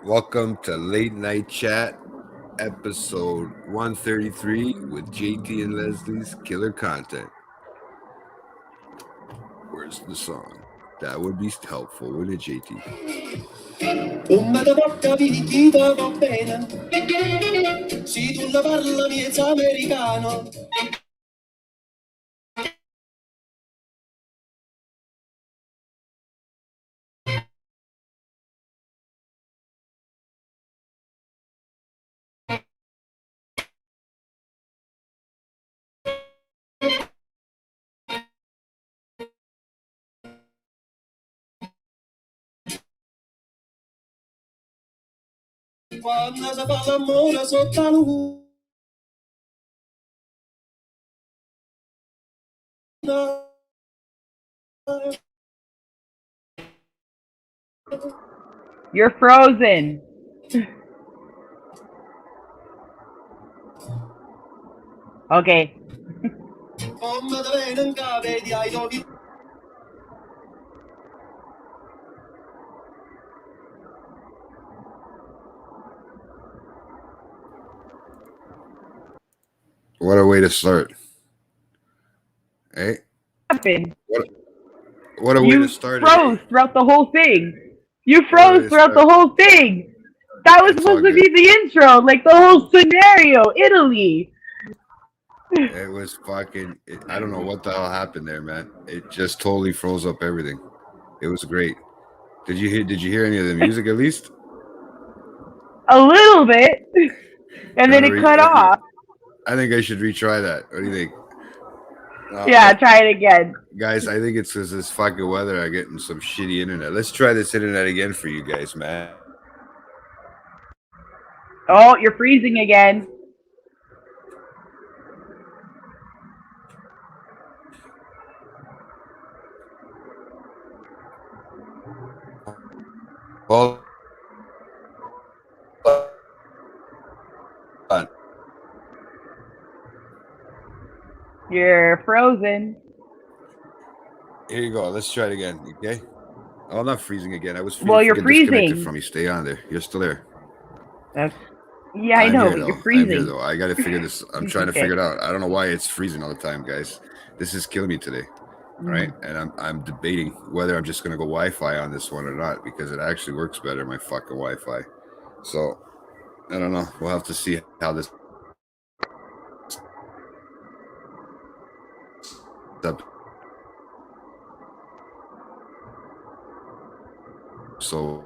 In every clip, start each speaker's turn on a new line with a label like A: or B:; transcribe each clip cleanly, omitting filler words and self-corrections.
A: Welcome to Late Night Chat, episode 133 with JT and Leslie's Killer Content. Where's the song? That would be helpful, wouldn't it, JT?
B: Come da porta picchita va bene, si tu la parla miezza americano. Quando si fa l'amore sotto la luna.
C: You're frozen. Okay.
B: Come da bene vedi ai dovi.
A: What a way to start. Hey?
C: Happened.
A: What a way to start
C: You froze
A: it.
C: throughout the whole thing. You
A: What a way
C: froze
A: to
C: throughout
A: start.
C: the whole thing. That was
A: It's all
C: supposed to
A: good.
C: be the intro, like the whole scenario. Italy.
A: It was fucking. I don't know what the hell happened there, man. It just totally froze up everything. It was great. Did you hear any of the music at least?
C: A little bit. And then
A: Wanna
C: it cut off.
A: I think I should retry that. What do you think?
C: Yeah, try it again.
A: Guys, I think it's because this fucking weather. I'm getting some shitty internet. Let's try this internet again for you guys, man.
C: Oh, you're freezing again.
A: Hold on.
C: You're frozen.
A: Here you go. Let's try it again. Okay. Oh, I'm not freezing again. I was
C: Well, you're
A: freaking disconnected
C: freezing.
A: from you. Stay on there. You're still there.
C: Yeah, I
A: I'm
C: know,
A: here,
C: but
A: though.
C: you're
A: I'm
C: freezing.
A: here though. I gotta figure this. I'm trying to
C: Okay.
A: figure it out. I don't know why it's freezing all the time, guys. This is killing me today. All right, and I'm debating whether I'm just gonna go Wi-Fi on this one or not because it actually works better my fucking Wi-Fi. So I don't know. We'll have to see how this up. So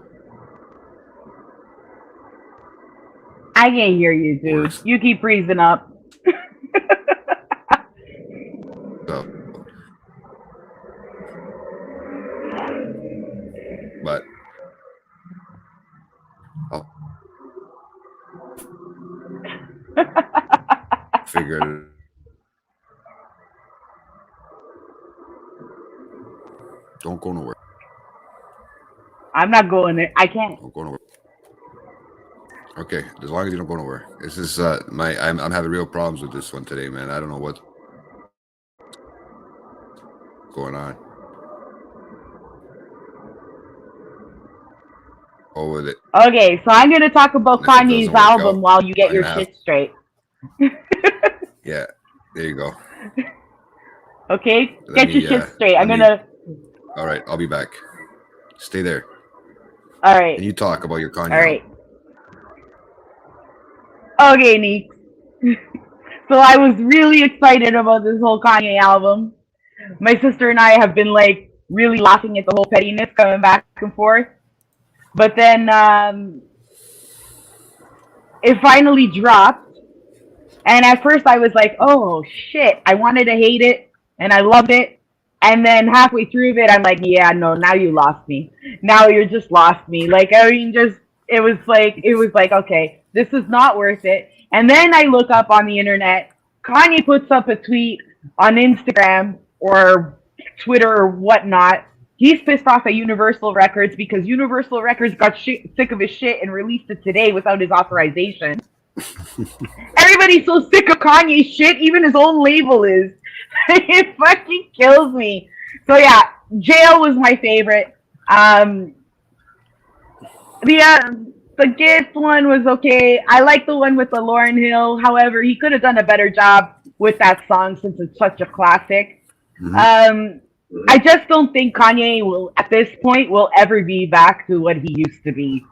C: I can't hear you, dude.
A: Worse.
C: You keep freezing up.
A: but I'll figure it. Don't go nowhere.
C: I'm not going there. I can't.
A: Don't go nowhere. Okay, as long as you don't go nowhere. This is I'm having real problems with this one today, man. I don't know what's going on. Go with it.
C: Okay, so I'm gonna talk about
A: If it doesn't
C: Kanye's
A: work
C: album
A: out,
C: while you get
A: I'm
C: your
A: gonna have-
C: shit straight.
A: Yeah, there you go.
C: Okay,
A: Let
C: get
A: me,
C: your shit straight. I'm
A: let me-
C: gonna.
A: All right, I'll be back. Stay there.
C: All right.
A: And you talk about your Kanye.
C: All right. Okay, Neek. So I was really excited about this whole Kanye album. My sister and I have been like really laughing at the whole pettiness coming back and forth. But then it finally dropped. And at first I was like, oh shit, I wanted to hate it and I loved it. And then halfway through it, I'm like, yeah, no, now you lost me. Now you just lost me. Like, I mean, just, it was like, okay, this is not worth it. And then I look up on the internet, Kanye puts up a tweet on Instagram or Twitter or whatnot. He's pissed off at Universal Records because Universal Records got sick of his shit and released it today without his authorization. Everybody's so sick of Kanye's shit, even his own label is. It fucking kills me. So yeah, Jail was my favorite. The The Gift one was okay. I like the one with the Lauryn Hill. However, he could have done a better job with that song since it's such a classic.
A: Mhm.
C: I just don't think Kanye will, at this point, will ever be back to what he used to be.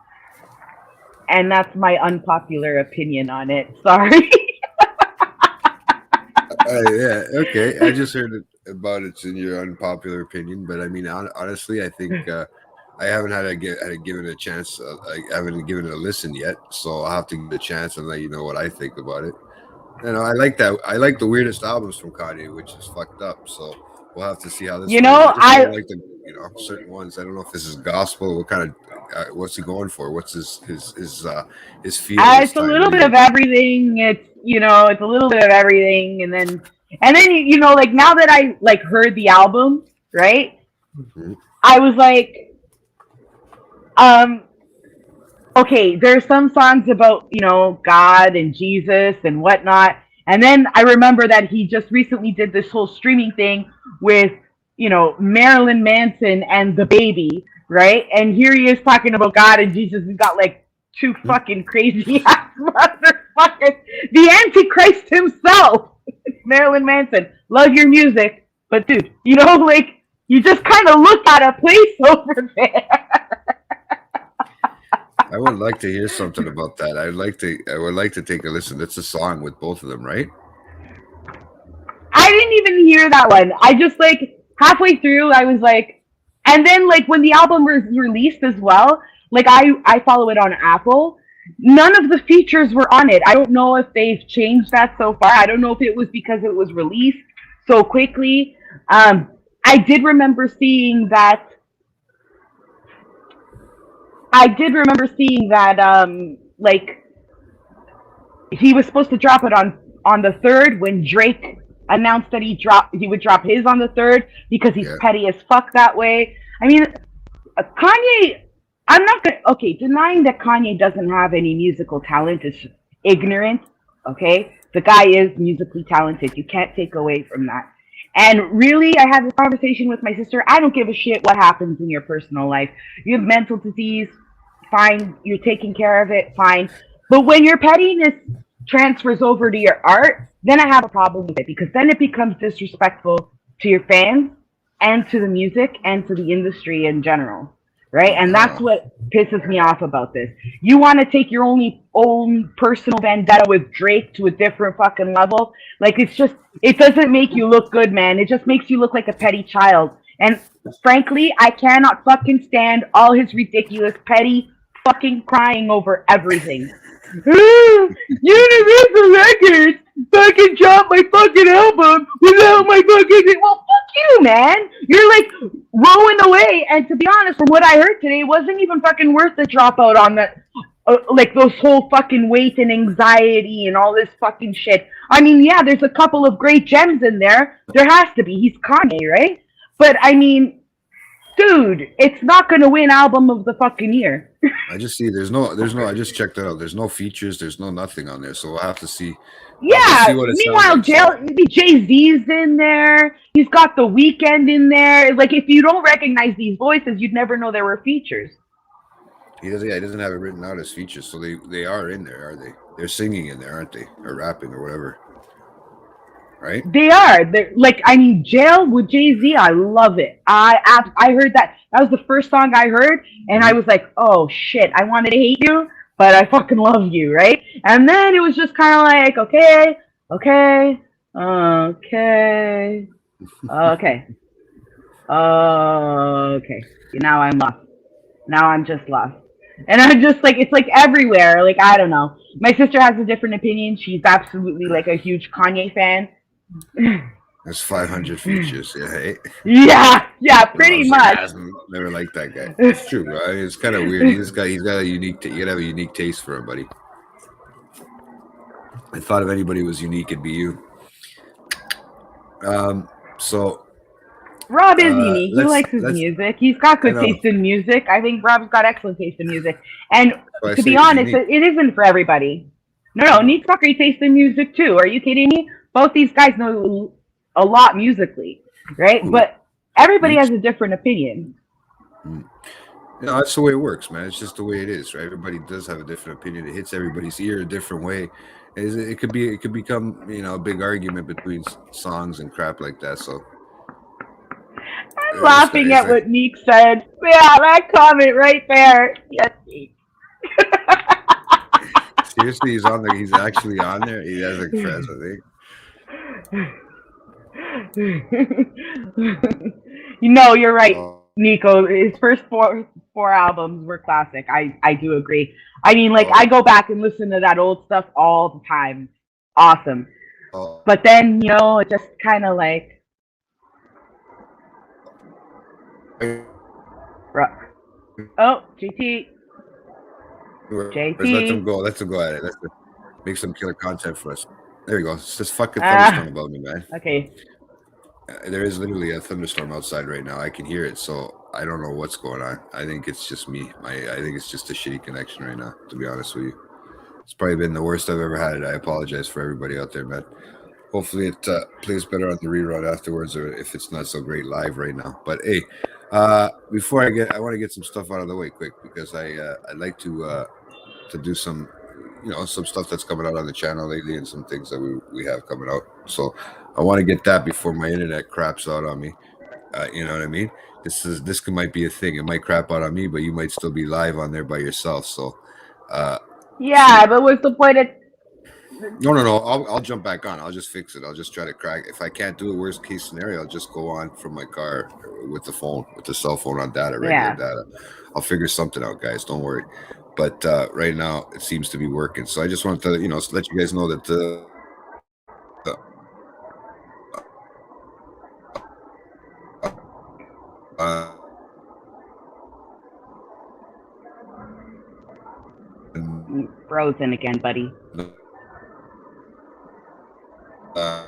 C: And that's my unpopular opinion on it. Sorry.
A: Yeah, okay. I just heard about it's in your unpopular opinion, but I mean, honestly, I think I haven't had to give it a chance. I haven't given it a listen yet, so I'll have to give it a chance and let you know what I think about it. You know, I like that. I like the weirdest albums from Kanye, which is fucked up. So we'll have to see how this
C: You
A: one is.
C: know,
A: I just don't
C: I
A: like the certain ones. I don't know if this is gospel. What kind of what's he going for? What's his feel this
C: it's a
A: time?
C: little bit of everything. It's a little bit of everything, and then like now that I like heard the album, right?
A: Mhm.
C: I was like, um, okay, there's some songs about, God and Jesus and whatnot. And then I remember that he just recently did this whole streaming thing with, Marilyn Manson and the baby, right? And here he is talking about God and Jesus. He's got like two fucking crazy ass motherfuckers. The Antichrist himself, Marilyn Manson. Love your music. But dude, like, you just kind of look at a place over there.
A: I would like to hear something about that. I would like to take a listen. That's a song with both of them, right?
C: I didn't even hear that one. I just like halfway through, I was like, and then like when the album was released as well, like I follow it on Apple. None of the features were on it. I don't know if they've changed that so far. I don't know if it was because it was released so quickly. I did remember seeing that. I did remember seeing that. Like he was supposed to drop it on the third when Drake announced that he would drop his on the third because he's
A: Yeah.
C: petty as fuck that way. I mean, Kanye. I'm not gonna denying that Kanye doesn't have any musical talent is ignorant. Okay, the guy is musically talented. You can't take away from that. And really, I had this conversation with my sister. I don't give a shit what happens in your personal life. You have mental disease, fine. You're taking care of it, fine. But when your pettiness transfers over to your art, then I have a problem with it because then it becomes disrespectful to your fans and to the music and to the industry in general. Right? And that's what pisses me off about this. You want to take your own personal vendetta with Drake to a different fucking level. Like it doesn't make you look good, man. It just makes you look like a petty child. And frankly, I cannot fucking stand all his ridiculous petty fucking crying over everything. Universal Records fucking dropped my fucking album without my fucking. Well, fuck you, man. You're like rowing away, and to be honest, from what I heard today, it wasn't even fucking worth the dropout on that. Like those whole fucking weight and anxiety and all this fucking shit. I mean, yeah, there's a couple of great gems in there. There has to be. He's Kanye, right? But I mean, dude, it's not gonna win album of the fucking year.
A: I just see there's no I just checked it out. There's no features, there's no nothing on there. So we'll have to see.
C: Yeah.
A: What it
C: Meanwhile,
A: sounds like.
C: Jay Z's in there. He's got The Weeknd in there. Like, if you don't recognize these voices, you'd never know there were features.
A: He doesn't have it written out as features, so they are in there, are they? They're singing in there, aren't they? Or rapping or whatever. Right?
C: They are. They're like, I mean, Jail with Jay Z. I love it. I heard that. That was the first song I heard, and I was like, oh shit, I wanted to hate you, but I fucking love you, right? And then it was just kind of like, okay, okay, okay, okay, okay. Now I'm lost. Now I'm just lost. And I'm just like, it's like everywhere. Like, I don't know. My sister has a different opinion. She's absolutely like a huge Kanye fan.
A: There's 500 features. Yeah, hey.
C: Yeah, pretty much.
A: Never liked that guy. It's true, bro. I mean, it's kind of weird. He's got a unique. You gotta have a unique taste for him, buddy. I thought if anybody was unique, it'd be you. So
C: Rob is unique. He likes his music. He's got good taste in music. I think Rob's got excellent taste in music. And to be honest, it isn't for everybody. No, Neat's got great taste in music too. Are you kidding me? Both these guys know a lot musically, right? But everybody has a different opinion.
A: You know, that's the way it works, man. It's just the way it is, right? Everybody does have a different opinion. It hits everybody's ear a different way. It could become, you know, a big argument between songs and crap like that. So
C: I'm
A: this guy
C: laughing
A: is
C: at
A: like,
C: what Neek said. Yeah, that comment right there. Yes, Neek.
A: seriously, he's on there. He's actually on there. He has a friends, I think.
C: You know, you're right,
A: Oh,
C: Nico. His first four albums were classic. I do agree. I mean, like
A: oh,
C: I go back and listen to that old stuff all the time. Awesome.
A: oh.
C: But then, you know, it just kind of like, oh, JT,
A: Let them
C: JT.
A: go. Let them go at it. Let's make some killer content for us. There you go. It's this fucking thunderstorm
C: Ah,
A: above me, man.
C: okay.
A: There is literally a thunderstorm outside right now. I can hear it, so I don't know what's going on. I think it's just me. I think it's just a shitty connection right now. To be honest with you, it's probably been the worst I've ever had it. I apologize for everybody out there, man. Hopefully, it plays better on the rerun afterwards, or if it's not so great live right now. But hey, before I want to get some stuff out of the way quick because I'd like to do some, you know, some stuff that's coming out on the channel lately and some things that we have coming out. So I want to get that before my internet craps out on me. You know what I mean? Might be a thing. It might crap out on me, but you might still be live on there by yourself. So uh,
C: Yeah,
A: see,
C: but what's the point of?
A: no. I'll jump back on. I'll just fix it. I'll just try to crack. If I can't do it, worst case scenario, I'll just go on from my car with the phone, with the cell phone on data, regular
C: Yeah.
A: data. I'll figure something out, guys. Don't worry. But right now, it seems to be working. So I just wanted to, you know, let you guys know that uh,
C: Frozen again, buddy.
A: uh,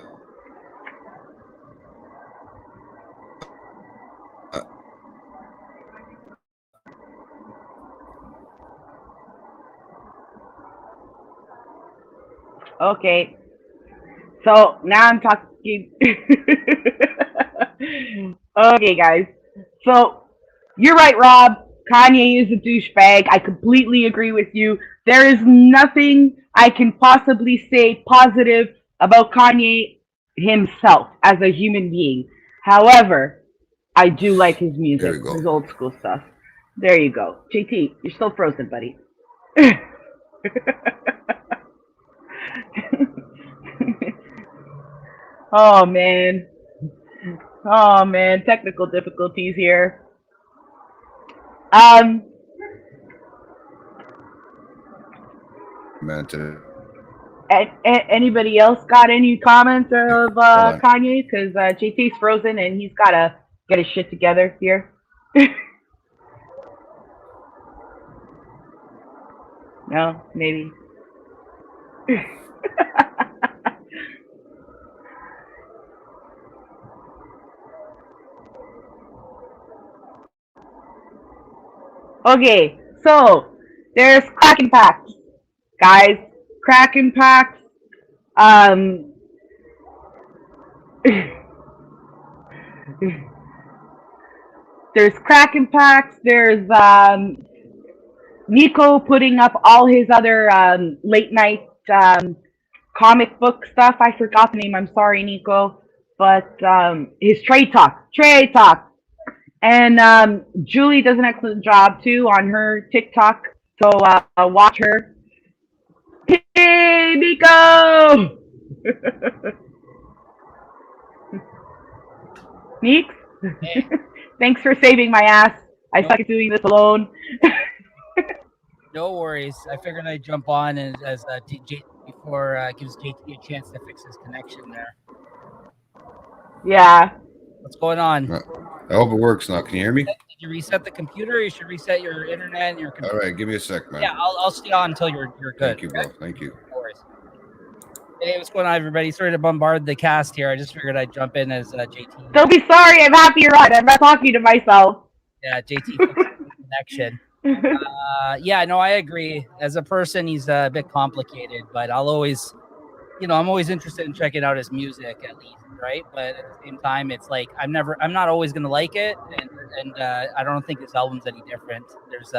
C: Okay. So now I'm talking. Okay, guys. So you're right, Rob. Kanye is a douchebag. I completely agree with you. There is nothing I can possibly say positive about Kanye himself as a human being. However, I do like his
A: there
C: music,
A: we go.
C: his old school stuff. There you go. JT, you're still frozen, buddy. Oh man. Oh man, technical difficulties here. Um,
A: Man, today.
C: Anybody else got any comments of
A: Hold on.
C: Kanye? Because JT's frozen and he's gotta get his shit together here. No, maybe. Okay, so there's Kraken packs, guys. Kraken packs. Um, there's Kraken packs. There's Nico putting up all his other late night comic book stuff. I forgot the name. I'm sorry, Nico. But his Trade Talk. Trade Talk. And Julie does an excellent job too on her TikTok. So watch her. Hey, Nico! Neeks?
D: Hey,
C: Thanks for saving my ass. I
D: no,
C: suck at doing this alone.
D: no worries. I figured I'd jump on as before gives JT a chance to fix his connection there.
C: Yeah.
D: What's going on?
A: I hope it works now. Can you hear me?
D: Did you reset the computer? You should reset your internet and your computer.
A: All right, give me a sec, man.
D: Yeah, I'll stay on until you're good.
A: Thank you,
D: Okay?
A: bro. Thank you.
D: No worries. Hey, what's going on, everybody? Sorry to bombard the cast here. I just figured I'd jump in as JT.
C: Don't be sorry. I'm happy you're on. I'm not talking to myself.
D: Yeah, JT fixed the connection. Yeah, no, I agree. As a person, he's a bit complicated, but I'll always I'm always interested in checking out his music at least, right? But at the same time, it's like I'm not always gonna like it, and I don't think this album's any different. There's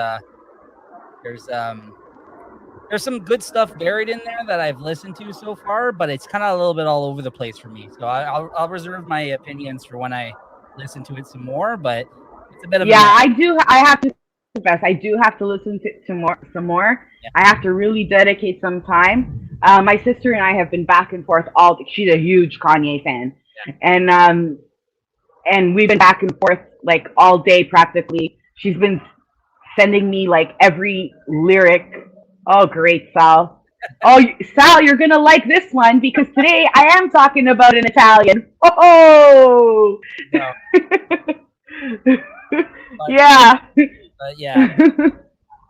D: there's some good stuff buried in there that I've listened to so far, but it's kind of a little bit all over the place for me. So I'll reserve my opinions for when I listen to it some more. But it's a bit of a
C: Yeah,
D: mess.
C: I have to confess, I do have to listen to some more.
D: Yeah.
C: I have to really dedicate some time. My sister and I have been back and forth all. She's a huge Kanye fan,
D: Yeah.
C: And we've been back and forth like all day practically. She's been sending me like every lyric. Oh, great, Sal. Oh, Sal, you're gonna like this one because today I am talking about an Italian. Oh.
D: No,
C: Yeah.
D: but yeah.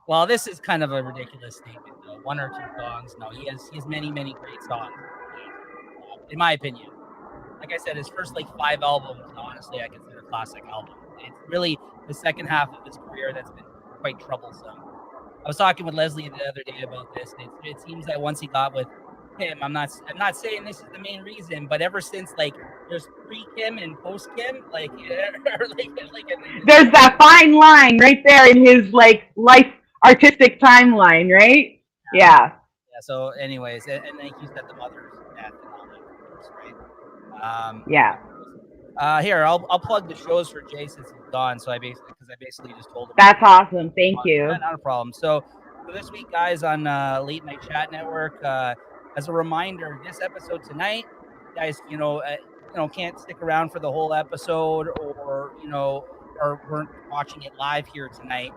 D: Well, this is kind of a ridiculous statement, though. One or two songs. No, he has many great songs, in my opinion. Like I said, his first like 5 albums, honestly, I consider classic albums. It's really the second half of his career that's been quite troublesome. I was talking with Leslie the other day about this. It seems that once he got with Kim, I'm not saying this is the main reason, but ever since like there's pre-Kim and post-Kim, like
C: There's that fine line right there in his like life artistic timeline, right? Yeah.
D: yeah. So, anyways, and then he said the mother's death and all that, of course, right?
C: Yeah.
D: Here I'll plug the shows for Jay since he's gone. So I basically just told him.
C: That's awesome. Thank you.
D: Yeah, not a problem. So for this week, guys, on Late Night Chat Network, as a reminder, this episode tonight, guys, can't stick around for the whole episode, or weren't watching it live here tonight.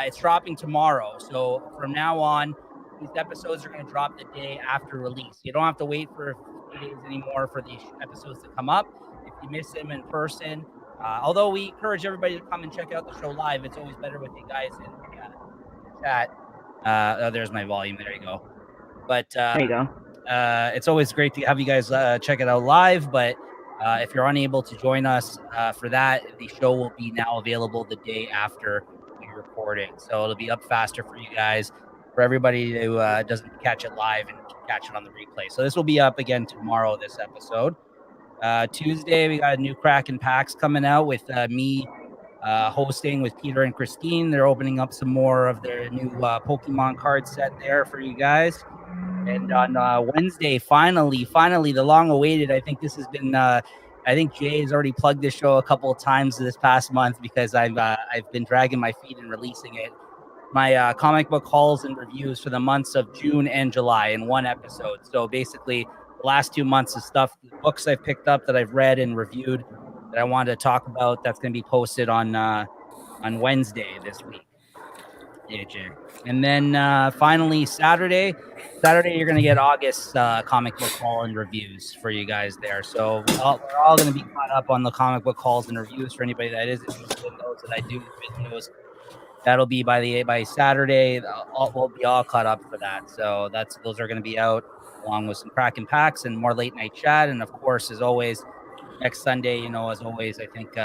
D: It's dropping tomorrow. So from now on, these episodes are going to drop the day after release. You don't have to wait for a few days anymore for these episodes to come up. If you miss them in person, although we encourage everybody to come and check out the show live, it's always better with you guys in the chat. There's my volume. There you go. But
C: there you go.
D: It's always great to have you guys check it out live. But if you're unable to join us for that, the show will be now available the day after we record it. So it'll be up faster for you guys, for everybody who doesn't catch it live and can catch it on the replay. So this will be up again tomorrow, this episode. Tuesday, we got a new Kraken Packs coming out with me hosting with Peter and Christine. They're opening up some more of their new Pokemon card set there for you guys. And on Wednesday, finally, the long-awaited. I think this has been. I think Jay has already plugged this show a couple of times this past month because I've been dragging my feet and releasing it. My comic book hauls and reviews for the months of June and July in one episode. So basically, the last 2 months of stuff, the books I've picked up that I've read and reviewed that I wanted to talk about. That's going to be posted on Wednesday this week. Yeah, Jay. And then finally, Saturday, you're going to get August's comic book haul and reviews for you guys there. So we're all going to be caught up on the comic book hauls and reviews for anybody that is interested in those that I do videos. That'll be by Saturday. We'll be all caught up for that. So those are going to be out along with some Kraken Packs and more late night chat. And of course, as always, next Sunday, as always, I think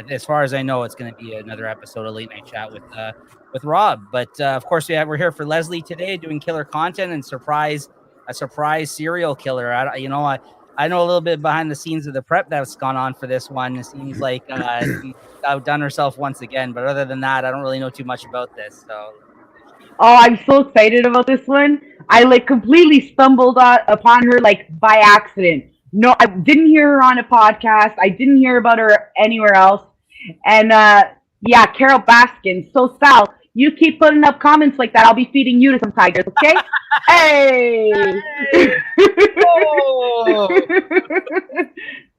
D: as far as I know, it's going to be another episode of late night chat with Rob. But of course, we're here for Leslie today doing killer content and a surprise serial killer. I know a little bit behind the scenes of the prep that's gone on for this one. It seems like she's outdone herself once again. But other than that, I don't really know too much about this. So.
C: Oh, I'm so excited about this one. I completely stumbled upon her by accident. No, I didn't hear her on a podcast. I didn't hear about her anywhere else. And Carol Baskin. So Sal, you keep putting up comments like that, I'll be feeding you to some tigers, okay? Hey!
D: Oh!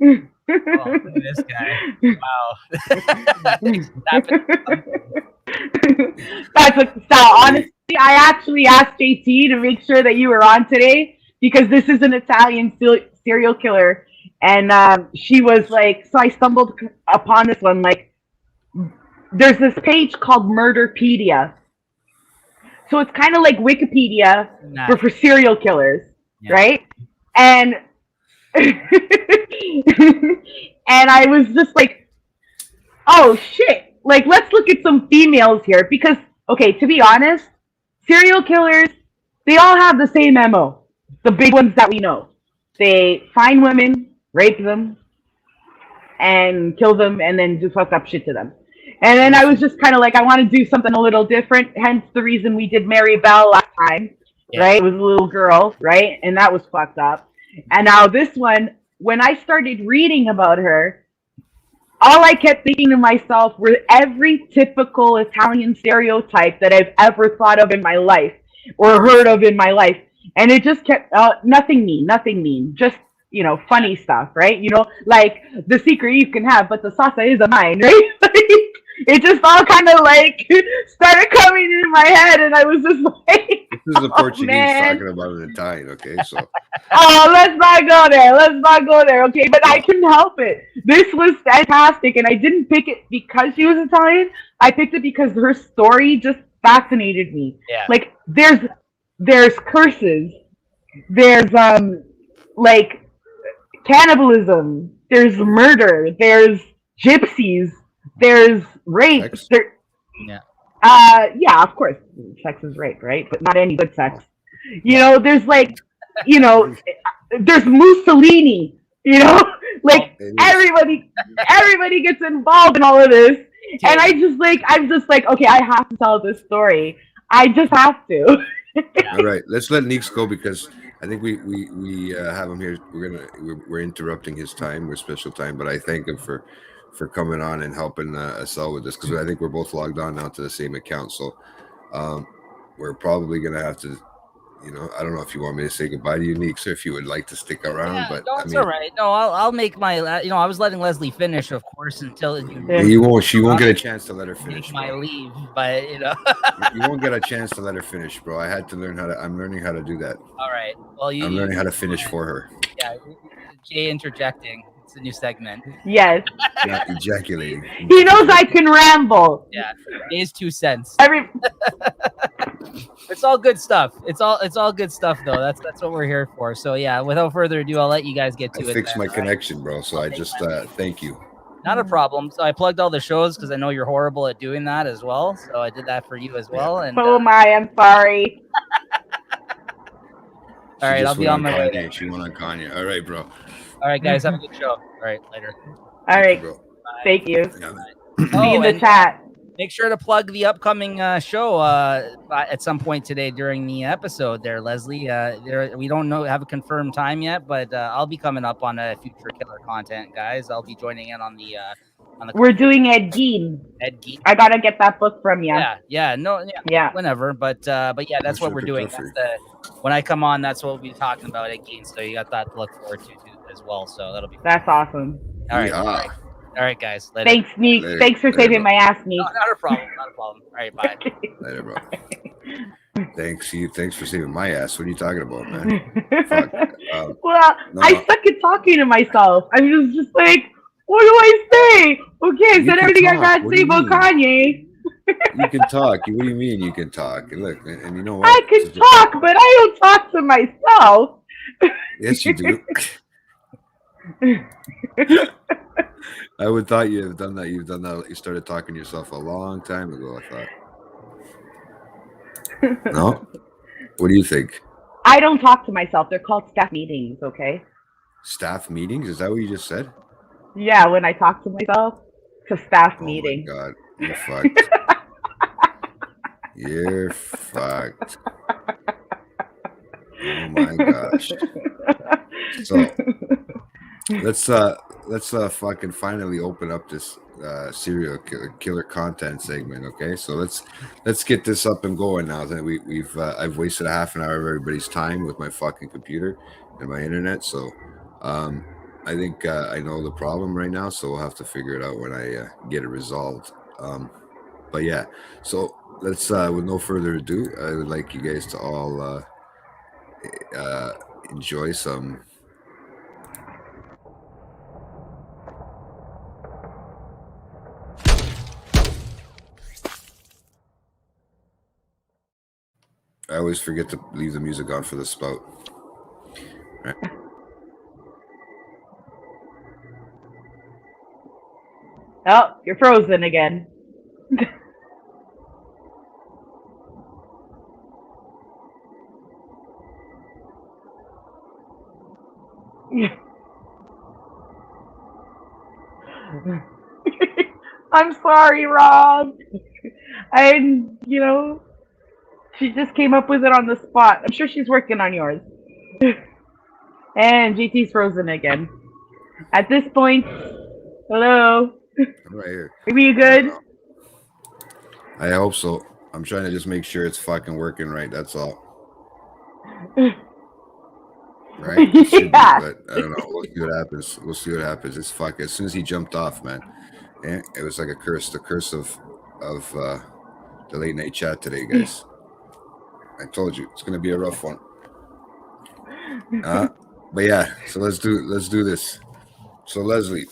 D: Oh, look at this guy. Wow.
C: Sal, honestly, I actually asked JT to make sure that you were on today because this is an Italian serial killer. And she was so I stumbled upon this one. There's this page called Murderpedia. So it's kind of like Wikipedia, but for serial killers, right? And and I was just oh shit, let's look at some females here because, okay, to be honest, serial killers, they all have the same MO, the big ones that we know. They find women, rape them, and kill them, and then do fucked up shit to them. And then I was just kind of like, I want to do something a little different. Hence the reason we did Mary Bell last time, right? It was a little girl, right? And that was fucked up. And now this one, when I started reading about her, all I kept thinking to myself were every typical Italian stereotype that I've ever thought of in my life or heard of in my life. And it just kept, nothing mean, just, funny stuff, right? Like the secret you can have, but the salsa is a mine, right? It just all kind of like started coming in my head, and I was just like,
A: this is a Portuguese talking about an Italian, okay? So,
C: let's not go there, okay? But I couldn't help it. This was fantastic, and I didn't pick it because she was Italian. I picked it because her story just fascinated me.
D: Yeah.
C: Like there's curses, there's like cannibalism, there's murder, there's gypsies, there's rape. Yeah, of course, sex is rape, right? But not any good sex. There's like, there's Mussolini. Like everybody gets involved in all of this, and I'm just like, okay, I have to tell this story. I just have to.
A: All right, let's let Neeks go because I think we have him here. We're interrupting his time. We're special time, but I thank him for coming on and helping us out with this because I think we're both logged on now to the same account. So we're probably gonna have to, I don't know if you want me to say goodbye to you, Neeks, or if you would like to stick around. But
D: no, it's all right. No, I'll make my. I was letting Leslie finish, of course, until
A: you won't. She won't get a chance to let her finish.
D: My leave, but
A: you won't get a chance to let her finish, bro. I had to learn how to. I'm learning how to do that.
D: All right. Well,
A: I'm learning how to finish for her.
D: Yeah, Jay interjecting. It's a new segment.
C: Yes.
A: Yeah, ejaculating.
C: He knows I can ramble.
D: Yeah, Jay's 2 cents.
C: It's
D: all good stuff. It's all good stuff though. That's what we're here for. So yeah, without further ado, I'll let you guys get to it.
A: I fixed my connection, bro. So I just thank you.
D: Not a problem. So I plugged all the shows because I know you're horrible at doing that as well. So I did that for you as well. And
C: oh my, I'm sorry.
D: All right, I'll be on my way.
A: She went on Kanye. All right, bro.
D: All right, guys, have a good show. All right, later.
C: All right, thank you.
A: Yeah.
C: See you in the chat.
D: Make sure to plug the upcoming show at some point today during the episode there, Leslie. We don't have a confirmed time yet, but I'll be coming up on a future killer content, guys. I'll be joining in on the
C: We're doing Ed Gein.
D: Ed Gein.
C: I gotta get that book from you.
D: Yeah. Whenever, but yeah, that's what we're doing. When I come on, that's what we'll be talking about, Ed Gein. So you got that to look forward to as well. So that'll be.
C: That's awesome.
D: All right. All right, guys. Later.
C: Thanks, Neek. Thanks for saving my ass, Neek.
D: No, not a problem. All right, bye.
A: Later, bro. Thanks for saving my ass. What are you talking about, man? Fuck.
C: I suck at talking to myself. I'm just like, what do I say? Okay, I said everything I got to say about Kanye.
A: You can talk. What do you mean you can talk? Look, and you know what?
C: I can talk, but I don't talk to myself.
A: Yes, you do. I would thought you have done that. You've done that. You started talking to yourself a long time ago, I thought. No? What do you think?
C: I don't talk to myself. They're called staff meetings, okay?
A: Staff meetings? Is that what you just said?
C: Yeah, when I talk to myself, it's a staff meeting.
A: Oh my God. You're fucked. You're fucked. Oh my gosh. So let's fucking finally open up this serial killer content segment, okay? So let's get this up and going now. I've wasted a half an hour of everybody's time with my fucking computer and my internet. So I think I know the problem right now, so we'll have to figure it out when I get it resolved. But yeah, so let's with no further ado, I would like you guys to all enjoy some I always forget to leave the music on for the spout. Right.
C: Oh, you're frozen again. I'm sorry, Rob. And she just came up with it on the spot. I'm sure she's working on yours. And GT's frozen again. At this point, hello.
A: I'm right here.
C: Are you good?
A: I hope so. I'm trying to just make sure it's fucking working right. That's all. Right? It should be, but I don't know. We'll see what happens. We'll see what happens. It's fuck. As soon as he jumped off, man, it was like a curse. The curse of the late night chat today, guys. I told you it's gonna be a rough one. But yeah. So let's do this. So Leslie.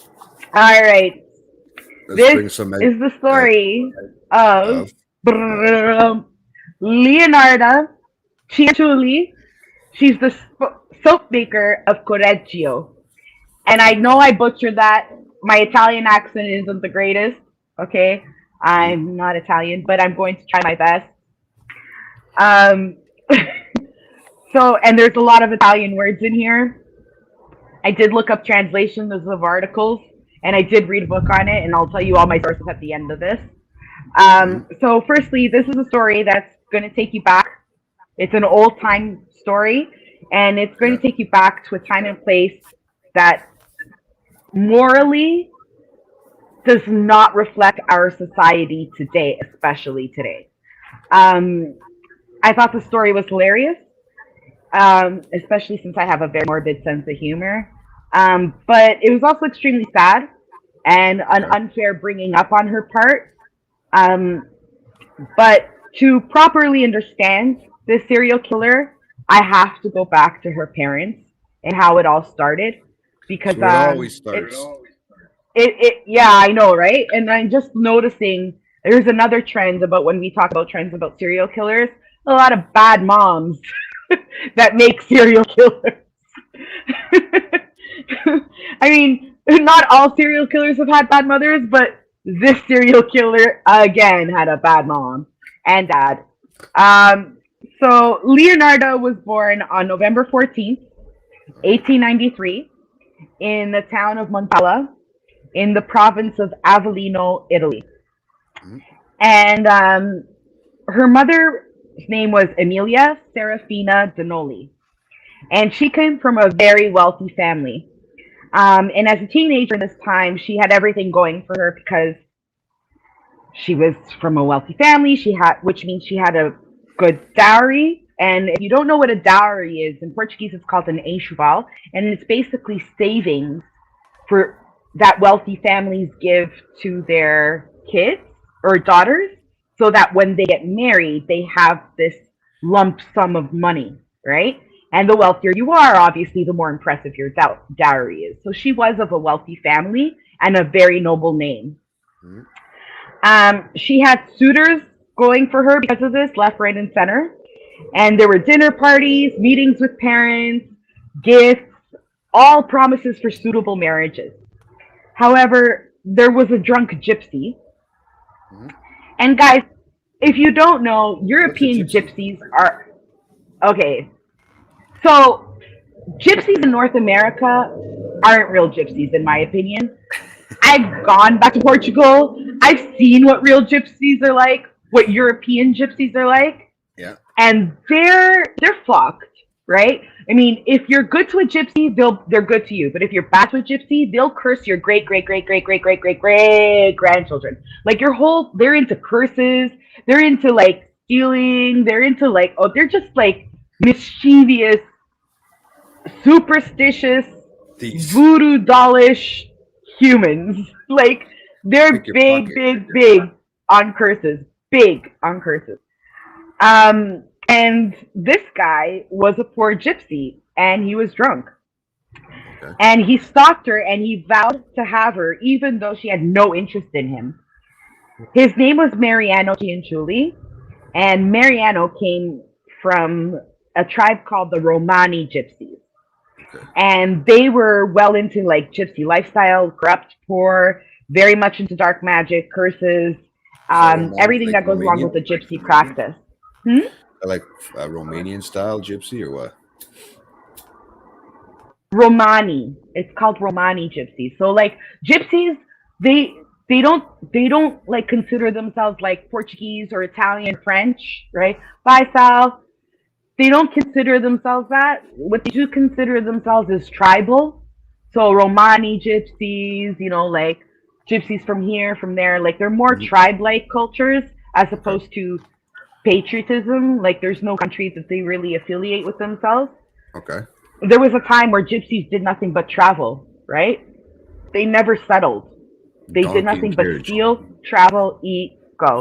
C: All right.
A: Let's bring some
C: is the story of Leonarda Cianculli. She's the soap maker of Corregio. And I know I butchered that. My Italian accent isn't the greatest. Okay. I'm not Italian, but I'm going to try my best. And there's a lot of Italian words in here. I did look up translations of articles, and I did read a book on it, and I'll tell you all my sources at the end of this. So firstly, this is a story that's going to take you back. It's an old time story, and it's going to take you back to a time and place that morally does not reflect our society today, especially today. I thought the story was hilarious, especially since I have a very morbid sense of humor. But it was also extremely sad and an unfair bringing up on her part. But to properly understand this serial killer, I have to go back to her parents and how it all started, because
A: so it always starts.
C: Yeah, I know, right? And I'm just noticing there's another trend about when we talk about trends about serial killers, a lot of bad moms that make serial killers. I mean, not all serial killers have had bad mothers, but this serial killer again had a bad mom and dad. So Leonarda was born on November 14th, 1893, in the town of Montella, in the province of Avellino, Italy. And her mother's name was Emilia Serafina Donoli. And she came from a very wealthy family. And as a teenager in this time, she had everything going for her because she was from a wealthy family, which means she had a good dowry. And if you don't know what a dowry is, in Portuguese it's called an enxoval, and it's basically savings for that wealthy families give to their kids or daughters, so that when they get married, they have this lump sum of money, right? And the wealthier you are, obviously, the more impressive your dowry is. So she was of a wealthy family and a very noble name. She had suitors going for her because of this, left, right, and center. And there were dinner parties, meetings with parents, gifts, all promises for suitable marriages. However, there was a drunk gypsy. And guys, if you don't know, European gypsies are... Okay. So, gypsies in North America aren't real gypsies, in my opinion. I've gone back to Portugal. I've seen what real gypsies are like, what European gypsies are like.
A: Yeah.
C: And they're fucked, right? I mean, if you're good to a gypsy, they're good to you. But if you're bad to a gypsy, they'll curse your great grandchildren. Like they're into curses. They're into like stealing. They're into like, they're just like mischievous, superstitious, voodoo dollish humans. Like they're big on curses. Big on curses. And this guy was a poor gypsy, and he was drunk. Okay. And he stalked her, and he vowed to have her, even though she had no interest in him. His name was Mariano Cianculli, and Mariano came from a tribe called the Romani Gypsies. Okay. And they were well into like gypsy lifestyle, corrupt, poor, very much into dark magic, curses, everything that goes along with the gypsy practice.
A: Like a Romanian style gypsy or what?
C: Romani. It's called Romani gypsies. So like gypsies, they they don't like consider themselves like Portuguese or Italian, French, right? Bye, Sal. They don't consider themselves that. What they do consider themselves is tribal. So Romani gypsies, like gypsies from here, from there, like they're more
A: Mhm.
C: tribe-like cultures as
A: Okay.
C: opposed to patriotism. Like there's no country that they really affiliate with themselves.
A: Okay.
C: There was a time where gypsies did nothing but travel, right? They never settled. They did
A: Donkey and
C: nothing but
A: carriage.
C: steal, travel, eat, go.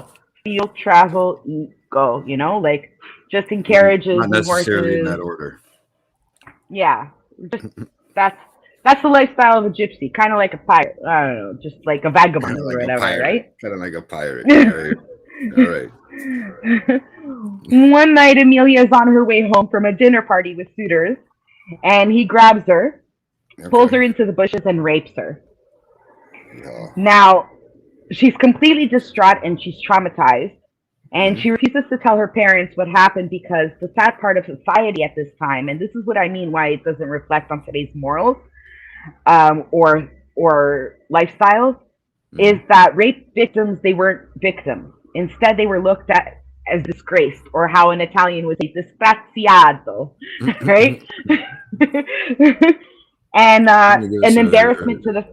C: Steal, travel, eat, go. Like just in carriages
A: Not
C: and
A: necessarily in
C: horses.
A: that order.
C: Yeah, just that's that's the lifestyle of a gypsy, kind of like a pirate. I don't know, just like a
A: Kind of
C: vagabond or
A: like a
C: whatever,
A: pirate.
C: right?
A: Kind of like a pirate. All right. All right.
C: One night, Amelia is on her way home from a dinner party with suitors, and he grabs her, pulls
A: Okay.
C: her into the bushes, and rapes her.
A: Yeah.
C: Now, she's completely distraught and she's traumatized, and
A: Mhm.
C: she refuses to tell her parents what happened because the sad part of society at this time, and this is what I mean why it doesn't reflect on today's morals, or lifestyles, is
A: Mhm.
C: that rape victims, they weren't victims. Instead, they were looked at as disgraced, or how an Italian would say, disgraziato, right? and
A: You're gonna give us
C: an embarrassment to the.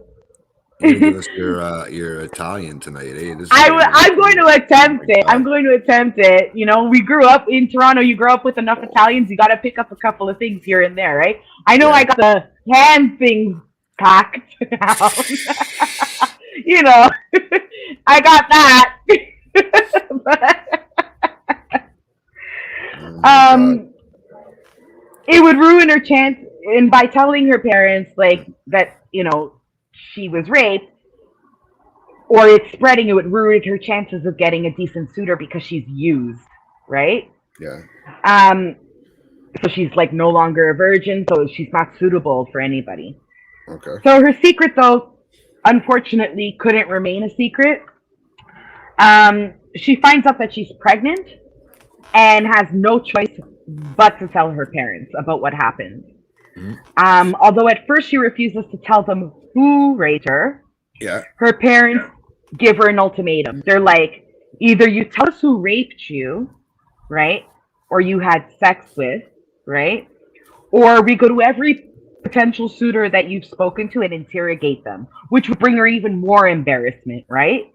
A: you're gonna give us your Italian tonight, eh? This is gonna be
C: I'm going to
A: oh
C: attempt
A: my
C: it. I'm
A: god.
C: going to attempt it. We grew up in Toronto. You grow up with enough Italians, you got to pick up a couple of things here and there, right? I know I
A: Yeah.
C: got the hand things packed out. you know, I got that.
A: Oh my god.
C: um, it would ruin her chance, and by telling her parents like that, she was raped, or it's spreading, it would ruin her chances of getting a decent suitor because she's used, right?
A: Yeah.
C: Um, so she's like no longer a virgin, so she's not suitable for anybody.
A: Okay.
C: So her secret, though, unfortunately, couldn't remain a secret. She finds out that she's pregnant and has no choice but to tell her parents about what happened.
A: Mhm.
C: Although at first she refuses to tell them who raped her,
A: Yeah.
C: her parents give her an ultimatum. They're like, either you tell us who raped you, right, or you had sex with, right, or we go to every potential suitor that you've spoken to and interrogate them, which would bring her even more embarrassment, right?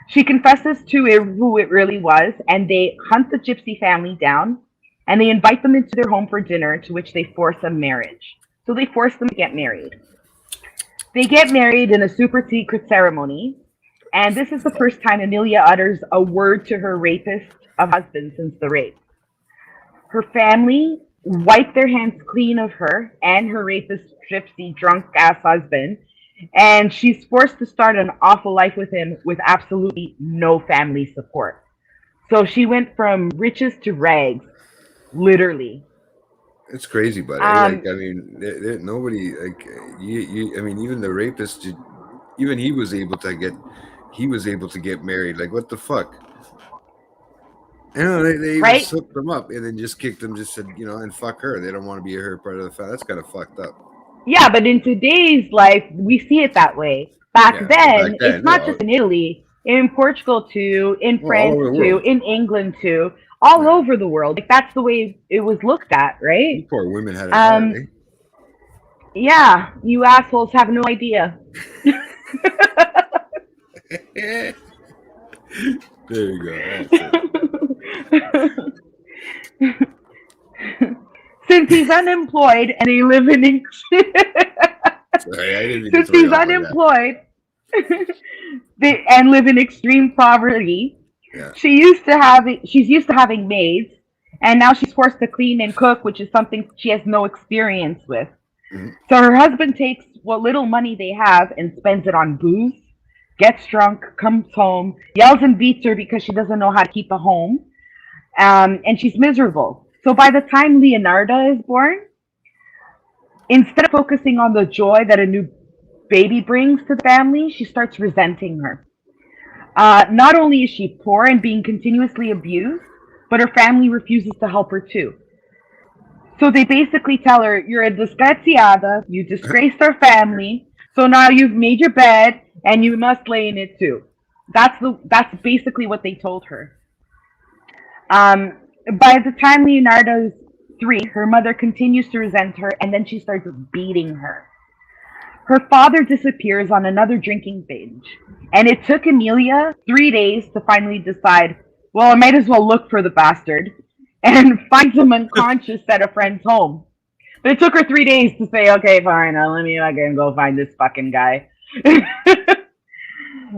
C: She confesses to it, who it really was, and they hunt the gypsy family down, and they invite them into their home for dinner, to which they force a marriage. So they force them to get married. They get married in a super secret ceremony, and this is the first time Amelia utters a word to her rapist of husband since the rape. Her family wipe their hands clean of her and her rapist, gypsy, drunk ass husband, and she's forced to start an awful life with him with absolutely no family support. So she went from riches to rags, literally.
A: It's crazy, but like
C: Um,
A: I mean, nobody like you. I mean, even the rapist, even he was able to get married. Like, what the fuck? They even
C: right?
A: slipped them up and then just kicked them. Just said, and fuck her. They don't want to be her part of the family. That's kind of fucked up.
C: Yeah, but in today's life, we see it that way. Back
A: Yeah, but back
C: then, it's
A: then,
C: not just in Italy, in Portugal too, in
A: well, all
C: France
A: over the
C: too,
A: world.
C: in England too, all
A: Yeah.
C: over the world. Like that's the way it was looked at,
A: You
C: right?
A: poor women had it hard,
C: Um, yeah, you assholes have no idea.
A: eh? There you go. That's it.
C: Since he's unemployed and they live in
A: Sorry, I didn't mean to
C: since
A: throw you
C: he's
A: off like that.
C: unemployed and live in extreme poverty,
A: Yeah.
C: she's used to having maids, and now she's forced to clean and cook, which is something she has no experience with.
A: Mhm.
C: So her husband takes what little money they have and spends it on booze, gets drunk, comes home, yells and beats her because she doesn't know how to keep a home, and she's miserable. So by the time Leonarda is born, instead of focusing on the joy that a new baby brings to the family, she starts resenting her. Not only is she poor and being continuously abused, but her family refuses to help her too. So they basically tell her, "You're a disgraziata. You disgraced our family. So now you've made your bed and you must lay in it too." That's basically what they told her. Um, by the time Leonardo's 3, her mother continues to resent her, and then she starts beating her. Her father disappears on another drinking binge, and it took Amelia 3 days to finally decide, well, I might as well look for the bastard, and finds him unconscious at a friend's home. But it took her 3 days to say, okay, fine, let me again go find this fucking guy.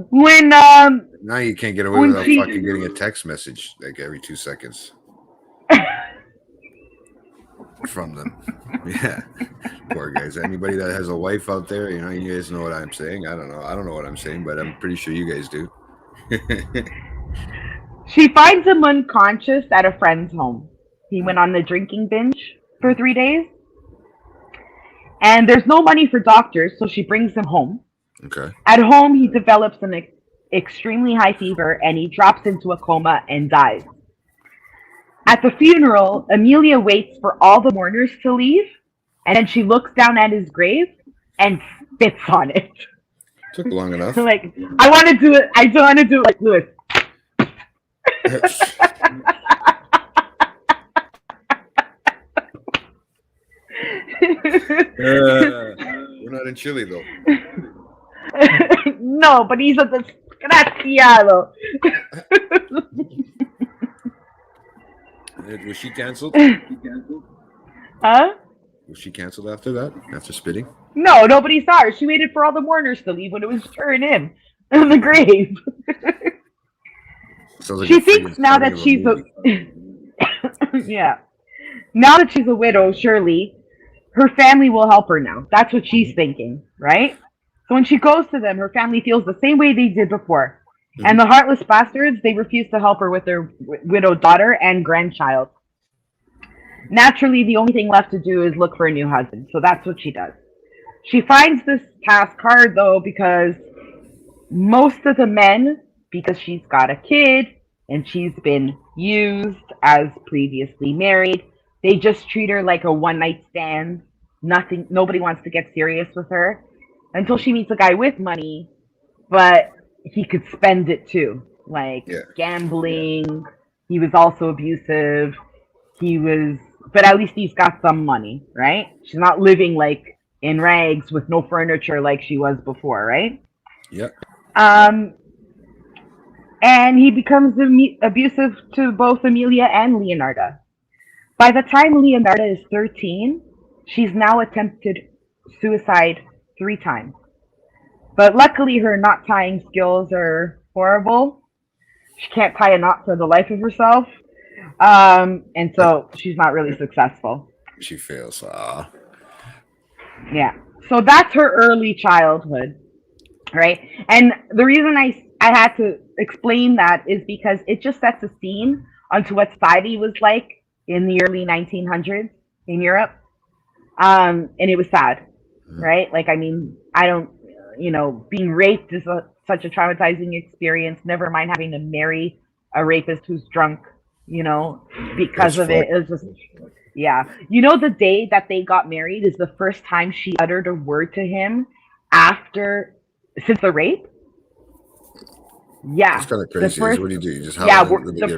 C: when
A: Now you can't get away
C: when
A: without
C: she
A: fucking getting a text message like every 2 seconds from them. Yeah, poor guys. Anybody that has a wife out there, you know, you guys know what I'm saying. I don't know. I don't know what I'm saying, but I'm pretty sure you guys do.
C: she finds him unconscious at a friend's home. He went on the drinking binge for 3 days, and there's no money for doctors, so she brings him home.
A: Okay.
C: At home, he develops an extremely high fever, and he drops into a coma and dies. At the funeral, Amelia waits for all the mourners to leave, and then she looks down at his grave and spits on it.
A: Took long enough.
C: Like, I want to do it. I don't want to do it like Lewis.
A: We're not in Chile though.
C: No, but he's a desgraciado.
A: Was she canceled?
C: Huh?
A: Was she canceled after that? After spitting?
C: No, nobody saw her. She waited for all the mourners to leave when it was her and him in the grave.
A: Sounds like
C: She
A: a
C: thinks
A: friggin'
C: now
A: starting
C: that
A: of a
C: she's
A: movie.
C: yeah. Now that she's a widow, surely her family will help her now. That's what she's thinking, right? So when she goes to them, her family feels the same way they did before. And the heartless bastards, they refuse to help her with their widowed daughter and grandchild. Naturally, the only thing left to do is look for a new husband. So that's what she does. She finds this task hard, though, because most of the men, because she's got a kid and she's been used as previously married, they just treat her like a one-night stand. Nobody wants to get serious with her until she meets a guy with money, but he could spend it too, like gambling. He was also abusive. But at least he's got some money, right? She's not living like in rags with no furniture like she was before, right?
A: Yep.
C: And he becomes abusive to both Amelia and Leonarda. By the time Leonarda is 13, she's now attempted suicide 3 times. But luckily, her knot tying skills are horrible. She can't tie a knot for the life of herself. And so she's not really successful.
A: She fails.
C: Yeah. So that's her early childhood, right? And the reason I had to explain that is because it just sets a scene onto what society was like in the early 1900s in Europe. And it was sad, right? Like, I mean, I don't, being raped is such a traumatizing experience. Never mind having to marry a rapist who's drunk, because of it. It was just, yeah. The day that they got married is the first time she uttered a word to him since the rape. Yeah.
A: It's kind of crazy. What do you do? You just
C: the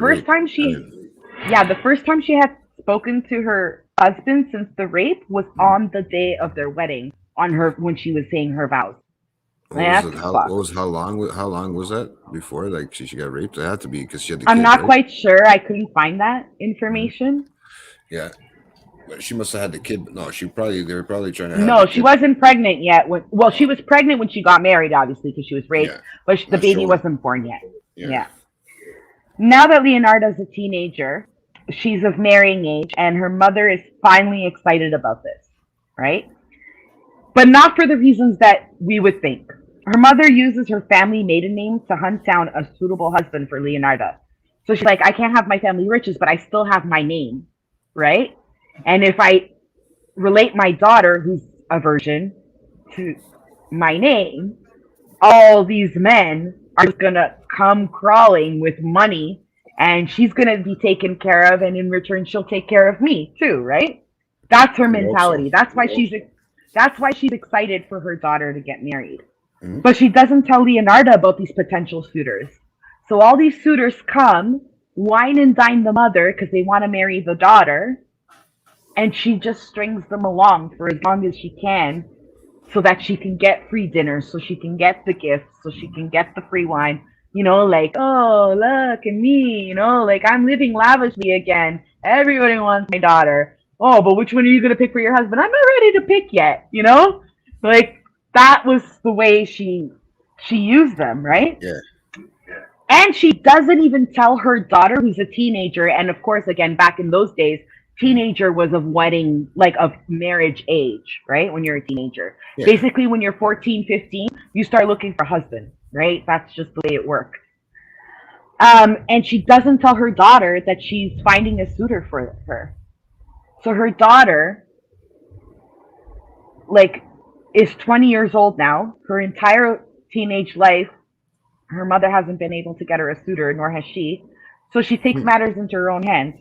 C: first time she had spoken to her husband since the rape was on the day of their wedding, when she was saying her vows.
A: How long was that before? Like she got raped? It had to be because she had the kid.
C: I'm not quite sure. I couldn't find that information.
A: Yeah, but she must have had the kid. No, they were probably trying to.
C: No, she wasn't pregnant yet. She was pregnant when she got married, obviously, because she was raped. Yeah. But the baby wasn't born yet. Yeah. Now that Leonarda's a teenager, she's of marrying age, and her mother is finally excited about this, right? But not for the reasons that we would think. Her mother uses her family maiden name to hunt down a suitable husband for Leonarda. So she's like, I can't have my family riches, but I still have my name, right? And if I relate my daughter, who's a virgin, to my name, all these men are just going to come crawling with money, and she's going to be taken care of, and in return, she'll take care of me too, right? That's her
A: I hope so.
C: mentality. That's why she's excited for her daughter to get married.
A: Mhm.
C: But she doesn't tell Leonarda about these potential suitors. So all these suitors come, wine and dine the mother because they want to marry the daughter, and she just strings them along for as long as she can so that she can get free dinners, so she can get the gifts, so she can get the free wine. Like, oh, look at me, like I'm living lavishly again. Everybody wants my daughter. Oh, but which one are you going to pick for your husband? I'm not ready to pick yet, Like, that was the way she used them, right?
A: Yeah.
C: And she doesn't even tell her daughter, who's a teenager, and of course, again, back in those days, teenager was of of marriage age, right? When you're a teenager.
A: Yeah.
C: Basically, when you're 14, 15, you start looking for a husband, right? That's just the way it works. And she doesn't tell her daughter that she's finding a suitor for her. So her daughter, is 20 years old now. Her entire teenage life, her mother hasn't been able to get her a suitor, nor has she. So she takes matters into her own hands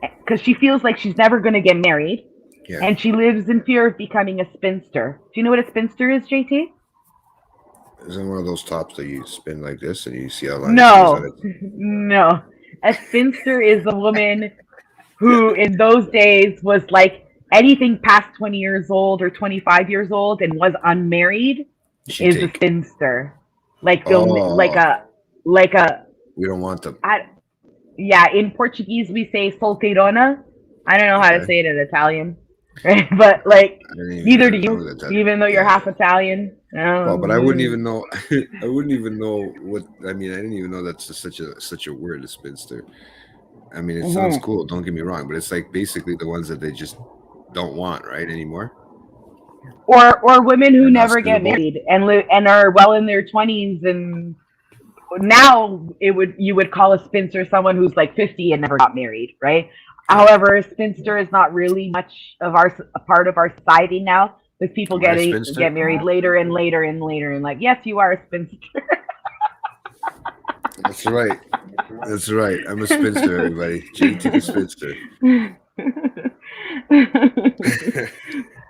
C: because she feels like she's never going to get married, and she lives in fear of becoming a spinster. Do you know what a spinster is, JT?
A: Is it one of those tops that you spin like this and you see how long
C: No. No. A spinster is a woman who, in those days, was like anything past 20 years old or 25 years old and was unmarried is a spinster. Like a
A: we don't want them.
C: In Portuguese we say solteirona. I don't know how to say it in Italian, right? But neither do you, even though you're half Italian.
A: Well, but I wouldn't even know. I wouldn't even know what. I mean, I didn't even know that's such a word, a spinster. I mean, it sounds cool. Don't get me wrong, but it's like basically the ones that they just don't want, right, anymore.
C: Or women who never get married and are well in their 20s, and now you would call a spinster someone who's like 50 and never got married, right? However, a spinster is not really much of a part of our society now, with people get married later and later and later, and yes, you are a spinster.
A: That's right. That's right. I'm a spinster, everybody. JT the spinster.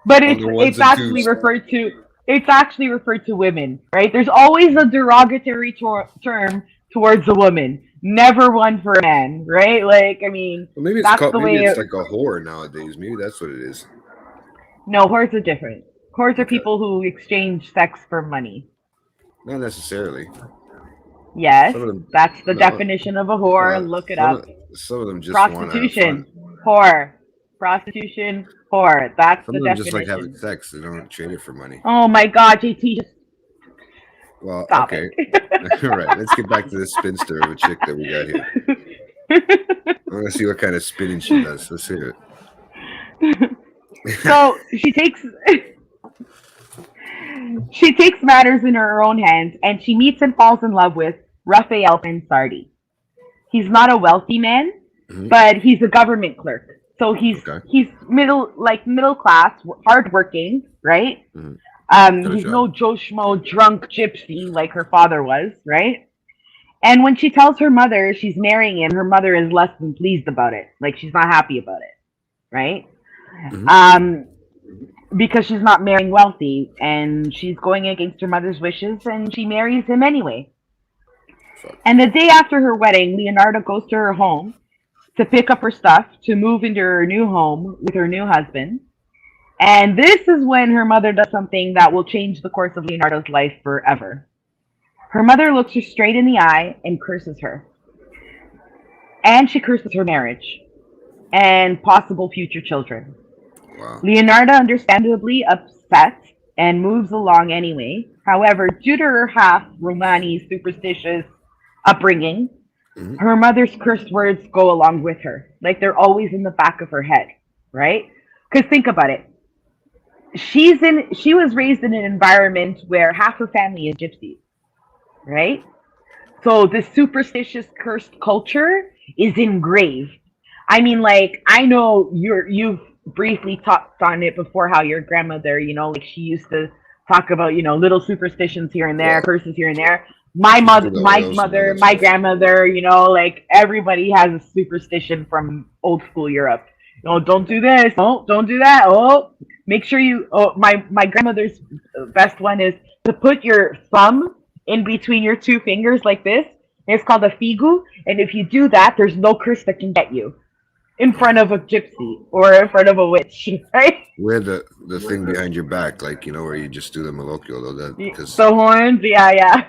C: But it's actually referred to. It's actually referred to women, right? There's always a derogatory term towards a woman, never one for a man, right? Well, maybe
A: it's
C: that's
A: called,
C: the way
A: it's like a whore nowadays. Maybe that's what it is.
C: No, whores are different. Whores are people who exchange sex for money.
A: Not necessarily.
C: Yes, that's the definition of a whore. Look it up.
A: Some of them just
C: prostitution, whore. Prostitution, whore. That's the definition. Some of them just like
A: having sex. They don't trade it for money.
C: Oh my God, JT, just stop
A: okay. All right, let's get back to this spinster of a chick that we got here. I want to see what kind of spinning she does. Let's hear
C: it. So she takes matters in her own hands, and she meets and falls in love with Rafael Pensardi. He's not a wealthy man, but he's a government clerk. So he's middle class, hardworking, right? He's no Joe Schmo drunk gypsy like her father was, right? And when she tells her mother she's marrying him, her mother is less than pleased about it. She's not happy about it, right? Because she's not marrying wealthy, and she's going against her mother's wishes, and she marries him anyway. And the day after her wedding, Leonarda goes to her home to pick up her stuff to move into her new home with her new husband. And this is when her mother does something that will change the course of Leonarda's life forever. Her mother looks her straight in the eye and curses her. And she curses her marriage and possible future children.
A: Wow.
C: Leonarda, understandably upset, and moves along anyway. However, due to her half Romani superstitious upbringing, her mother's cursed words go along with her. They're always in the back of her head, right? Because think about it. She was raised in an environment where half her family is gypsies, right? So this superstitious cursed culture is engraved. I know you've briefly talked on it before, how your grandmother, she used to talk about, little superstitions here and there, curses here and there. My mother, my grandmother, everybody has a superstition from old school Europe. Oh, don't do this. Oh, don't do that. Oh, make sure you. Oh, my grandmother's best one is to put your thumb in between your two fingers like this. It's called a figu, and if you do that, there's no curse that can get you in front of a gypsy or in front of a witch, right?
A: Wear the thing behind your back, like where you just do the malocchio, though. That because
C: The horns, yeah.
A: yeah,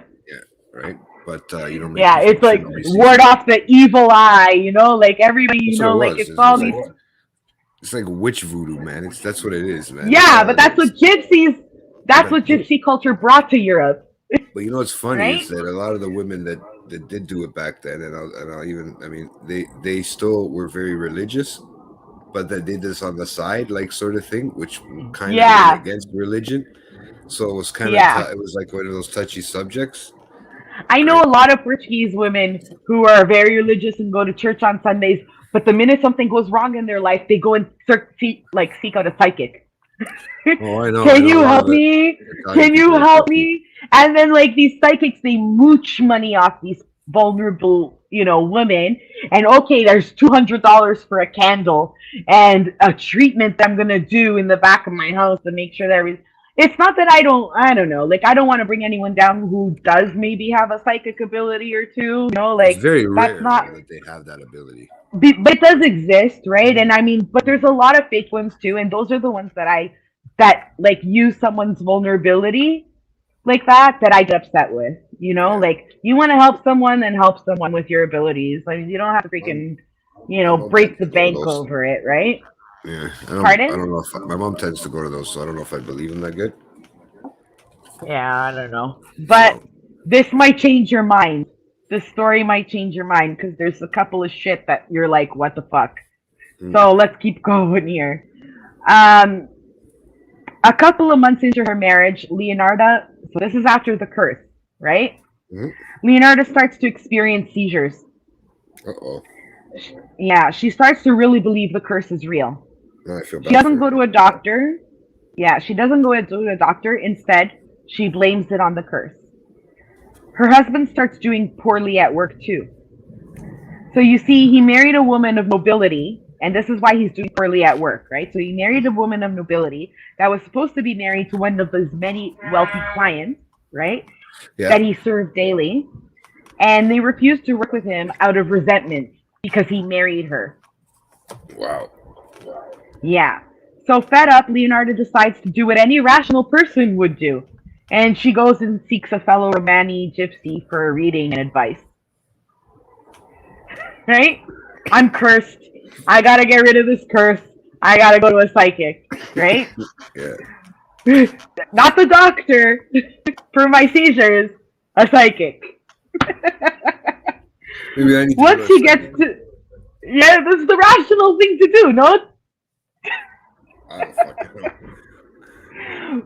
A: right. But you don't make
C: Yeah,
A: you
C: it's
A: should
C: like
A: nobody sees
C: ward
A: it.
C: off the evil eye, like everybody,
A: That's what it
C: like
A: was.
C: it's all these.
A: It's like witch voodoo, man. That's what it is, man.
C: Yeah, but that's what gypsies. That's
A: but-
C: what gypsy culture brought to Europe,
A: But you know what's funny
C: Right?
A: is that a lot of the women that did do it back then, and I'll even, I mean, they still were very religious, but they did this on the side, like sort of thing, which kind
C: Yeah.
A: of went against religion. So it was kind of
C: Yeah.
A: it was like one of those touchy subjects.
C: I know a lot of Portuguese women who are very religious and go to church on Sundays, but the minute something goes wrong in their life, they go and seek out a psychic.
A: Oh, I know.
C: Can
A: I know
C: you
A: a lot
C: help
A: of the
C: me?
A: Italian
C: Can you
A: people are
C: help
A: touchy.
C: me? And then like these psychics, they mooch money off these vulnerable, women. And okay, there's $200 for a candle and a treatment that I'm gonna do in the back of my house to make sure that it's not that I don't know. Like I don't want to bring anyone down who does maybe have a psychic ability or two.
A: It's very
C: that's
A: rare
C: not.
A: though, that they have that ability.
C: But it does exist, right? And I mean, but there's a lot of fake ones too, and those are the ones that like use someone's vulnerability like that I get upset with. Like you want to help someone, then help someone with your abilities. Like you don't have to freaking,
A: don't
C: break
A: tend
C: the
A: to go to
C: bank
A: those.
C: over it, right?
A: Yeah,
C: Pardon?
A: I don't know if my mom tends to go to those, so I don't know if I believe them that good.
C: Yeah, I don't know. But this might change your mind. This story might change your mind because there's a couple of shit that you're like, what the fuck? So let's keep going here. A couple of months into her marriage, Leonarda, so this is after the curse, right?
A: Mhm.
C: Leonarda starts to experience seizures.
A: Uh-oh.
C: Yeah, she starts to really believe the curse is real.
A: Now I feel bad.
C: She doesn't
A: for
C: go
A: her.
C: to a doctor. Yeah, she doesn't go to a doctor. Instead, she blames it on the curse. Her husband starts doing poorly at work too. So you see, he married a woman of nobility, and this is why he's doing poorly at work, right? So he married a woman of nobility that was supposed to be married to one of his many wealthy clients, right?
A: Yeah.
C: That he served daily. And they refused to work with him out of resentment because he married her.
A: Wow.
C: Yeah. So fed up, Leonardo decides to do what any rational person would do. And she goes and seeks a fellow Romani gypsy for a reading and advice. Right? I'm cursed. I gotta get rid of this curse. I gotta go to a psychic. Right?
A: Yeah.
C: Not the doctor. For my seizures, a psychic.
A: Maybe I need to
C: Once
A: go to
C: she
A: a
C: gets
A: psychic.
C: to... Yeah, this is the rational thing to do, no?
A: I don't fucking know.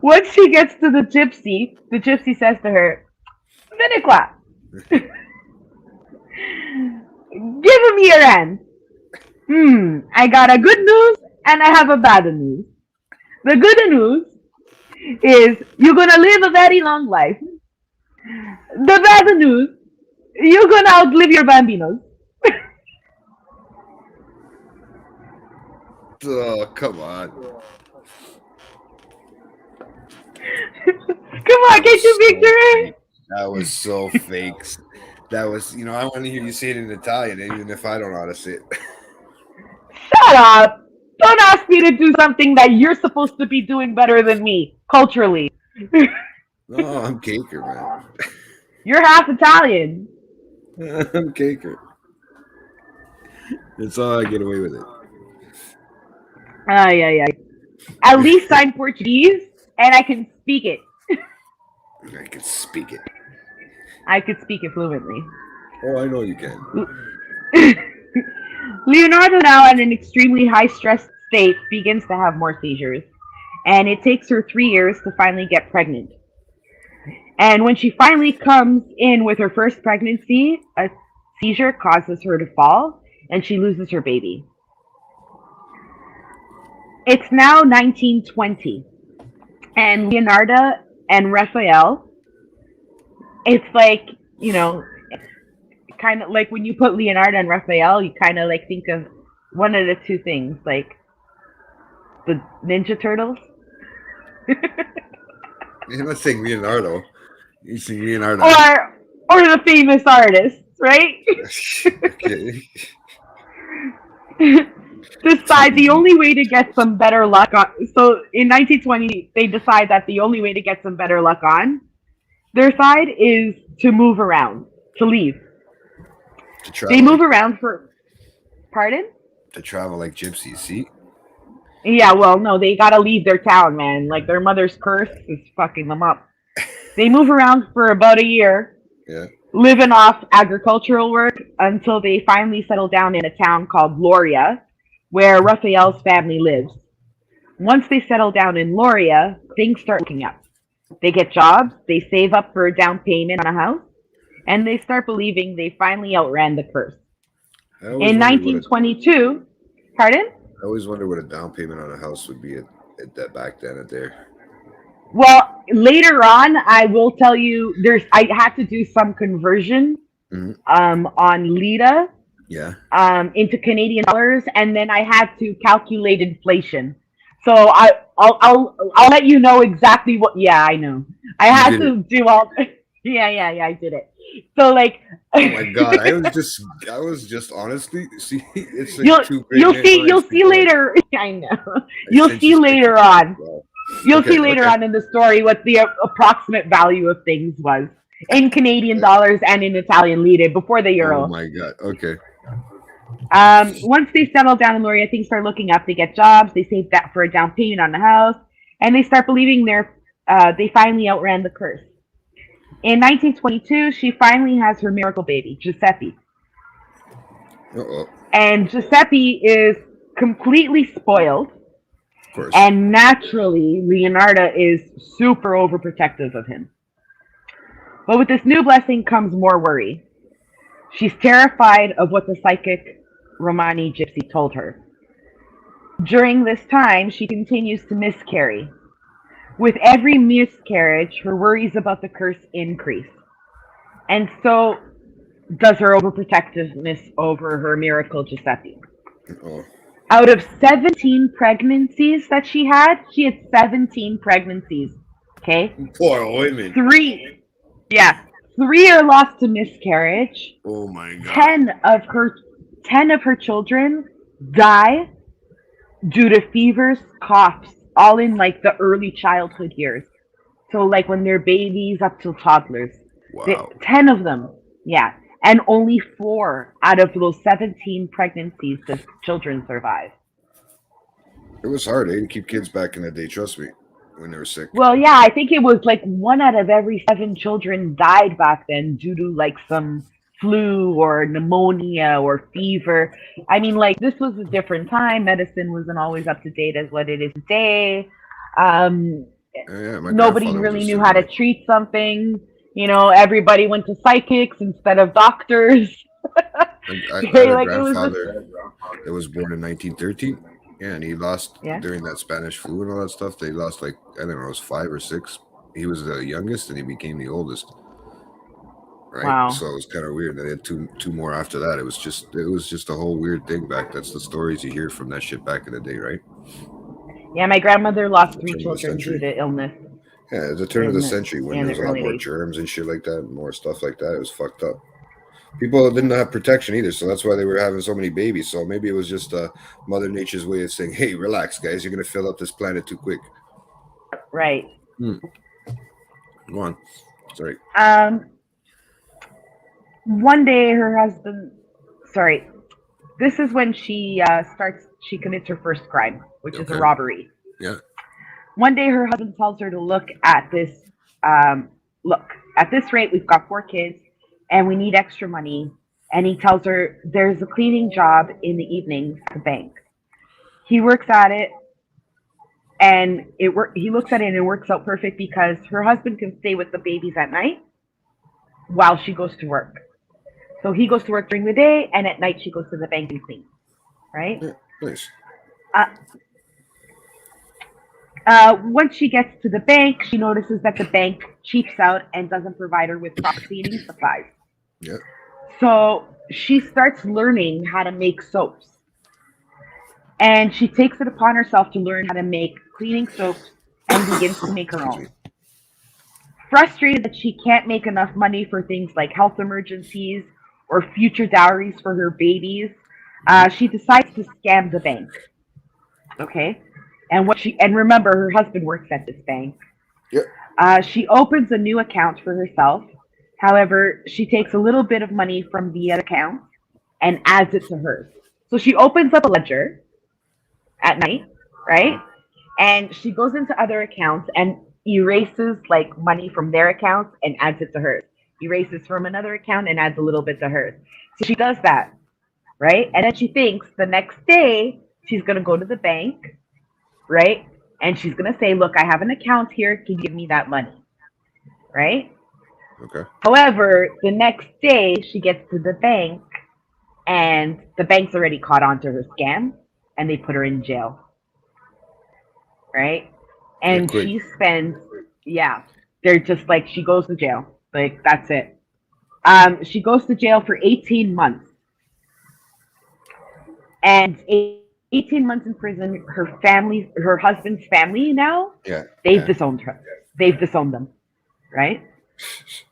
C: Once she gets to the gypsy says to her, Vieni qua. Give me your hand. I got a good news and I have a bad news. The good news is you're gonna live a very long life. The bad news, you're gonna outlive your bambinos.
A: Oh, come on.
C: Come on, get your victory.
A: That was so fake. That was, I want to hear you say it in Italian, even if I don't know how to say it.
C: Shut up. Don't ask me to do something that you're supposed to be doing better than me, culturally.
A: No, I'm Caker, man.
C: You're half Italian.
A: I'm Caker. That's all I get away with it.
C: Yeah. At least I'm Portuguese and I can speak it.
A: I can speak it.
C: I could speak it fluently.
A: Oh, I know you can.
C: Leonardo, now in an extremely high-stress state, begins to have more seizures. And it takes her 3 years to finally get pregnant. And when she finally comes in with her first pregnancy, a seizure causes her to fall, and she loses her baby. It's now 1920, and Leonarda and Raphael, it's like, kind of like when you put Leonarda and Raphael, you kind of like think of one of the two things. Like the Ninja Turtles.
A: You're not saying Leonardo. You're saying Leonardo.
C: Or the famous artists, right?
A: Okay.
C: Decide the only way to get some better luck on. So in 1920, they decide that the only way to get some better luck on their side is to move around, to leave.
A: To travel.
C: They move around for. Pardon?
A: To travel like gypsies. See.
C: Yeah, well, no, they gotta leave their town, man. Like their mother's curse is fucking them up. They move around for about a year,
A: Yeah.
C: living off agricultural work until they finally settle down in a town called Loria, where Raphael's family lives. Once they settle down in Loria, things start looking up. They get jobs, they save up for a down payment on a house, and they start believing they finally outran the curse. In 1922, pardon?
A: I always wonder what a down payment on a house would be at that back then at there.
C: Well, later on, I will tell you. I had to do some conversion on Lita
A: Yeah.
C: into Canadian dollars, and then I had to calculate inflation. So I'll let you know exactly what. Yeah, I know. I had to do all. Yeah. I did it. So like.
A: Oh my god! I was just honestly see. It's like
C: you'll see later. I know. You'll see later on. You'll see later on in the story what the approximate value of things was in Canadian dollars and in Italian lire before the euro.
A: Oh my god. Okay.
C: Once they settle down in Loria, things start looking up. They get jobs. They save that for a down payment on the house, and they start believing they finally outran the curse. In 1922, she finally has her miracle baby, Giuseppe.
A: Uh-oh.
C: And Giuseppe is completely spoiled.
A: Of course.
C: And naturally, Leonarda is super overprotective of him. But with this new blessing comes more worry. She's terrified of what the psychic Romani gypsy told her. During this time, she continues to miscarry. With every miscarriage, her worries about the curse increase. And so does her overprotectiveness over her miracle Giuseppe.
A: Oh.
C: Out of 17 pregnancies that she had 17 pregnancies. Okay?
A: Poor women.
C: 3 are lost to miscarriage.
A: Oh my god.
C: 10 of her children die due to fevers, coughs, all in like the early childhood years. So like when they're babies up till toddlers.
A: Wow.
C: 10 of them. Yeah. And only 4 out of those 17 pregnancies the children survive.
A: It was hard, to keep kids back in the day, trust me, when they were sick.
C: Well, yeah, I think it was like 1 out of every 7 children died back then due to like some flu or pneumonia or fever. I mean, like this was a different time. Medicine wasn't always up to date as what it is today. Nobody really knew how to treat something. You know, everybody went to psychics instead of doctors.
A: I had a grandfather that was born in 1913. Yeah, and he lost during that Spanish flu and all that stuff. They lost like, I don't know, it was 5 or 6. He was the youngest and he became the oldest. Right.
C: Wow.
A: So it was kind of weird. They had two more after that. It was just a whole weird thing back. That's the stories you hear from that shit back in the day, right?
C: Yeah, my grandmother lost 3 children due to illness.
A: Yeah, at the turn of the century when there was a lot more germs and shit like that, and more stuff like that. It was fucked up. People didn't have protection either, so that's why they were having so many babies. So maybe it was just Mother Nature's way of saying, "Hey, relax, guys. You're gonna fill up this planet too quick."
C: Right.
A: Go on. Sorry.
C: One day her husband, this is when she commits her first crime, which is a robbery.
A: Yeah.
C: One day her husband tells her to look at this, at this rate, we've got 4 kids and we need extra money. And he tells her there's a cleaning job in the evenings at the bank. He works at it and he looks at it and it works out perfect because her husband can stay with the babies at night while she goes to work. So he goes to work during the day, and at night she goes to the bank and cleans, right?
A: Yeah, nice.
C: Once she gets to the bank, she notices that the bank cheaps out and doesn't provide her with proper cleaning supplies.
A: Yeah.
C: So she starts learning how to make soaps. And she takes it upon herself to learn how to make cleaning soaps and begins to make her
A: Excuse me.
C: own. Frustrated that she can't make enough money for things like health emergencies or future dowries for her babies, she decides to scam the bank. Okay, and remember, her husband works at this bank.
A: Yep.
C: She opens a new account for herself. However, she takes a little bit of money from the other account and adds it to hers. So she opens up a ledger at night, right? And she goes into other accounts and erases like money from their accounts and adds it to hers. Erases from another account and adds a little bit to hers. So she does that, right? And then she thinks the next day she's gonna go to the bank, right? And she's gonna say, "Look, I have an account here. Can you give me that money?" Right?
A: Okay.
C: However, the next day she gets to the bank and the bank's already caught on to her scam and they put her in jail. Right? And
A: quick.
C: she spends, yeah, they're just like, she goes to jail. Like, that's it. She goes to jail for 18 months. And 18 months in prison, her husband's family now,
A: Yeah.
C: they've disowned her. They've disowned them. Right?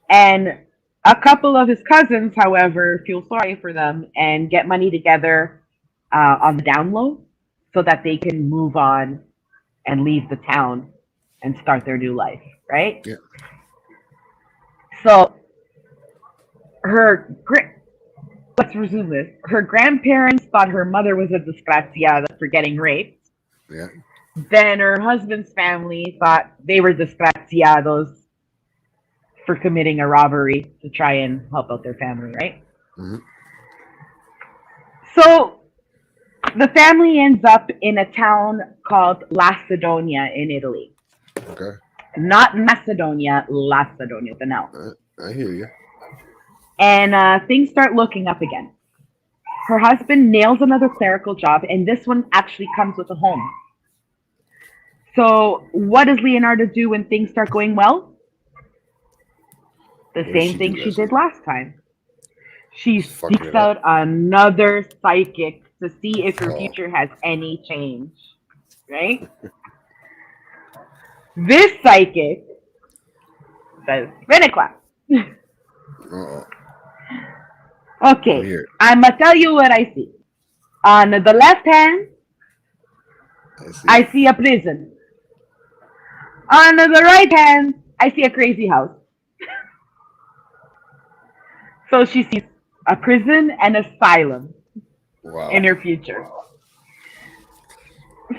C: And a couple of his cousins, however, feel sorry for them and get money together on the down low so that they can move on and leave the town and start their new life, right?
A: Yeah.
C: So let's resume this. Her grandparents thought her mother was a disgraziata for getting raped.
A: Yeah.
C: Then her husband's family thought they were disgraziados for committing a robbery to try and help out their family, right?
A: Mm-hmm.
C: So the family ends up in a town called Lacedonia in Italy.
A: Okay.
C: Not Macedonia, Lacedonia, the now.
A: I hear you.
C: And things start looking up again. Her husband nails another clerical job, and this one actually comes with a home. So what does Leonarda do when things start going well? The same thing she did last time. She seeks out another psychic to see if her future has any change, right? This psychic says, Venequa. Okay, I'm going to tell you what I see. On the left hand, I see a prison. On the right hand, I see a crazy house. So she sees a prison and asylum in her future.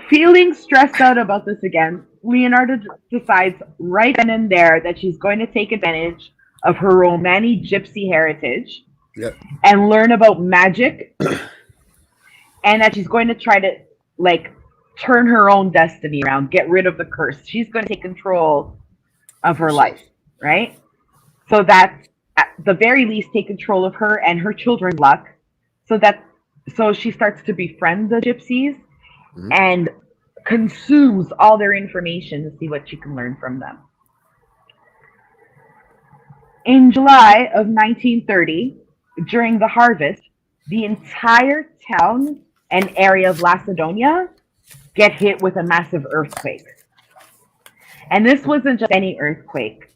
C: Feeling stressed out about this again, Leonarda decides right then and there that she's going to take advantage of her Romani gypsy heritage and learn about magic, and that she's going to try to like turn her own destiny around, get rid of the curse. She's going to take control of her life, right? So that at the very least take control of her and her children's luck, so she starts to befriend the gypsies and consumes all their information to see what she can learn from them. In July of 1930, during the harvest, the entire town and area of Lacedonia get hit with a massive earthquake. And this wasn't just any earthquake.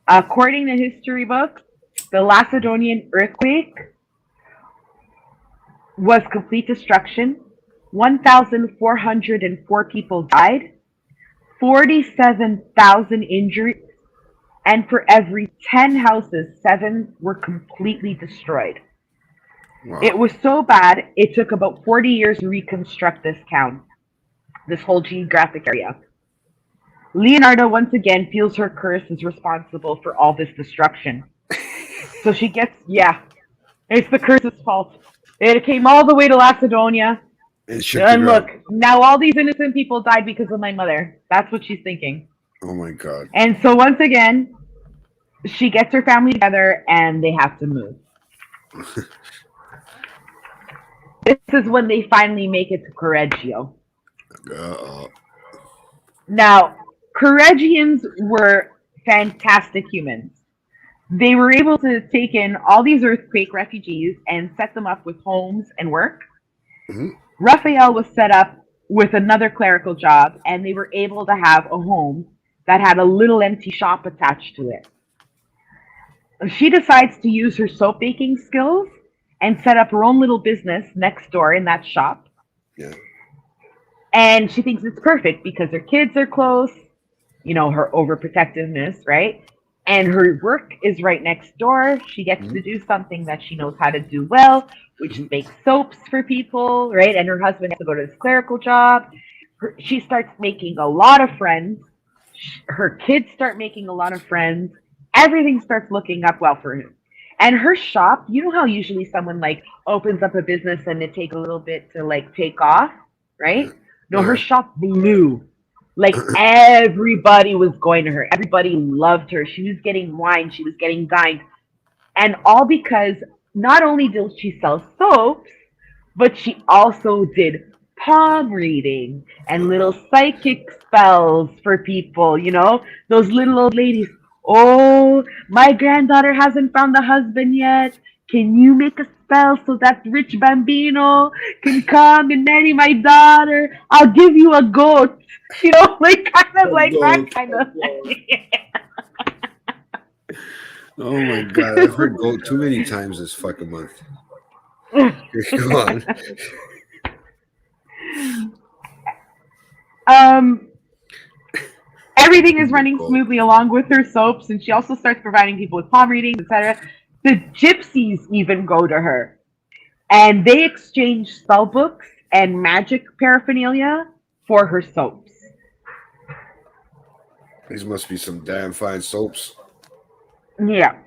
C: According to history books, the Lacedonian earthquake was complete destruction. 1,404 people died, 47,000 injured, and for every 10 houses, 7 were completely destroyed. Wow. It was so bad, it took about 40 years to reconstruct this town, this whole geographic area. Leonarda once again feels her curse is responsible for all this destruction. So she gets, it's the curse's fault. It came all the way to Lacedonia. And look, now all these innocent people died because of my mother. That's what she's thinking.
A: Oh my God.
C: And so once again, she gets her family together and they have to move. This is when they finally make it to Corregio. Now, Corregians were fantastic humans. They were able to take in all these earthquake refugees and set them up with homes and work. Raphael was set up with another clerical job, and they were able to have a home that had a little empty shop attached to it. She decides to use her soap baking skills and set up her own little business next door in that shop.
A: Yeah.
C: And she thinks it's perfect because her kids are close, you know, her overprotectiveness, right? And her work is right next door. She gets to do something that she knows how to do well, which is make soaps for people, right? And her husband has to go to his clerical job. She starts making a lot of friends. Her kids start making a lot of friends. Everything starts looking up well for him. And her shop, you know how usually someone like opens up a business and it takes a little bit to like take off, right? No, her shop blew. Like everybody was going to her. Everybody loved her. She was getting wine. She was getting dined. And all because not only did she sell soaps, but she also did palm reading and little psychic spells for people, you know? Those little old ladies. Oh, my granddaughter hasn't found a husband yet. Can you make a spell so that rich bambino can come and marry my daughter? I'll give you a goat. You know, like kind of like that kind of thing.
A: Oh my god, I've heard goat too many times this fucking month. Go on.
C: Everything is running smoothly along with her soaps, and she also starts providing people with palm readings, etc. The gypsies even go to her, and they exchange spell books and magic paraphernalia for her soaps.
A: These must be some damn fine soaps.
C: Yeah.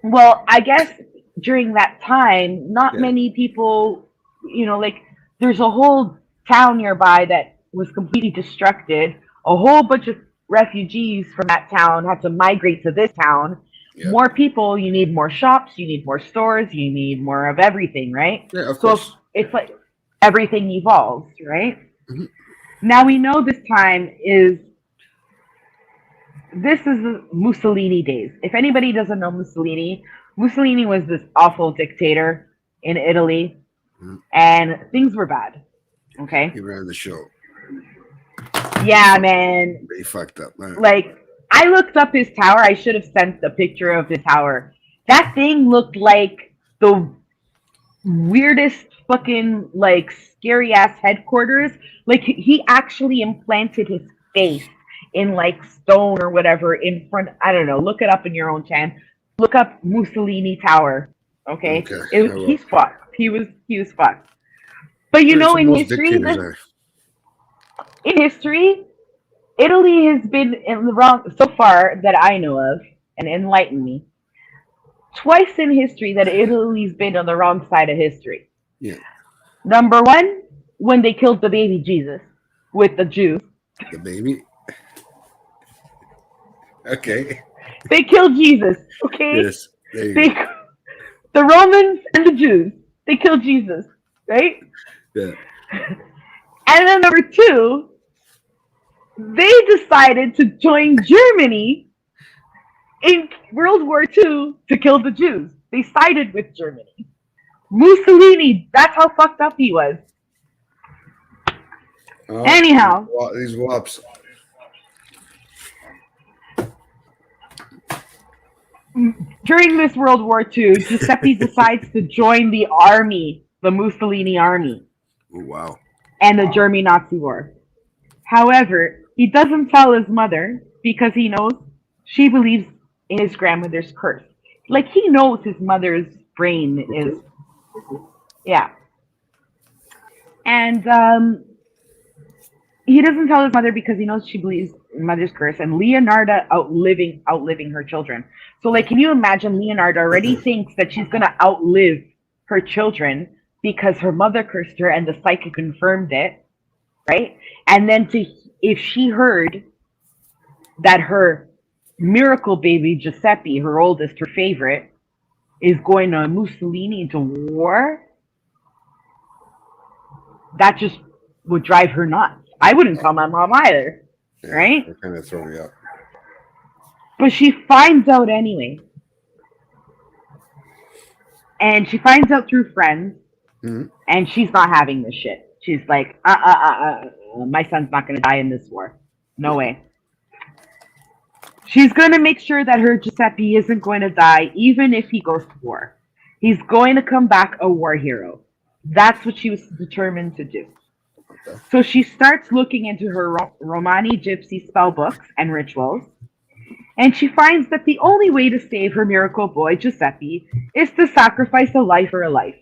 C: Well, I guess during that time, not many people, you know, like there's a whole town nearby that was completely destructed. A whole bunch of refugees from that town had to migrate to this town. Yeah. More people, you need more shops, you need more stores, you need more of everything, right?
A: Yeah, of course.
C: It's like everything evolves, right? Mm-hmm. Now we know this is Mussolini days. If anybody doesn't know Mussolini was this awful dictator in Italy, and things were bad. Okay?
A: He ran the show.
C: Yeah, man.
A: They fucked up, man.
C: Like, I looked up his tower. I should have sent a picture of his tower. That thing looked like the weirdest fucking, like, scary-ass headquarters. Like, he actually implanted his face in, like, stone or whatever in front. I don't know. Look it up in your own channel. Look up Mussolini Tower. Okay? He's fucked. He was fucked. But, you know, in history, Italy has been in the wrong so far that I know of, and enlighten me. Twice in history that Italy's been on the wrong side of history.
A: Yeah.
C: Number one, when they killed the baby Jesus with the Jews.
A: The baby? Okay.
C: They killed Jesus, okay?
A: Yes.
C: The Romans and the Jews, they killed Jesus, right?
A: Yeah.
C: And then number two, they decided to join Germany in World War II to kill the Jews. They sided with Germany. Mussolini, that's how fucked up he was. Oh, anyhow.
A: These wops.
C: During this World War II, Giuseppe decides to join the army, the Mussolini army.
A: Oh, wow.
C: And the German Nazi war. However, he doesn't tell his mother because he knows she believes in his grandmother's curse. Like, he knows his mother's brain is, yeah. And he doesn't tell his mother because he knows she believes in mother's curse, and Leonarda outliving her children. So, like, can you imagine Leonarda already thinks that she's going to outlive her children because her mother cursed her and the psychic confirmed it, right? And then if she heard that her miracle baby, Giuseppe, her oldest, her favorite, is going to Mussolini into war, that just would drive her nuts. I wouldn't tell my mom either, right?
A: They're kind of throwing me up.
C: But she finds out anyway. And she finds out through friends. And she's not having this shit. She's like, my son's not gonna die in this war. No way. She's gonna make sure that her Giuseppe isn't going to die, even if he goes to war. He's going to come back a war hero. That's what she was determined to do.
A: Okay.
C: So she starts looking into her Romani gypsy spell books and rituals, and she finds that the only way to save her miracle boy, Giuseppe, is to sacrifice a life for a life.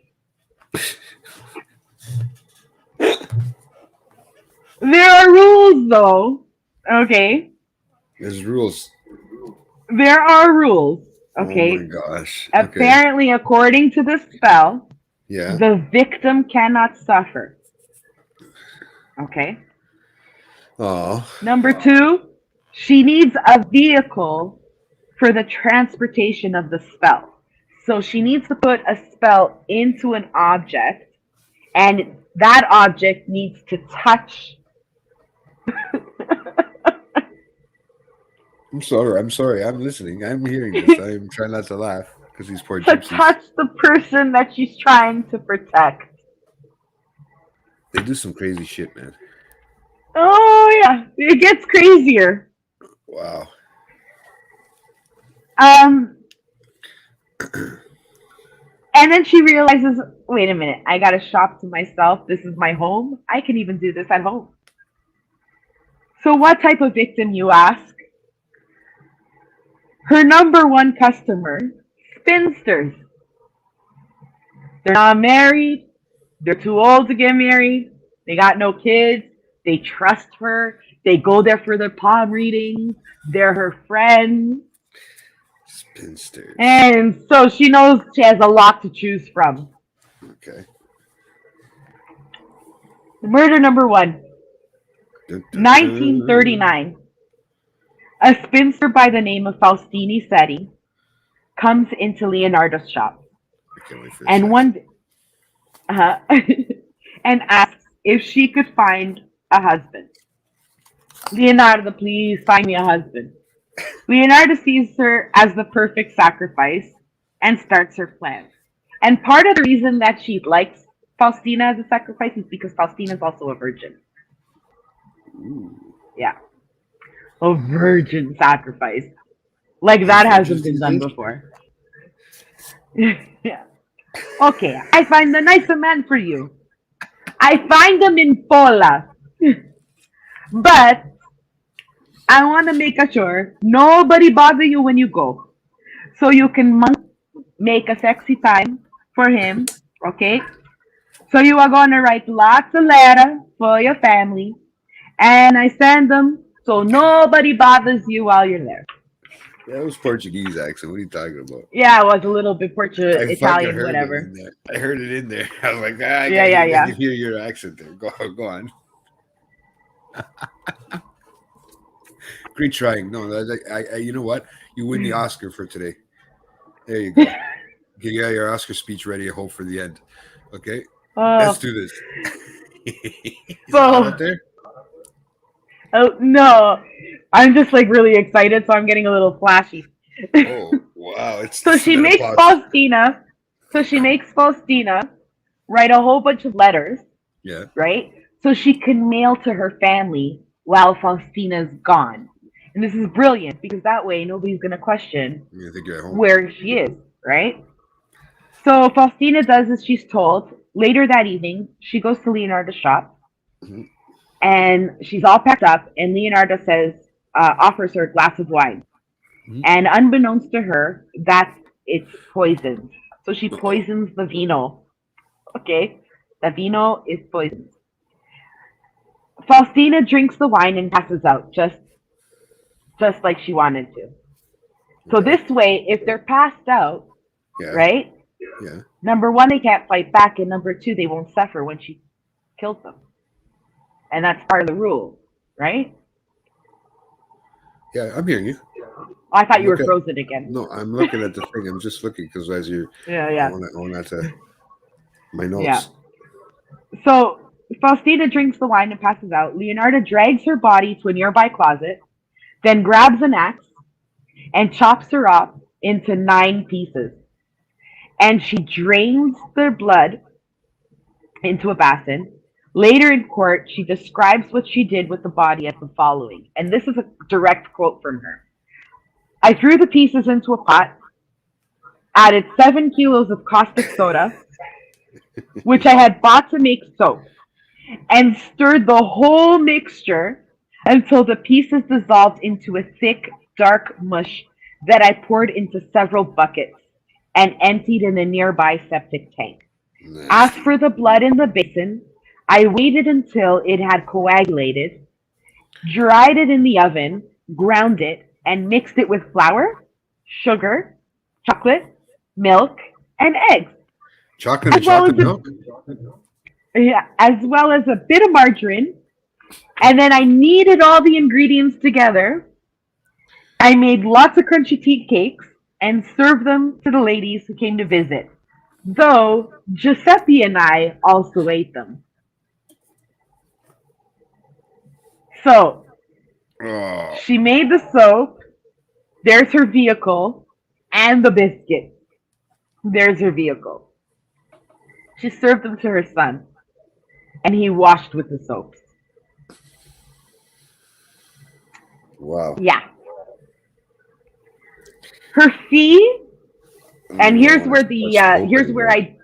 C: There are rules, though. Okay?
A: There's rules.
C: There are rules. Okay?
A: Oh my gosh.
C: Apparently, according to the spell,
A: Yeah.
C: the victim cannot suffer. Okay?
A: Oh.
C: Number 2, she needs a vehicle for the transportation of the spell. So she needs to put a spell into an object, and that object needs to touch.
A: I'm sorry. I'm listening. I'm hearing this. I'm trying not to laugh because these poor
C: to
A: gypsies.
C: touch the person that she's trying to protect.
A: They do some crazy shit, man.
C: Oh yeah, it gets crazier.
A: Wow.
C: And then she realizes, wait a minute, I gotta shop to myself. This is my home. I can even do this at home. So what type of victim, you ask? Her number one customer, spinsters. They're not married. They're too old to get married. They got no kids. They trust her. They go there for their palm readings. They're her friends.
A: Spinsters.
C: And so she knows she has a lot to choose from.
A: Okay.
C: Murder number 1. 1939. A spinster by the name of Faustini Setti comes into Leonarda's shop.
A: I can't wait for this.
C: And and asks if she could find a husband. Leonarda, please find me a husband. Leonarda sees her as the perfect sacrifice and starts her plan. And part of the reason that she likes Faustina as a sacrifice is because Faustina is also a virgin.
A: Ooh.
C: Yeah. A virgin sacrifice. Like that hasn't been done before. Yeah. Okay, I find a nicer man for you. I find him in Pola. But I want to make sure nobody bother you when you go. So you can make a sexy time for him, okay? So you are going to write lots of letters for your family. And I send them so nobody bothers you while you're there.
A: That was Portuguese accent. What are you talking about?
C: Yeah, it was a little bit Portuguese,
A: I
C: Italian,
A: heard
C: whatever.
A: it in there. I heard it in there. I was like, I can hear your accent there. Go on. Great trying. No, you know what? You win the Oscar for today. There you go. You got your Oscar speech ready. I hope for the end. Okay, let's do this. Is it hot out there?
C: Oh no, I'm just like really excited, so I'm getting a little flashy.
A: Oh wow!
C: So she makes Faustina. Write a whole bunch of letters.
A: Yeah.
C: Right. So she can mail to her family while Faustina's gone, and this is brilliant because that way nobody's gonna question where she is. Right. So Faustina does as she's told. Later that evening, she goes to Leonarda's shop. Mm-hmm. And she's all packed up, and Leonarda offers her a glass of wine. Mm-hmm. And unbeknownst to her, it's poisoned. So she poisons the vino. Okay? The vino is poisoned. Faustina drinks the wine and passes out, just like she wanted to. So this way, if they're passed out, right?
A: Yeah.
C: Number 1, they can't fight back, and number 2, they won't suffer when she kills them. And that's part of the rule, right?
A: Yeah, I'm hearing you.
C: Oh, I thought you were frozen again.
A: No, I'm looking at the thing. I'm just looking because as you're...
C: Yeah.
A: I want to... My notes.
C: Yeah. So, Faustina drinks the wine and passes out. Leonarda drags her body to a nearby closet, then grabs an axe and chops her up into 9 pieces. And she drains their blood into a basin. Later in court, she describes what she did with the body as the following, and this is a direct quote from her. I threw the pieces into a pot, added 7 kilos of caustic soda, which I had bought to make soap, and stirred the whole mixture until the pieces dissolved into a thick, dark mush that I poured into several buckets and emptied in a nearby septic tank. As
A: Nasty.
C: for the blood in the basin, I waited until it had coagulated, dried it in the oven, ground it, and mixed it with flour, sugar, chocolate, milk, and eggs,
A: Chocolate
C: as
A: and
C: well
A: chocolate
C: as
A: milk?
C: a bit of margarine. And then I kneaded all the ingredients together. I made lots of crunchy tea cakes and served them to the ladies who came to visit. Though Giuseppe and I also ate them. So
A: Oh,
C: she made the soap. There's her vehicle, and the biscuit. There's her vehicle. She served them to her son, and he washed with the soaps.
A: wow.
C: Yeah. Her fee, and
A: I
C: here's
A: want
C: where
A: to
C: the
A: smoke
C: here's where
A: anymore.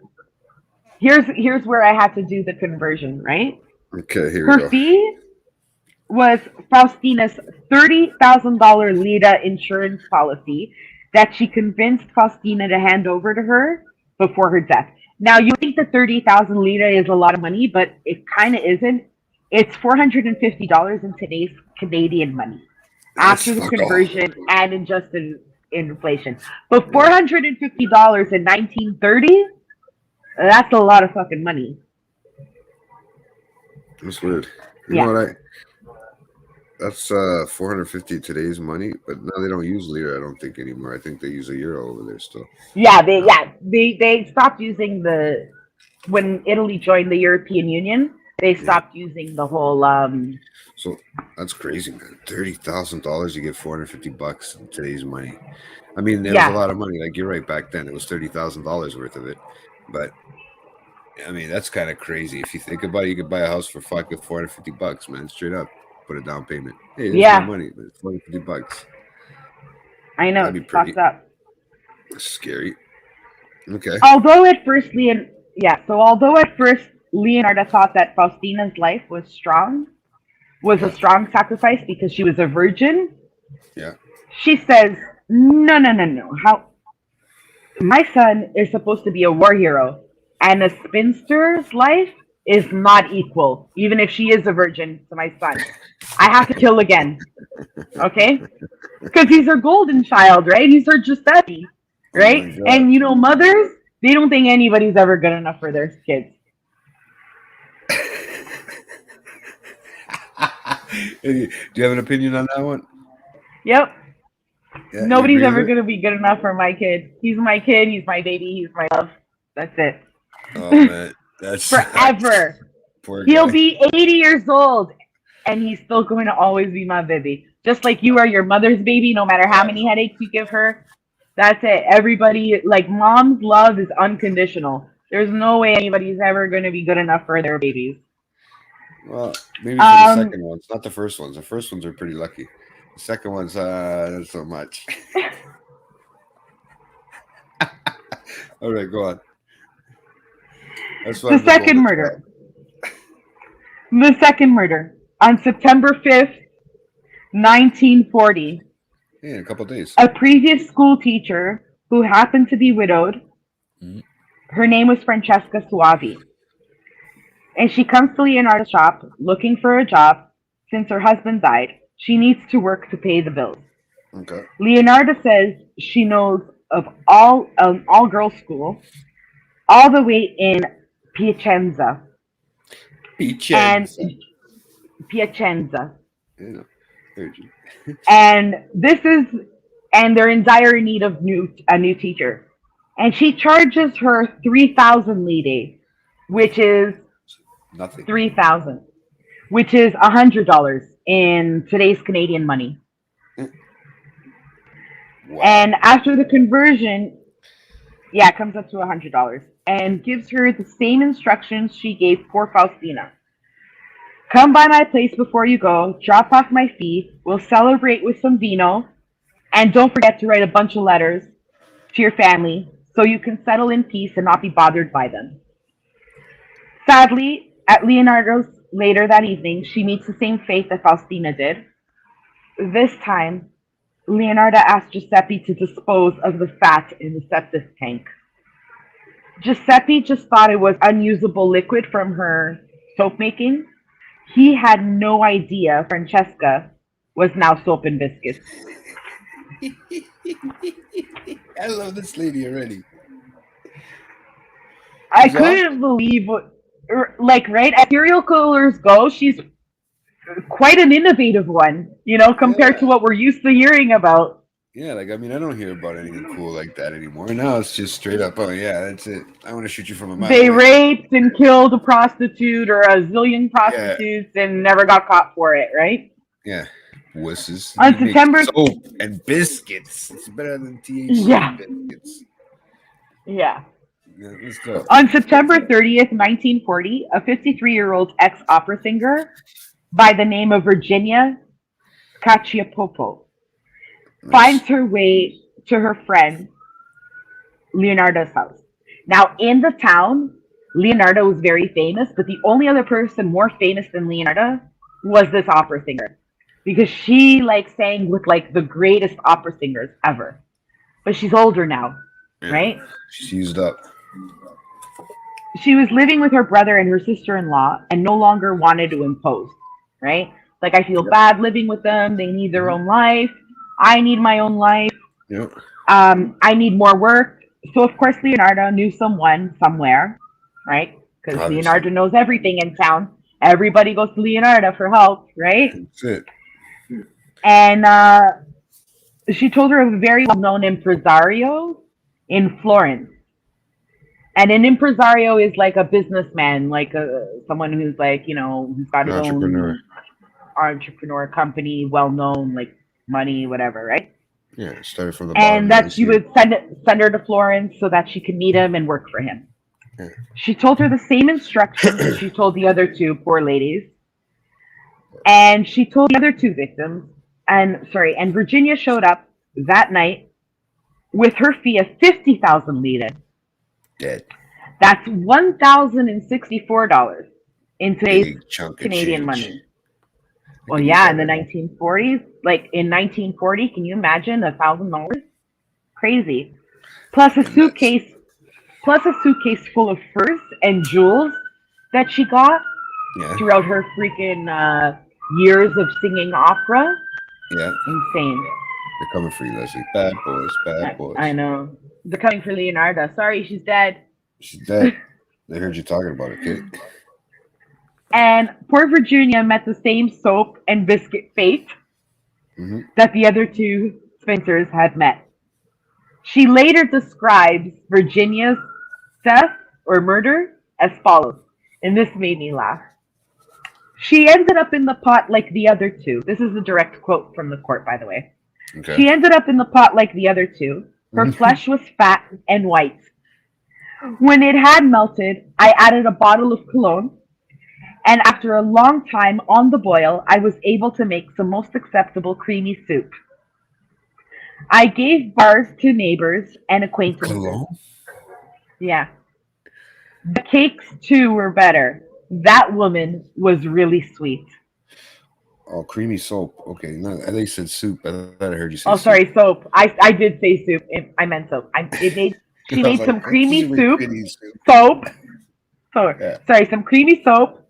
C: here's where I had to do the conversion, right?
A: Okay, here we
C: Her
A: go.
C: fee was Faustina's $30,000 Lira insurance policy that she convinced Faustina to hand over to her before her death. Now, you think the 30,000 Lira is a lot of money, but it kind of isn't. It's $450 in today's Canadian money
A: That's
C: after the
A: fuck all.
C: conversion and adjusted inflation. But $450 in 1930, that's a lot of fucking money.
A: That's weird. You
C: Yeah.
A: know what? That's 450 today's money, but now they don't use lira. I don't think anymore. I think they use a euro over there still.
C: They stopped using the when Italy joined the European Union. They
A: Yeah.
C: stopped using the whole
A: So that's crazy, man. $30,000, you get $450 in today's money. I mean, it was a
C: yeah
A: lot of money. Like you're right, back then it was $30,000 worth of it. But I mean, that's kind of crazy. If you think about it, you could buy a house for fucking $450, man. Straight up, put a down payment. Hey, there's my
C: yeah
A: money. $450.
C: I know,
A: That'd be
C: it's
A: pretty
C: fucked up.
A: scary. Okay.
C: Although at first although at first Leonarda thought that Faustina's life was a
A: Yeah.
C: strong sacrifice because she was a virgin,
A: Yeah.
C: she says, no, no, no, no. How my son is supposed to be a war hero, and a spinster's life is not equal, even if she is a virgin to my son. I have to kill again, okay? Because he's her golden child, right? He's her Giuseppe,
A: Oh my
C: right?
A: god.
C: And mothers, they don't think anybody's ever good enough for their kids.
A: Hey, do you have an opinion on that one?
C: Yep.
A: Yeah, you
C: Nobody's
A: agree
C: ever
A: with it?
C: going to be good enough for my kid. He's my kid. He's my baby. He's my love. That's it.
A: Oh man, that's
C: Forever.
A: poor
C: He'll
A: guy.
C: be 80 years old, and he's still going to always be my baby. Just like you are your mother's baby, no matter how many headaches you give her. That's it. Everybody, like, mom's love is unconditional. There's no way anybody's ever going to be good enough for their babies.
A: Well, maybe for the second ones, not the first ones. The first ones are pretty lucky. The second ones, not so much. All right, go on. That's what
C: The
A: I've been
C: second
A: going with.
C: murder. The second murder. On September 5th, 1940,
A: Hey, in a couple days.
C: a previous school teacher who happened to be widowed,
A: Mhm.
C: her name was Francesca Suavi, and she comes to Leonardo's shop looking for a job since her husband died. She needs to work to pay the bills.
A: Okay.
C: Leonardo says she knows of all girls school all the way in Piacenza. And Piacenza.
A: Yeah, heard you.
C: And they're in dire need of a new teacher. And she charges her 3,000 lire, which is
A: Nothing.
C: 3,000, which is $100 in today's Canadian money.
A: Wow.
C: And after the conversion, yeah, it comes up to $100. and gives her the same instructions she gave poor Faustina. Come by my place before you go, drop off my fee, we'll celebrate with some vino, and don't forget to write a bunch of letters to your family so you can settle in peace and not be bothered by them. Sadly, at Leonardo's later that evening, she meets the same fate that Faustina did. This time, Leonarda asked Giuseppe to dispose of the fat in the septic tank. Giuseppe just thought it was unusable liquid from her soap making. He had no idea Francesca was now soap and biscuits.
A: I love this lady already.
C: I couldn't believe like, right? As serial killers go, she's quite an innovative one, compared to what we're used to hearing about.
A: Yeah, like, I mean, I don't hear about anything cool like that anymore. Now it's just straight up, oh, yeah, that's it. I want to shoot you from a mile
C: They
A: away.
C: raped and killed a prostitute or a zillion prostitutes and never got caught for it, right?
A: Yeah. Wusses.
C: On September...
A: soap and biscuits. It's better than THC biscuits.
C: Yeah.
A: Let's go.
C: On September 30th, 1940, a 53-year-old ex-opera singer by the name of Virginia Cacioppo finds her way to her friend Leonarda's house. Now, in the town, Leonarda was very famous, but the only other person more famous than Leonarda was this opera singer, because she sang with the greatest opera singers ever. But she's older now, right?
A: She's used up.
C: She was living with her brother and her sister-in-law and no longer wanted to impose, right? I feel bad living with them. They need their own life. I need my own life.
A: Yep.
C: I need more work. So, of course, Leonarda knew someone somewhere, right? Because Leonarda knows everything in town. Everybody goes to Leonarda for help, right?
A: That's it.
C: And she told her of a very well-known impresario in Florence. And an impresario is like a businessman, someone who's who's got his own entrepreneur company, well-known, money, whatever, right?
A: Yeah, started from the bottom.
C: And that she would send her to Florence so that she could meet him and work for him. Yeah. She told her the same instructions that she told the other two poor ladies. And she told the other two victims, and Virginia showed up that night with her fee of 50,000 lire.
A: Dead.
C: That's $1,064 in today's Canadian money. Well, yeah, in the 1940s, in 1940, can you imagine $1,000? Crazy. Plus a suitcase full of furs and jewels that she got throughout her freaking years of singing opera.
A: Yeah.
C: Insane.
A: They're coming for you, Leslie. Bad boys.
C: I know. They're coming for Leonarda. Sorry, she's dead.
A: She's dead. They heard you talking about it, kid.
C: And poor Virginia met the same soap and biscuit fate that the other two sphincters had met. She later describes Virginia's death or murder as follows, and this made me laugh. She ended up in the pot like the other two. This is a direct quote from the court, by the way. Okay. She ended up in the pot like the other two. Her flesh was fat and white. When it had melted, I added a bottle of cologne, and after a long time on the boil, I was able to make some most acceptable creamy soup. I gave bars to neighbors and acquaintances.
A: Cologne?
C: Yeah. The cakes, too, were better. That woman was really sweet.
A: Oh, creamy soap. Okay, no, I think you said soup. I thought I heard you say
C: soup. Oh, sorry, soap. I did say soup. I meant soap. She made some creamy soup. Soap. Sorry, some creamy soap.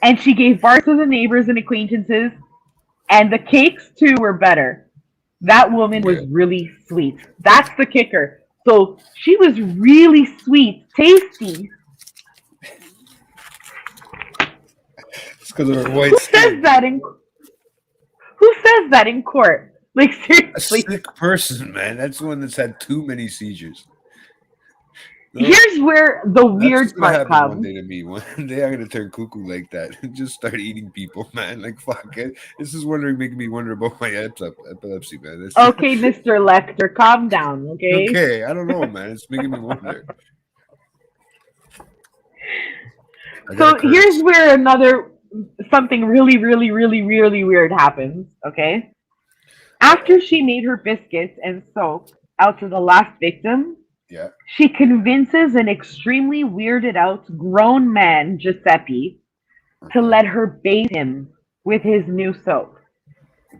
C: And she gave bars to the neighbors and acquaintances. And the cakes, too, were better. That woman was really sweet. That's the kicker. So she was really sweet, tasty.
A: It's because of her white
C: Who says that in court? Seriously.
A: A sick person, man. That's the one that's had too many seizures.
C: No? Here's where the weird part comes.
A: One day to me. One day I'm gonna turn cuckoo like that and just start eating people, man. Fuck it. This is making me wonder about my epilepsy, man.
C: Okay, Mr. Lecter, calm down, okay?
A: Okay, I don't know, man. It's making me wonder. I got a
C: So here's
A: curse.
C: where something really, really, really, really weird happens. Okay. After she made her biscuits and soap out to the last victim,
A: Yeah.
C: she convinces an extremely weirded out grown man, Giuseppe, to
A: Uh-huh.
C: let her bathe him with his new soap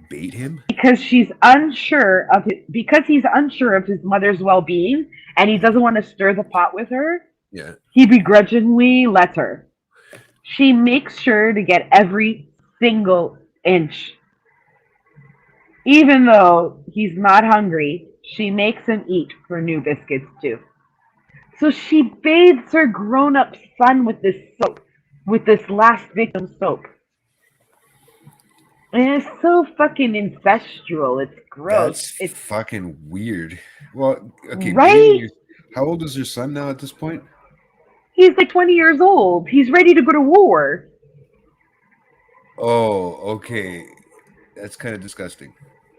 A: Bait him?
C: because he's unsure of his mother's well-being and he doesn't want to stir the pot with her.
A: Yeah.
C: He begrudgingly lets her. She makes sure to get every single inch. Even though he's not hungry, she makes him eat her new biscuits too. So she bathes her grown up son with this soap, with this last victim soap. And it's so fucking incestual. It's gross.
A: That's
C: It's
A: fucking weird. Well, okay, bathing
C: right.
A: your. How old is your son now at this point?
C: He's like 20 years old. He's ready to go to war.
A: Oh, okay. That's kind of disgusting.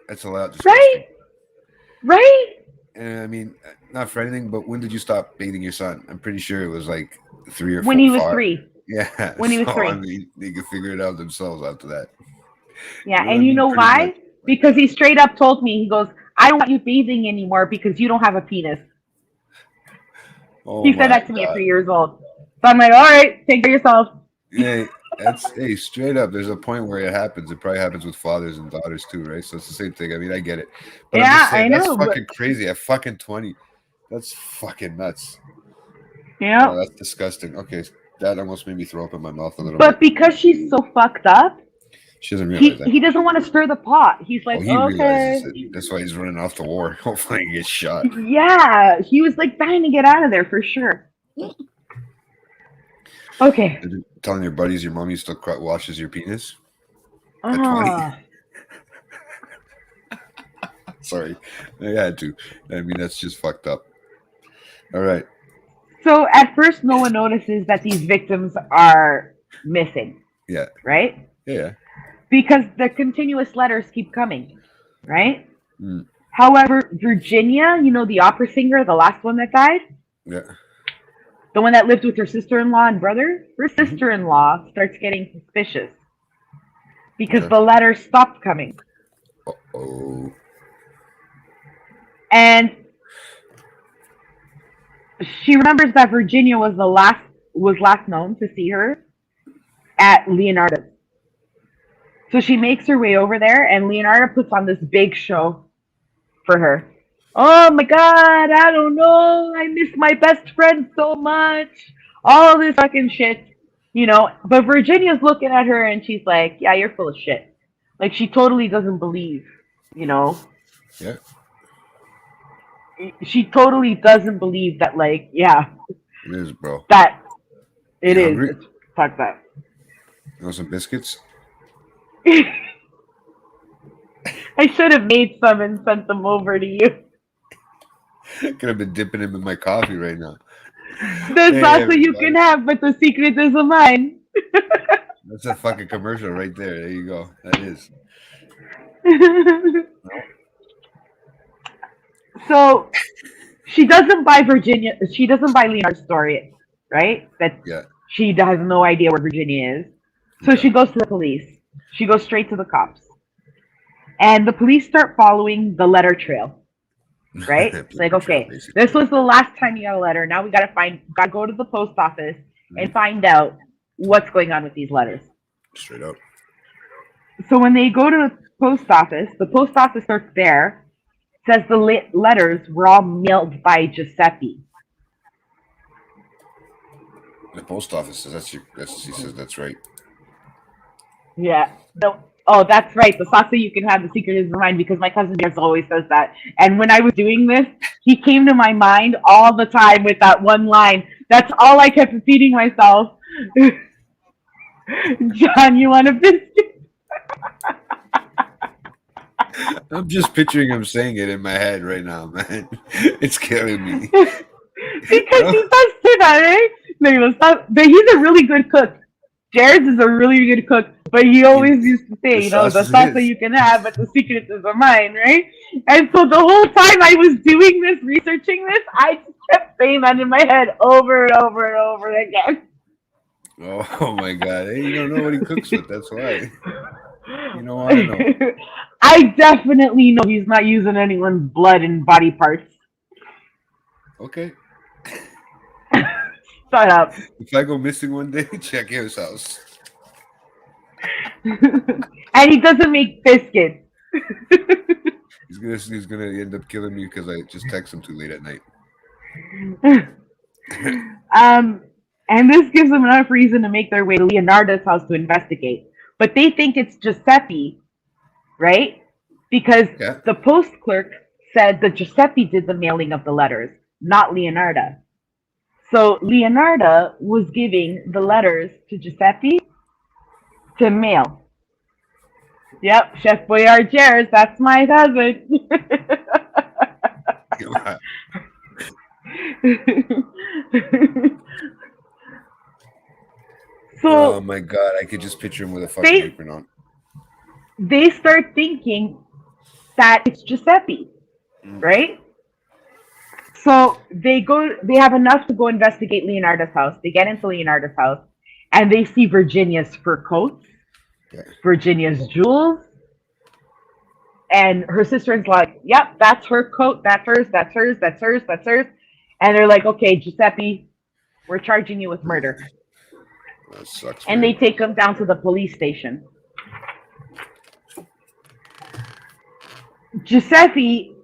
A: That's a lot disgusting.
C: Right? Right?
A: And I mean, not for anything, but when did you stop bathing your son? I'm pretty sure it was like 3 or 4,
C: When he was
A: 5.
C: 3.
A: Yeah.
C: When he was
A: So
C: 3.
A: I mean, they could figure it out themselves after that.
C: Yeah,
A: You know what I
C: and you
A: mean?
C: know
A: Pretty much.
C: why? Because he straight up told me, he goes, I don't want you bathing anymore because you don't have a penis.
A: Oh
C: He said
A: my
C: that to me at
A: god.
C: 3 years old. So I'm like, all right, take care of yourself.
A: Yeah, hey, straight up. There's a point where it happens. It probably happens with fathers and daughters too, right? So it's the same thing. I mean, I get it, but I'm
C: Yeah,
A: just saying
C: I
A: that's
C: know, but
A: fucking crazy. At fucking 20, that's fucking nuts.
C: yeah.
A: Oh, that's disgusting. Okay, that almost made me throw up in my mouth a little
C: But
A: bit.
C: because she's so fucked up,
A: She doesn't
C: he
A: realize that.
C: he doesn't want to stir the pot. He's
A: Oh,
C: like,
A: he
C: okay.
A: realizes it. That's why he's running off to war. Hopefully, he gets shot.
C: Yeah, he was like dying to get out of there for sure. Okay.
A: Telling your buddies your mommy still washes your penis at 20.
C: Ah.
A: Sorry, I had to. I mean, that's just fucked up. All right.
C: So at first, no one notices that these victims are missing,
A: Yeah.
C: right?
A: Yeah.
C: Because the continuous letters keep coming, right?
A: Mm.
C: However, Virginia, you know, the opera singer, the last one that died,
A: Yeah.
C: the one that lived with her sister-in-law and brother, her sister-in-law starts getting suspicious because
A: Okay.
C: the letters stopped coming.
A: Oh.
C: And she remembers that Virginia was last known to see her at Leonarda's. So she makes her way over there, and Leonarda puts on this big show for her. Oh my god, I don't know. I miss my best friend so much. All this fucking shit, you know. But Virginia's looking at her and she's like, yeah, you're full of shit. Like, she totally doesn't believe, you know.
A: Yeah.
C: She totally doesn't believe that, like, yeah,
A: It is, bro.
C: that it
A: You
C: is.
A: hungry?
C: It's, fuck that.
A: You want some biscuits?
C: I should have made some and sent them over to you.
A: Could have been dipping them in my coffee right now.
C: There's
A: Hey,
C: also you
A: everybody.
C: can have, but the secret is of mine.
A: That's a fucking commercial right there. There you go. That is.
C: So she doesn't buy Leonard's story, right? That
A: Yeah.
C: she has no idea where Virginia is. So
A: Okay.
C: she goes to the police. She goes straight to the cops. And the police start following the letter trail. Right? It's like, okay, this was the last time you got a letter. Now we gotta go to the post office and find out what's going on with these letters.
A: Straight up.
C: So when they go to the post office starts there, says the letters were all mailed by Giuseppe.
A: The post office says he says that's right.
C: Yeah. Oh, that's right. The sauce that you can have, the secret is mine, because my cousin Bears always says that. And when I was doing this, he came to my mind all the time with that one line. That's all I kept repeating myself. John, you want a biscuit?
A: I'm just picturing him saying it in my head right now, man. It's killing me.
C: Because he does say that, right? But he's a really good cook. Jared's is a really good cook, but he always used to say, the sauce that you can have, but the secret is of mine, right? And so the whole time I was doing this, researching this, I just kept saying that in my head over and over and over again.
A: Oh my god! Hey, you don't know what he cooks with. That's why. You don't want to know.
C: I definitely know he's not using anyone's blood and body parts.
A: Okay.
C: Shut up.
A: If I go missing one day, check his house.
C: And he doesn't make biscuits.
A: He's gonna end up killing me because I just text him too late at night.
C: And this gives them enough reason to make their way to Leonarda's house to investigate. But they think it's Giuseppe, right? Because
A: Yeah.
C: the post clerk said that Giuseppe did the mailing of the letters, not Leonarda. So Leonarda was giving the letters to Giuseppe to mail. Yep, Chef Boyardiers, that's my husband.
A: Oh
C: So
A: my god! I could just picture him with a fucking apron on.
C: they start thinking that it's Giuseppe, right? So they have enough to go investigate Leonarda's house. They get into Leonarda's house and they see Virginia's fur coats, Virginia's jewels, and her sister's like, yep, that's her coat, that's hers, that's hers, that's hers, that's hers. And they're like, okay, Giuseppe, we're charging you with murder.
A: That sucks.
C: And
A: man.
C: they take him down to the police station. Giuseppe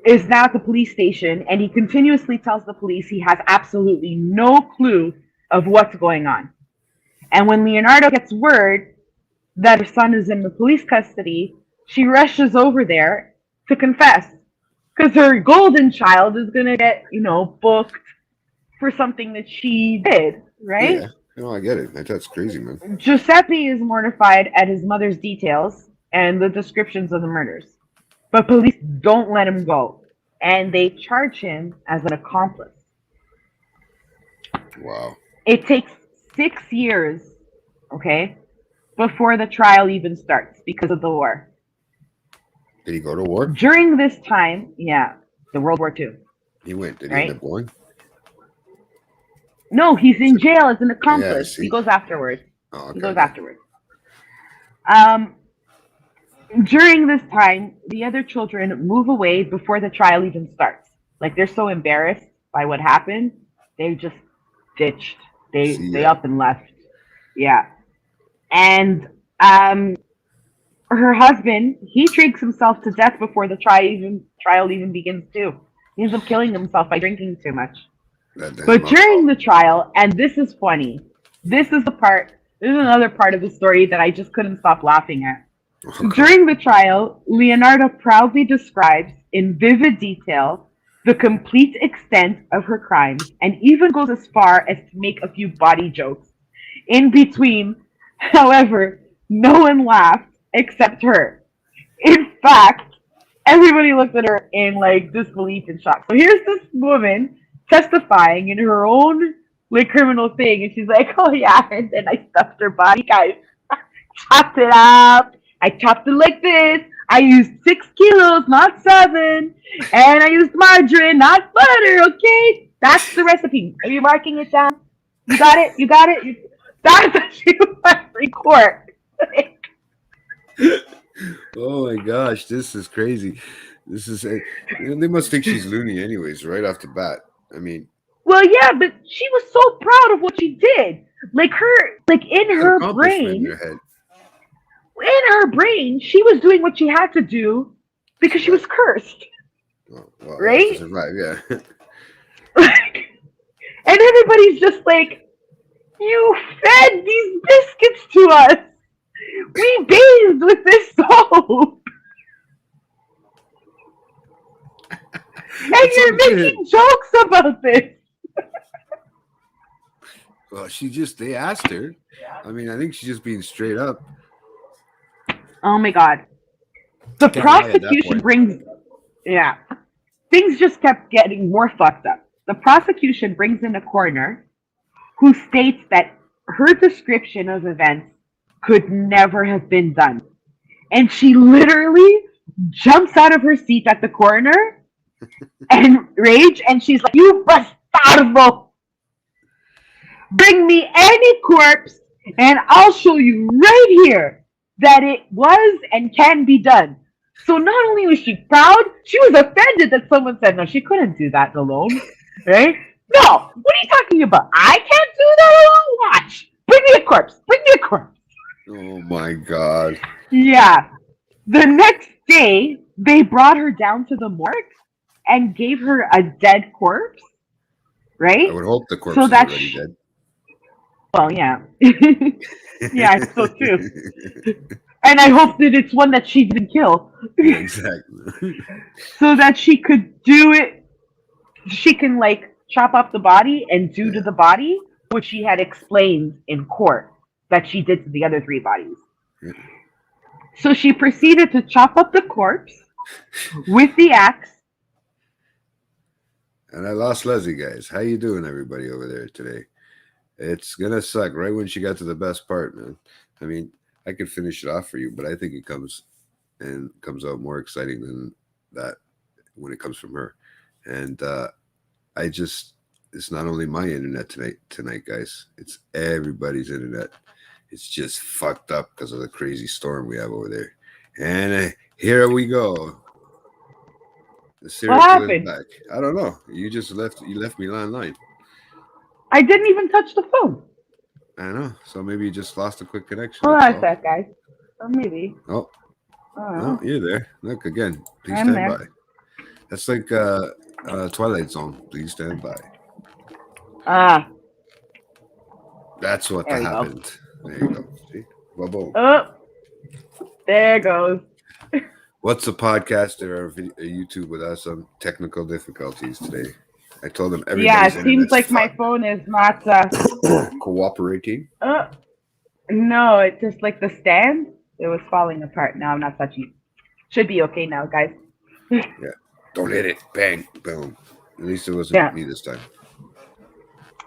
C: is now at the police station and he continuously tells the police he has absolutely no clue of what's going on. And when Leonardo gets word that her son is in the police custody, she rushes over there to confess. Because her golden child is going to get, booked for something that she did, right?
A: Yeah. No, I get it. That's crazy, man.
C: Giuseppe is mortified at his mother's details and the descriptions of the murders. But police don't let him go. And they charge him as an accomplice.
A: Wow.
C: It takes 6 years, okay, before the trial even starts because of the war.
A: Did he go to war?
C: During this time, the World War II.
A: He went. Did he
C: Right?
A: end up going?
C: No, he's in jail as an accomplice.
A: see.
C: He goes afterwards.
A: Oh, okay.
C: He goes afterwards. During this time, the other children move away before the trial even starts. Like they're so embarrassed by what happened, they just ditched. They up and left. Yeah. And her husband, he drinks himself to death before the trial even begins too. He ends up killing himself by drinking too much. But during the trial, and this is funny, this is another part of the story that I just couldn't stop laughing at.
A: Okay.
C: During the trial, Leonarda proudly describes in vivid detail the complete extent of her crimes and even goes as far as to make a few body jokes. In between, however, no one laughed except her. In fact, everybody looked at her in disbelief and shock. So here's this woman testifying in her own criminal thing, and she's like, oh yeah, and then I stuffed her body, guys. Chopped it up. I chopped it like this. I used 6 kilos, not 7. And I used margarine, not butter, okay? That's the recipe. Are you marking it down? You got it? You got it? That's what she was in court.
A: Oh my gosh, this is crazy. This is they must think she's loony anyways, right off the bat. I mean,
C: well, yeah, but she was so proud of what she did. In her brain, she was doing what she had to do because she was cursed.
A: well,
C: right?
A: To survive, yeah.
C: And everybody's just like, you fed these biscuits to us. We bathed with this soap. And you're making jokes about this.
A: Well, they asked her. I mean, I think she's just being straight up.
C: Oh my God. The prosecution brings, things just kept getting more fucked up. The prosecution brings in a coroner who states that her description of events could never have been done. And she literally jumps out of her seat at the coroner and rage, and she's like, you bastardo! Bring me any corpse, and I'll show you right here that it was and can be done. So not only was she proud, she was offended that someone said no, she couldn't do that alone, right? No, what are you talking about? I can't do that alone. Watch, bring me a corpse. Bring me a corpse.
A: Oh my god.
C: Yeah. The next day, they brought her down to the morgue and gave her a dead corpse, right?
A: I would hope the corpse
C: So
A: is
C: that
A: already dead.
C: well, yeah. Yeah, I so too. And I hope that it's one that she didn't kill.
A: Yeah, exactly.
C: So that she could do it. She can, like, chop up the body and do to the body what she had explained in court that she did to the other three bodies.
A: Yeah.
C: So she proceeded to chop up the corpse with the axe.
A: And I lost Leslie, guys. How you doing, everybody over there today? It's gonna suck right when she got to the best part, man. I mean, I could finish it off for you, but I think it comes out more exciting than that when it comes from her. And it's not only my internet tonight, guys. It's everybody's internet. It's just fucked up because of the crazy storm we have over there. And here we go. The serial
C: happened?
A: Back. I don't know. You left me online.
C: I didn't even touch the phone.
A: I know. So maybe you just lost a quick connection.
C: Hold on a sec, guys. Or maybe.
A: Oh,
C: I don't
A: no,
C: know.
A: you're there. Look again. Please
C: I'm
A: stand
C: there.
A: by. That's like Twilight Zone. Please stand by. That's what
C: There you go.
A: happened. There you go. See? Boom.
C: Oh, there goes.
A: What's a podcast or a YouTube without some technical difficulties today? I told them everybody's
C: Yeah, it seems
A: internet's
C: like my
A: fucked.
C: phone is not.
A: Cooperating.
C: No, it's just like the stand. It was falling apart. Now I'm not touching. Should be okay now, guys.
A: Yeah. Don't hit it. Bang. Boom. At least it wasn't me this time.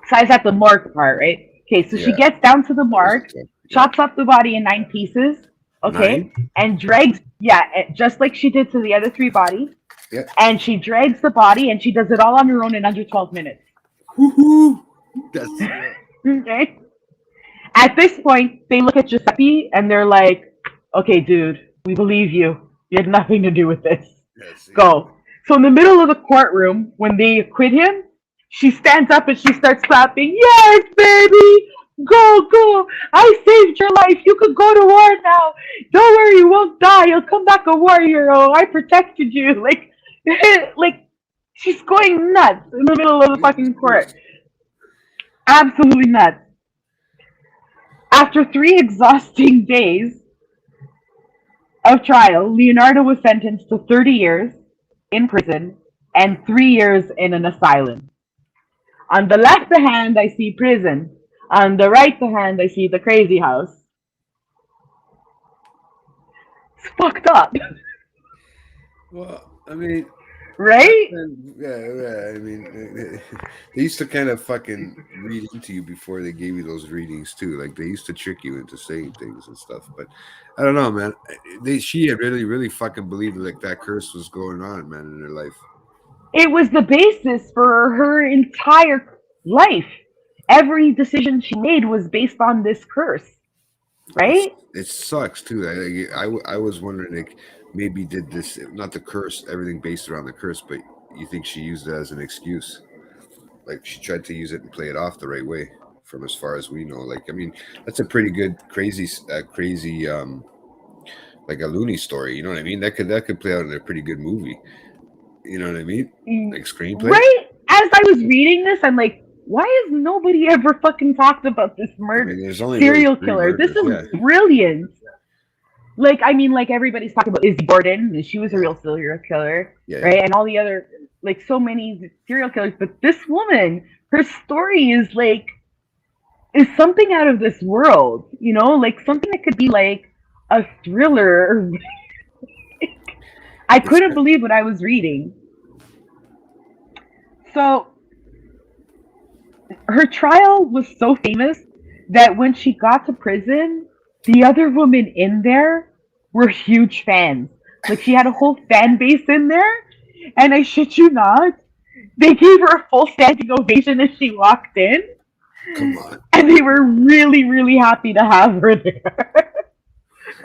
C: So I was at the morgue part, right? Okay, so she gets down to the morgue, chops up the body in 9 pieces, okay, and drags, just like she did to the other 3 bodies.
A: Yeah.
C: And she drags the body, and she does it all on her own in under 12 minutes.
A: Woohoo! That's
C: Okay. At this point, they look at Giuseppe, and they're like, okay, dude, we believe you. You had nothing to do with this. Go. So in the middle of the courtroom, when they acquit him, she stands up and she starts clapping. Yes, baby! Go! I saved your life. You could go to war now. Don't worry, you won't die. You'll come back a war hero. I protected you. Like she's going nuts in the middle of the fucking court. Absolutely nuts. After 3 exhausting days of trial, Leonarda was sentenced to 30 years in prison and 3 years in an asylum. On the left hand, I see prison. On the right hand, I see the crazy house. It's fucked up.
A: Well, I mean,
C: right?
A: Yeah. I mean, they used to kind of fucking read into you before they gave you those readings too. Like they used to trick you into saying things and stuff. But I don't know, man. She had really fucking believed like that curse was going on, man, in her life.
C: It was the basis for her entire life. Every decision she made was based on this curse, right?
A: It sucks too. I was wondering, like, maybe did this not the curse, everything based around the curse, but you think she used it as an excuse? Like she tried to use it and play it off the right way, from as far as we know. Like, I mean, that's a pretty good crazy, like a loony story. You know what I mean? That could play out in a pretty good movie. You know what I mean? Like screenplay.
C: Right? As I was reading this, I'm like, why has nobody ever fucking talked about this murder?
A: I mean, there's only
C: serial
A: really
C: killer.
A: murders,
C: This is brilliant. Like, I mean, like everybody's talking about Izzy Borden. She was a real serial killer, right? And all the other, like, so many serial killers. But this woman, her story is something out of this world. You know, like something that could be like a thriller. I couldn't believe what I was reading. So her trial was so famous that when she got to prison, the other women in there were huge fans. Like she had a whole fan base in there, and I shit you not, they gave her a full standing ovation as she walked in.
A: Come on.
C: And they were really, really happy to have her there.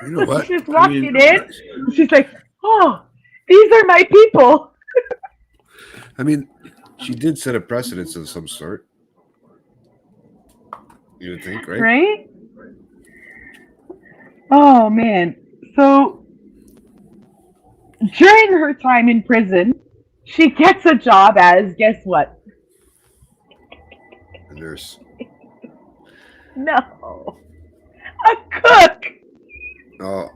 A: You know what?
C: She's walking in. She's like, "Oh, these are my people."
A: I mean, she did set a precedence of some sort. You would think, right?
C: Right? Oh man. So during her time in prison, she gets a job as, guess what?
A: A nurse.
C: No. A cook
A: Oh,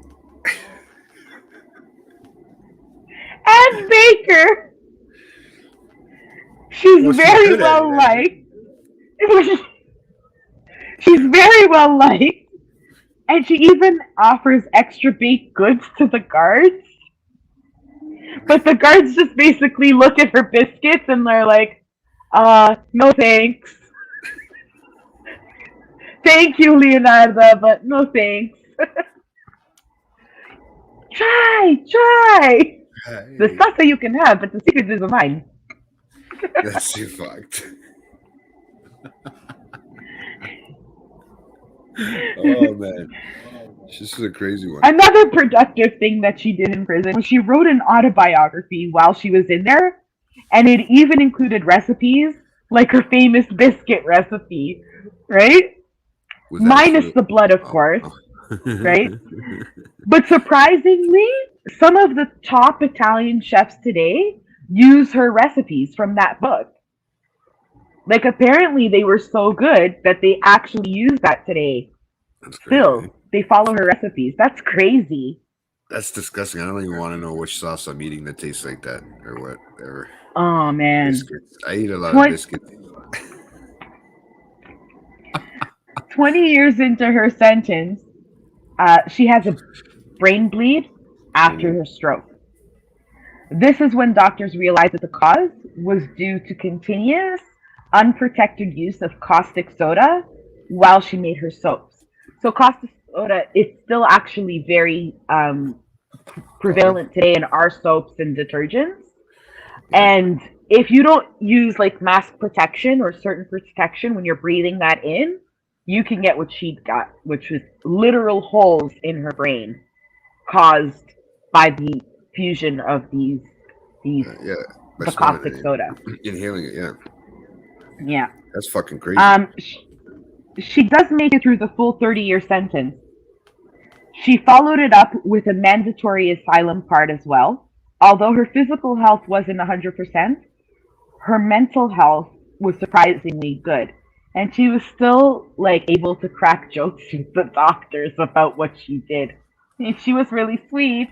C: and baker. She's
A: well, she's
C: very
A: good at
C: well
A: it.
C: liked. She's very well liked. And she even offers extra baked goods to the guards. But the guards just basically look at her biscuits and they're like, no thanks. Thank you, Leonarda, but no thanks. Try. The
A: Hey,
C: stuff that you can have, but the secret is mine.
A: that's you fucked. Oh man, this is a crazy one.
C: Another productive thing that she did in prison was she wrote an autobiography while she was in there, and it even included recipes, like her famous biscuit recipe, right?
A: Was that
C: Minus
A: true?
C: the blood, of
A: Oh,
C: course,
A: oh.
C: right? But surprisingly, some of the top Italian chefs today use her recipes from that book. Like, apparently, they were so good that they actually use that today.
A: That's crazy.
C: Still, they follow her recipes. That's crazy.
A: That's disgusting. I don't even want to know which sauce I'm eating that tastes like that or whatever.
C: Oh, man.
A: Biscuits. I eat a lot of
C: Twen-
A: biscuits.
C: 20 years into her sentence, she has a brain bleed after her stroke. This is when doctors realized that the cause was due to continuous, unprotected use of caustic soda while she made her soaps. So caustic soda is still actually very prevalent today in our soaps and detergents. And if you don't use like mask protection or certain protection when you're breathing that in, you can get what she got, which was literal holes in her brain caused by the fusion of these
A: Yeah, by
C: the
A: smelling
C: caustic
A: it,
C: soda.
A: inhaling it. Yeah,
C: Yeah.
A: that's fucking crazy.
C: She does make it through the full 30-year sentence. She followed it up with a mandatory asylum card as well. Although her physical health wasn't 100%, her mental health was surprisingly good. And she was still like able to crack jokes with the doctors about what she did. And she was really sweet.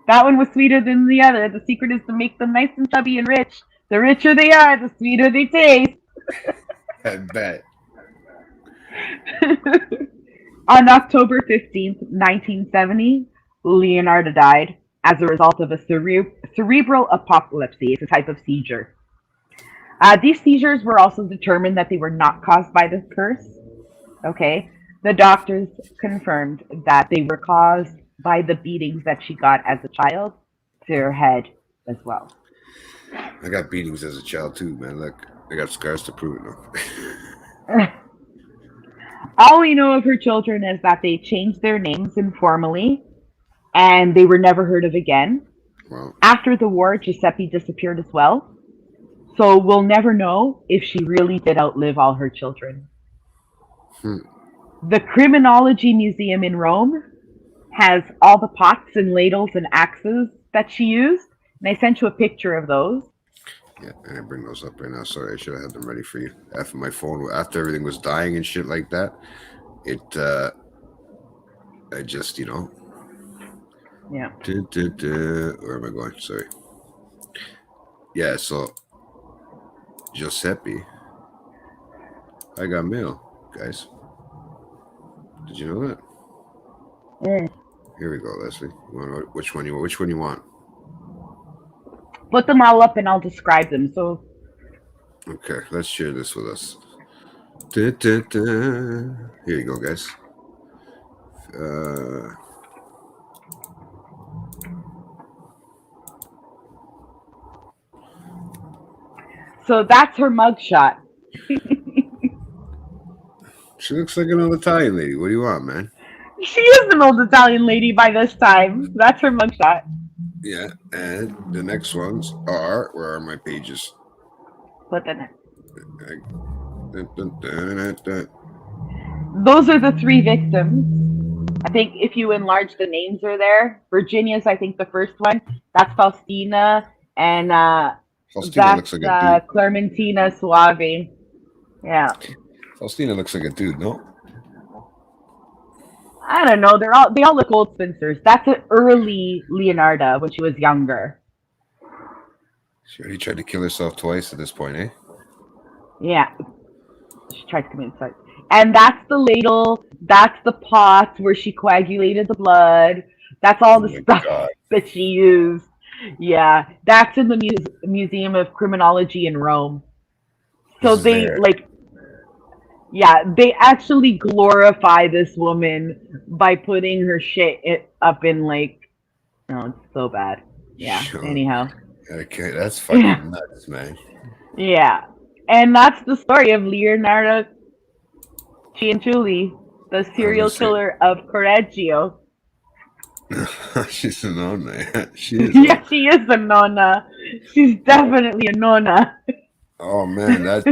C: That one was sweeter than the other. The secret is to make them nice and chubby and rich. The richer they are, the sweeter they taste.
A: I bet.
C: On October 15th, 1970, Leonarda died as a result of a cerebral apoplexy. It's a type of seizure. These seizures were also determined that they were not caused by the curse. Okay. The doctors confirmed that they were caused by the beatings that she got as a child to her head as well.
A: I got beatings as a child too, man. Look, I got scars to prove it now.
C: All we know of her children is that they changed their names informally and they were never heard of again.
A: Wow.
C: After the war, Giuseppe disappeared as well. So we'll never know if she really did outlive all her children. The Criminology Museum in Rome has all the pots and ladles and axes that she used. And I sent you a picture of those.
A: Yeah, I bring those up right now. Sorry, I should have had them ready for you. After my phone, after everything was dying and shit like that, I just,
C: Yeah.
A: Where am I going? Sorry. Yeah, so Giuseppe, I got mail, guys. Did you know that?
C: Mm.
A: Here we go, Leslie. Which one you want?
C: Put them all up and I'll describe them. So
A: Okay, let's share this with us. Here you go, guys.
C: So that's her mugshot.
A: She looks like an old Italian lady. What do you want, man?
C: She is an old Italian lady by this time. That's her mugshot.
A: Yeah, and the next ones are, where are my pages?
C: What the next?
A: Dun, dun, dun, dun, dun.
C: Those are the 3 victims. I think if you enlarge, the names are there. Virginia's, I think, the first one. That's Faustina, and
A: Faustina looks
C: that's
A: like a dude.
C: Clementina Suave. Yeah.
A: Faustina looks like a dude, no?
C: I don't know. They all look old spinsters. That's an early Leonarda when she was younger.
A: She already tried to kill herself twice at this point, eh?
C: Yeah. She tried to commit suicide. And that's the ladle. That's the pot where she coagulated the blood. That's all the stuff that she used. Yeah. That's in the Museum of Criminology in Rome. So they
A: there.
C: they actually glorify this woman by putting her shit up in it's so bad. Yeah.
A: Sure.
C: Anyhow.
A: Okay, that's fucking nuts, man.
C: Yeah. And that's the story of Leonarda Cianculli, the serial killer of Corregio.
A: She's a nonna. She is.
C: Yeah, she is a nonna. She's definitely a nonna.
A: Oh man, that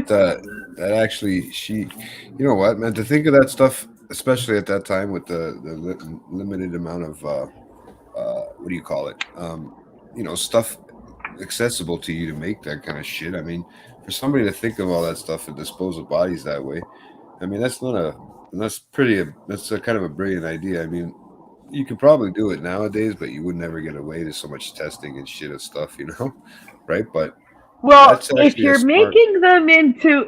A: actually, you know what, man? To think of that stuff, especially at that time with the limited amount of what do you call it? Stuff accessible to you to make that kind of shit. I mean, for somebody to think of all that stuff and dispose of bodies that way, I mean, that's a kind of a brilliant idea. I mean, you could probably do it nowadays, but you would never get away to so much testing and shit of stuff, right? But
C: well, if you're making them into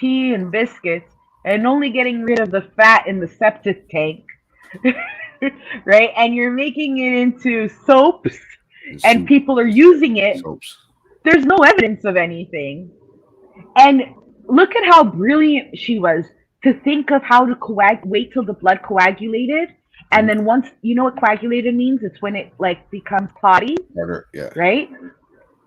C: tea and biscuits and only getting rid of the fat in the septic tank, right? And you're making it into soaps and people are using it, there's no evidence of anything. And look at how brilliant she was to think of how to wait till the blood coagulated. And then once, you know what coagulated means? It's when it becomes clotty,
A: yeah.
C: Right?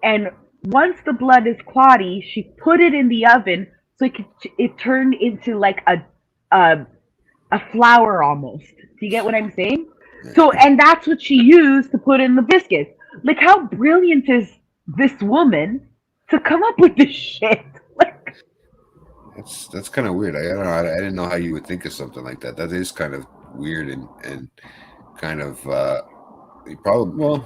C: And once the blood is clotty, she put it in the oven so it turned into a flour almost. Do you get what I'm saying? So, and that's what she used to put in the biscuits. Like, how brilliant is this woman to come up with this shit?
A: That's kind of weird. I don't know. I didn't know how you would think of something like that. That is kind of weird and kind of probably,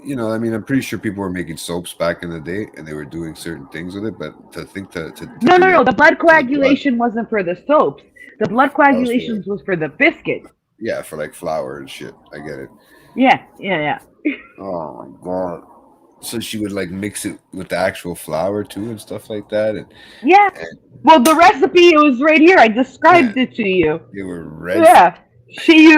A: I mean, I'm pretty sure people were making soaps back in the day and they were doing certain things with it, but to think to
C: no, the blood coagulation wasn't for the soaps. The blood coagulation was for the biscuits.
A: Yeah, for flour and shit. I get it.
C: Yeah.
A: Oh my god. So she would mix it with the actual flour too and stuff like that. Well, the recipe, it was right here. I described it to you. They were red.
C: Yeah, she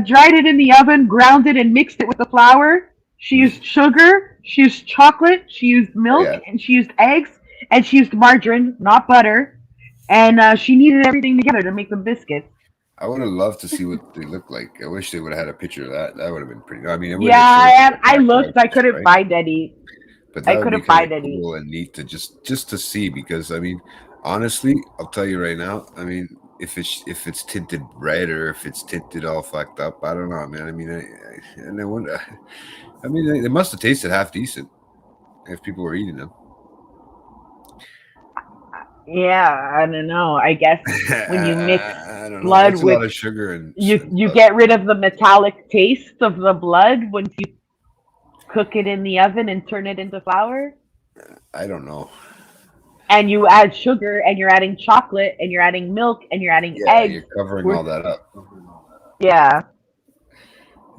C: dried it in the oven, ground it, and mixed it with the flour. She used sugar. She used chocolate. She used milk, and she used eggs, and she used margarine, not butter. And she kneaded everything together to make the biscuits.
A: I would have loved to see what they look like. I wish they would have had a picture of that. That would have been pretty. I mean,
C: I looked. I couldn't find any.
A: But I couldn't find any. Cool and neat to just to see, because I mean, honestly, I'll tell you right now. I mean, if it's tinted red or if it's tinted all fucked up, I don't know, man. I mean, I wonder. I mean, they must have tasted half decent if people were eating them.
C: Yeah, I don't know. I guess when you mix blood with
A: a lot of sugar and
C: you get rid of the metallic taste of the blood once you cook it in the oven and turn it into flour.
A: I don't know.
C: And you add sugar, and you're adding chocolate, and you're adding milk, and you're adding eggs.
A: You're covering all that up.
C: Yeah.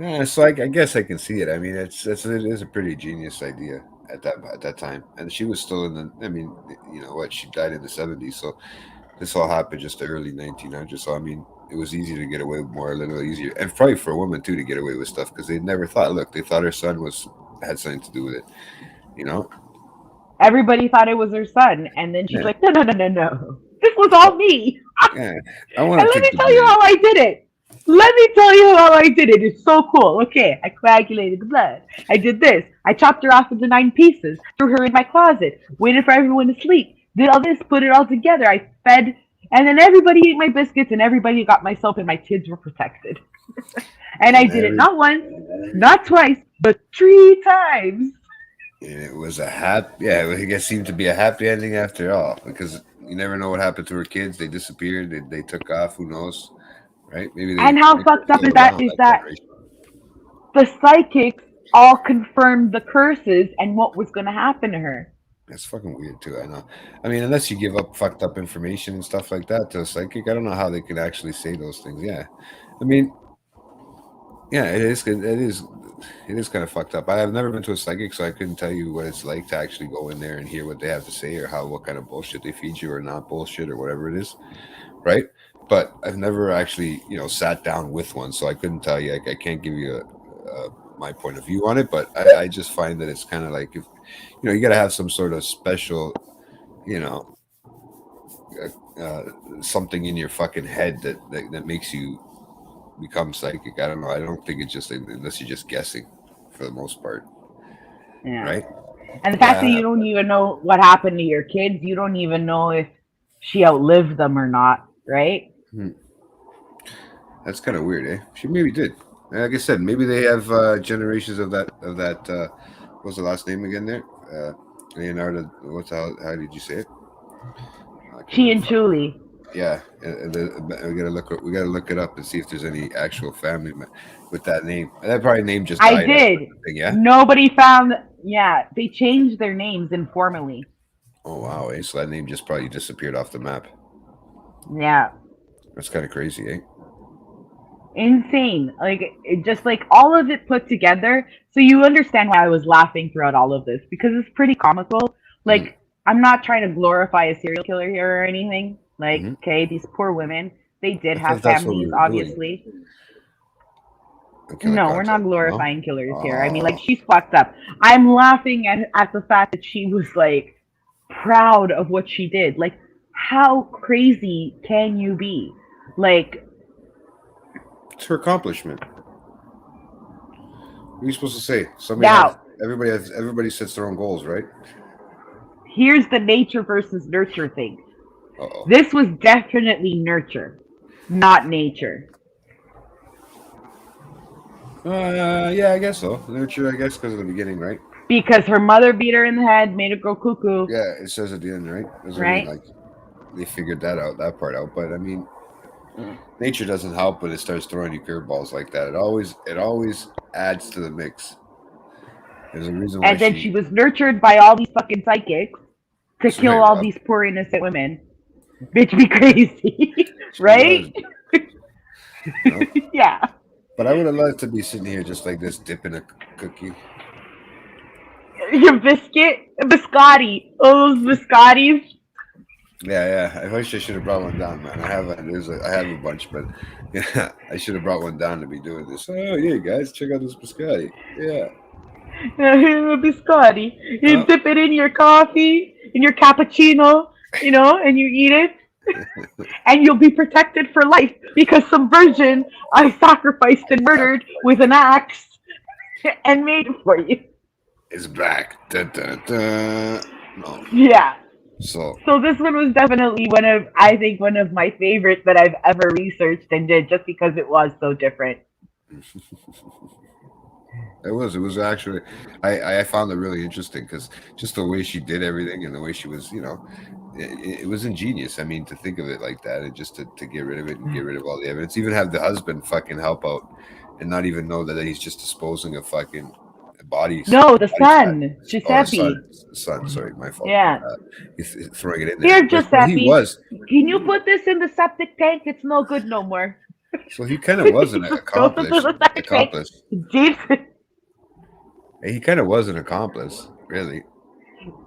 A: Yeah, so I guess I can see it. I mean, it is a pretty genius idea at that time, and she was still in the. I mean, you know what? She died in the 70s, so this all happened just the early 1900s. So I mean, it was easy to get away with more, a little easier, and probably for a woman too to get away with stuff, because they never thought. Look, they thought her son had something to do with it, you know.
C: Everybody thought it was her son, and then she's like, no. This was all me.
A: Yeah, I want.
C: And let me tell you how I did it. Let me tell you how I did it. It's so cool. Okay, I coagulated the blood. I did this. I chopped her off into 9 pieces, threw her in my closet, waited for everyone to sleep, did all this, put it all together. I fed, and then everybody ate my biscuits, and everybody got my soap, and my kids were protected. And I did it not once, not twice, but 3 times.
A: And it was a happy, yeah, it seemed to be a happy ending after all, because you never know what happened to her kids. They disappeared. They took off. Who knows? Right? Maybe
C: And how fucked up is that? Is that
A: generation.
C: the psychics all confirmed the curses and what was going to happen to her.
A: That's fucking weird too. I know. I mean, unless you give up fucked up information and stuff like that to a psychic, I don't know how they could actually say those things. Yeah, I mean, yeah, it is. It is kind of fucked up. I've never been to a psychic, so I couldn't tell you what it's like to actually go in there and hear what they have to say, or what kind of bullshit they feed you, or not bullshit, or whatever it is, right? But I've never actually, sat down with one, so I couldn't tell you. I can't give you my point of view on it, but I just find that it's kind of like, if you got to have some sort of special, something in your fucking head that makes you become psychic. I don't know. I don't think it's just unless you're just guessing for the most part.
C: Yeah.
A: Right.
C: And the fact that you don't even know what happened to your kids, you don't even know if she outlived them or not, right?
A: That's kind of weird, eh? She maybe did. Like I said, maybe they have generations of that. What's the last name again there? Leonarda. How did you say it?
C: Cianculli.
A: Yeah, we gotta look it up and see if there's any actual family with that name. That probably name just died.
C: I did.
A: Thing, yeah.
C: Nobody found. Yeah, they changed their names informally.
A: Oh wow! Eh? So that name just probably disappeared off the map.
C: Yeah.
A: That's kind of crazy, eh?
C: Insane. Just like all of it put together. So you understand why I was laughing throughout all of this, because it's pretty comical. Like, I'm not trying to glorify a serial killer here or anything. Like, okay, these poor women, they did have families, obviously. No, we're not glorifying killers here. I mean, like, she's fucked up. I'm laughing at the fact that she was, like, proud of what she did. Like, how crazy can you be? Like,
A: it's her accomplishment. What are you supposed to say? Everybody sets their own goals, right?
C: Here's the nature versus nurture thing.
A: Uh-oh.
C: This was definitely nurture, not nature.
A: Yeah, I guess so. Nurture, I guess, because of the beginning, right?
C: Because her mother beat her in the head, made her go cuckoo.
A: Yeah, it says at the end, right?
C: Right.
A: Like, they figured that part out. But I mean, nature doesn't help when it starts throwing you curveballs like that. It always adds to the mix. There's a reason why.
C: And then she was nurtured by all these fucking psychics to kill all these poor innocent women. Bitch, be crazy, right? Yeah.
A: But I would have loved to be sitting here just like this, dipping a cookie.
C: Your biscotti, all those biscottis.
A: Yeah. I wish I should have brought one down, man. I have a bunch, but yeah, I should have brought one down to be doing this. Oh yeah, guys, check out this biscotti. Yeah.
C: Biscotti. You dip it in your coffee, in your cappuccino, and you eat it. And you'll be protected for life because some virgin I sacrificed and murdered with an axe and made it for you.
A: It's back. Da, da, da. No.
C: Yeah.
A: So
C: this one was definitely one of my favorites that I've ever researched and did, just because it was so different.
A: It was actually, I found it really interesting because just the way she did everything and the way she was, it was ingenious. I mean, to think of it like that and just to get rid of it and get rid of all the evidence, even have the husband fucking help out and not even know that he's just disposing of fucking bodies.
C: No, the son, Giuseppe.
A: Son, sorry, my fault.
C: Yeah.
A: He's throwing it in there.
C: Here, Giuseppe.
A: He was.
C: Can you put this in the septic tank? It's no good no more.
A: So he kind of was an accomplice.
C: Jason.
A: He kind of was an accomplice, really.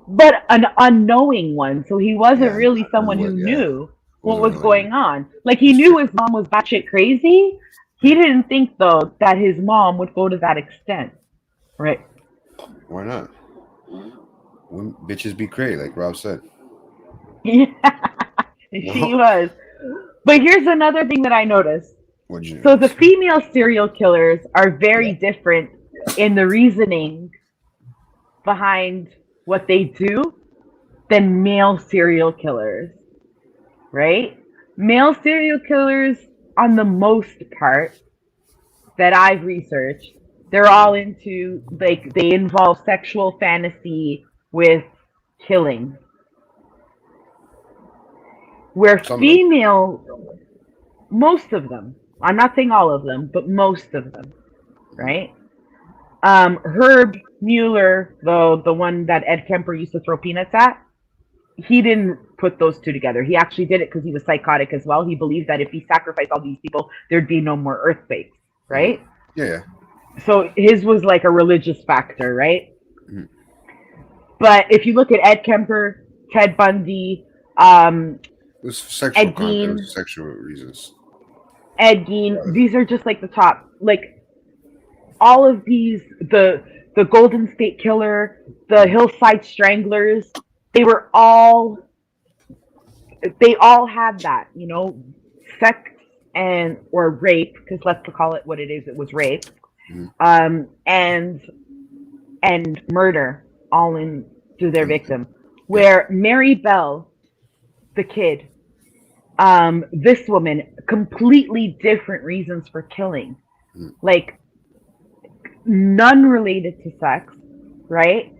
C: But an unknowing one. So he wasn't really someone who knew what was going on. Like, he knew his mom was batshit crazy. He didn't think, though, that his mom would go to that extent. Right.
A: Why not? When bitches be cray, like Rob said.
C: Yeah, she was. But here's another thing that I noticed.
A: What did you
C: So the
A: notice?
C: female serial killers are very different in the reasoning behind what they do than male serial killers, right? Male serial killers, on the most part that I've researched, they're all into, like, they involve sexual fantasy with killing. Where
A: Some of them.
C: female, most of them, I'm not saying all of them, but most of them, right? Herb Mueller, the one that Ed Kemper used to throw peanuts at, he didn't put those two together. He actually did it because he was psychotic as well. He believed that if he sacrificed all these people, there'd be no more earthquakes, right?
A: Yeah.
C: So his was like a religious factor, right?
A: Mhm.
C: But if you look at Ed Kemper, Ted Bundy,
A: It was sexual
C: Ed
A: content. It
C: Gein,
A: was sexual reasons.
C: Ed Gein, these are just like the top. Like all of these, the Golden State Killer, the Hillside Stranglers, they all had that, sex and or rape, because let's call it what it is. It was rape,
A: Mhm.
C: and murder all in to their
A: Mhm.
C: victim.
A: Yeah.
C: Where Mary Bell, the kid, this woman, completely different reasons for killing.
A: Mhm.
C: Like none related to sex, right?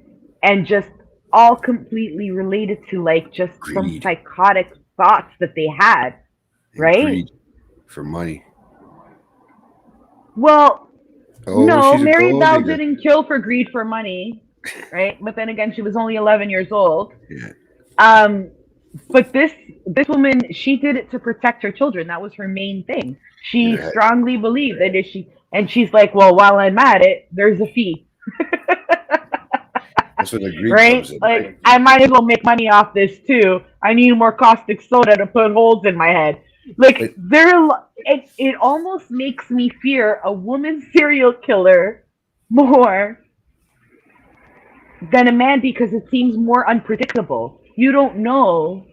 C: And just all completely related to like just some
A: Greed
C: psychotic thoughts that they had,
A: and
C: right?
A: greed for money.
C: Well,
A: Oh,
C: no,
A: she's a
C: Mary
A: gold
C: Bell
A: digger.
C: didn't kill for greed for money, right? But then again, she was only 11 years old.
A: Yeah.
C: But this woman, she did it to protect her children. That was her main thing. She
A: Yeah.
C: strongly believed that if she, and she's like, well, while I'm at it, there's a fee.
A: That's where the greed
C: Right?
A: comes in.
C: Like, I might as well make money off this too. I need more caustic soda to put holes in my head. Like, it almost makes me fear a woman serial killer more than a man because it seems more unpredictable. You don't know.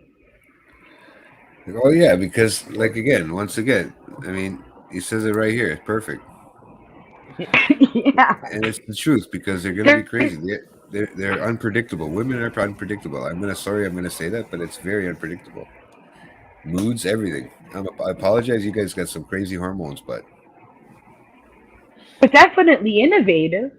A: Oh yeah, because once again, I mean, he says it right here. It's perfect,
C: Yeah.
A: and it's the truth because they're gonna be crazy. They're unpredictable. Women are unpredictable. I'm gonna say that, but it's very unpredictable. Moods, everything. I apologize. You guys got some crazy hormones, but
C: But definitely innovative.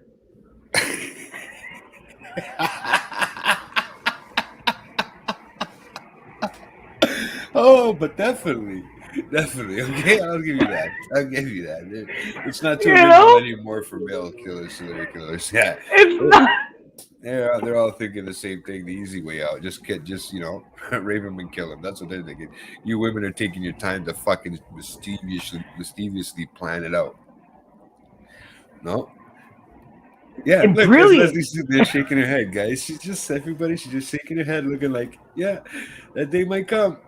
A: oh, but definitely. Okay, I'll give you that. It's not too
C: You
A: original
C: know?
A: anymore for male killers, serial killers. Yeah,
C: It's not.
A: they're all thinking the same thing, the easy way out. Just rape him and kill him. That's what they're thinking. You women are taking your time to fucking mischievously plan it out. No. Yeah, look, there's
C: Brilliant.
A: Leslie sitting there shaking her head, guys. She's just shaking her head, looking like, yeah, that day might come.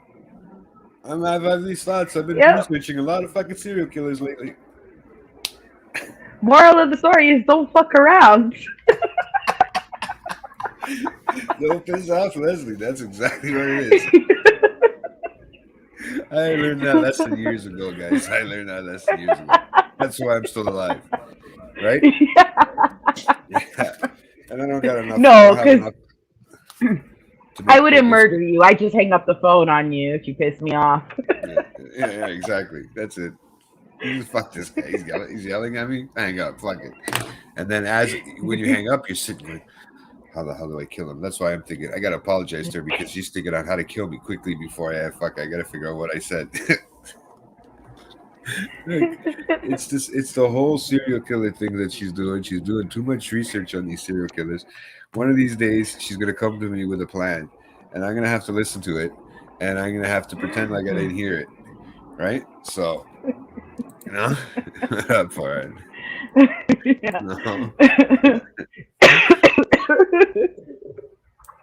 A: I've had these thoughts. I've been
C: Yep.
A: researching a lot of fucking serial killers lately.
C: Moral of the story is don't fuck around.
A: Don't piss off Leslie. That's exactly what it is. I learned that lesson years ago, guys. That's why I'm still alive, right? Yeah. And I don't got enough.
C: No,
A: I don't have
C: because
A: enough to
C: I
A: make
C: wouldn't
A: babies.
C: murder you. I just hang up the phone on you if you piss me off.
A: Yeah, exactly. That's it. Fuck this guy. He's yelling at me. Hang up. Fuck it. And then when you hang up, you're sitting going, how the hell do I kill him? That's why I'm thinking I gotta apologize to her because she's thinking on how to kill me quickly before I gotta figure out what I said. Look, it's the whole serial killer thing that she's doing. She's doing too much research on these serial killers. One of these days she's gonna come to me with a plan, and I'm gonna have to listen to it, and I'm gonna have to pretend like I didn't hear it. Right? So up for it. No.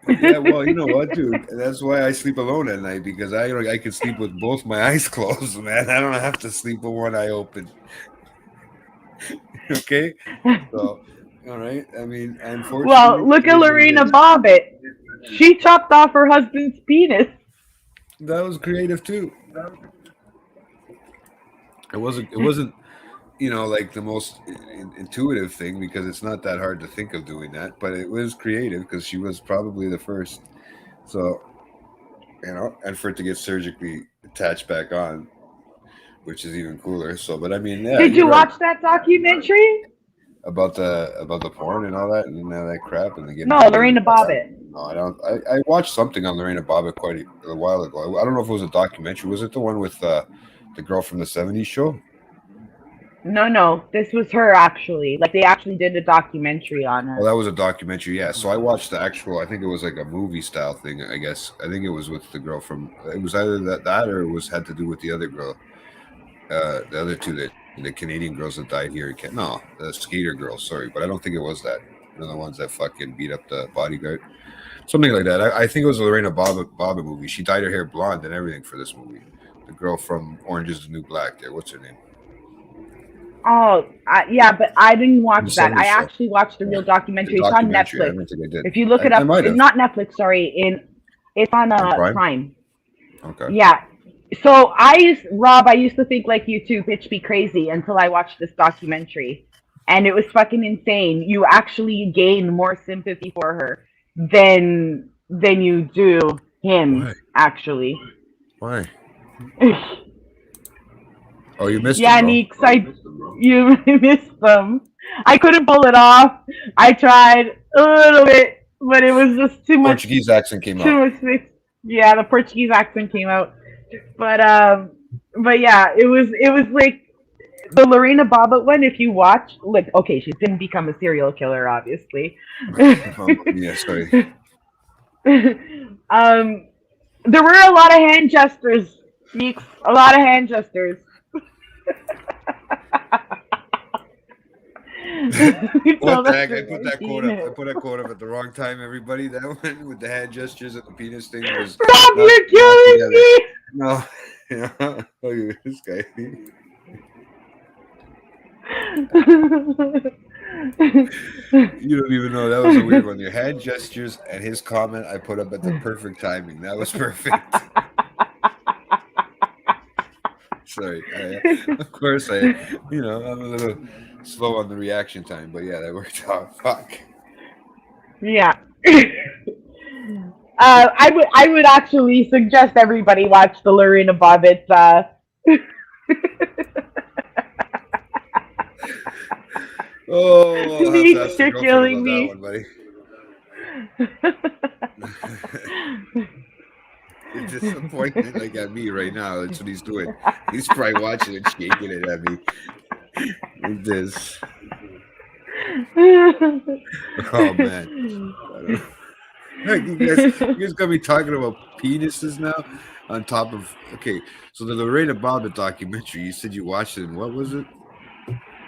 A: Yeah, well, you know what, dude? That's why I sleep alone at night because I can sleep with both my eyes closed, man. I don't have to sleep with one eye open. Okay, so all right. I mean, unfortunately,
C: Well, look at Lorena Bobbitt. She chopped off her husband's penis.
A: That was creative too. It wasn't like the most intuitive thing, because it's not that hard to think of doing that, but it was creative because she was probably the first. So, and for it to get surgically attached back on, which is even cooler. So, but I mean, yeah,
C: Did
A: you're
C: you
A: right
C: watch that documentary?
A: about the porn and all that and all that crap and the getting.
C: No, Lorena Bobbitt.
A: No, I don't. I watched something on Lorena Bobbitt quite a while ago. I don't know if it was a documentary. Was it the one with the girl from the '70s show?
C: No, this was her actually. Like they actually did a documentary on
A: Well,
C: her.
A: that was a documentary, yeah. So I watched the actual. I think it was like a movie style thing. I guess I think it was with the girl from. It was either that or it was had to do with the other girl. The other two, the Canadian girls that died here. No, the skater girls. Sorry, but I don't think it was that. One of the ones that fucking beat up the bodyguard. Something like that. I think it was a Lorena Bobbitt movie. She dyed her hair blonde and everything for this movie. The girl from Orange Is the New Black. There, what's her name?
C: Oh, yeah, but I didn't watch
A: The
C: that. I
A: 70s show.
C: actually watched the real
A: The
C: documentary. It's on
A: documentary. I
C: Netflix.
A: don't think I did.
C: If you look it
A: I
C: up,
A: might have.
C: not Netflix. Sorry, it's on
A: On Prime?
C: Prime.
A: Okay.
C: Yeah. So Rob, I used to think like you too, bitch, be crazy until I watched this documentary, and it was fucking insane. You actually gain more sympathy for her than you do him.
A: Why?
C: Actually.
A: Why? Oh, you missed
C: Yeah,
A: him, bro.
C: Neeks, you missed them. I couldn't pull it off. I tried a little bit, but it was just too much.
A: Portuguese accent came
C: Too
A: out.
C: much mix. Yeah, the Portuguese accent came out. But yeah, it was like the Lorena Bobbitt one. If you watch, like, okay, she didn't become a serial killer, obviously.
A: Yeah, sorry.
C: There were a lot of hand gestures, Neeks. A lot of hand gestures.
A: What the heck? I put that quote up. I put that quote up at the wrong time, everybody. That one with the hand gestures and the penis thing was.
C: Rob, you're killing me!
A: No. Yeah. Look at this guy. You don't even know. That was a weird one. Your hand gestures and his comment I put up at the perfect timing. That was perfect. Sorry. Of course, I'm a little slow on the reaction time, but yeah, that worked out. Fuck.
C: Yeah. I would actually suggest everybody watch the Lorena Bobbitt.
A: Oh, I'll have to ask the
C: You're
A: girlfriend
C: killing
A: about
C: me.
A: that one, buddy. It's disappointing, like at me right now. That's what he's doing. He's probably watching and shaking it at me. Like this. Oh man. Heck, you guys got me talking about penises now. On top of so the Lorena Bobbitt documentary. You said you watched it. And what was it?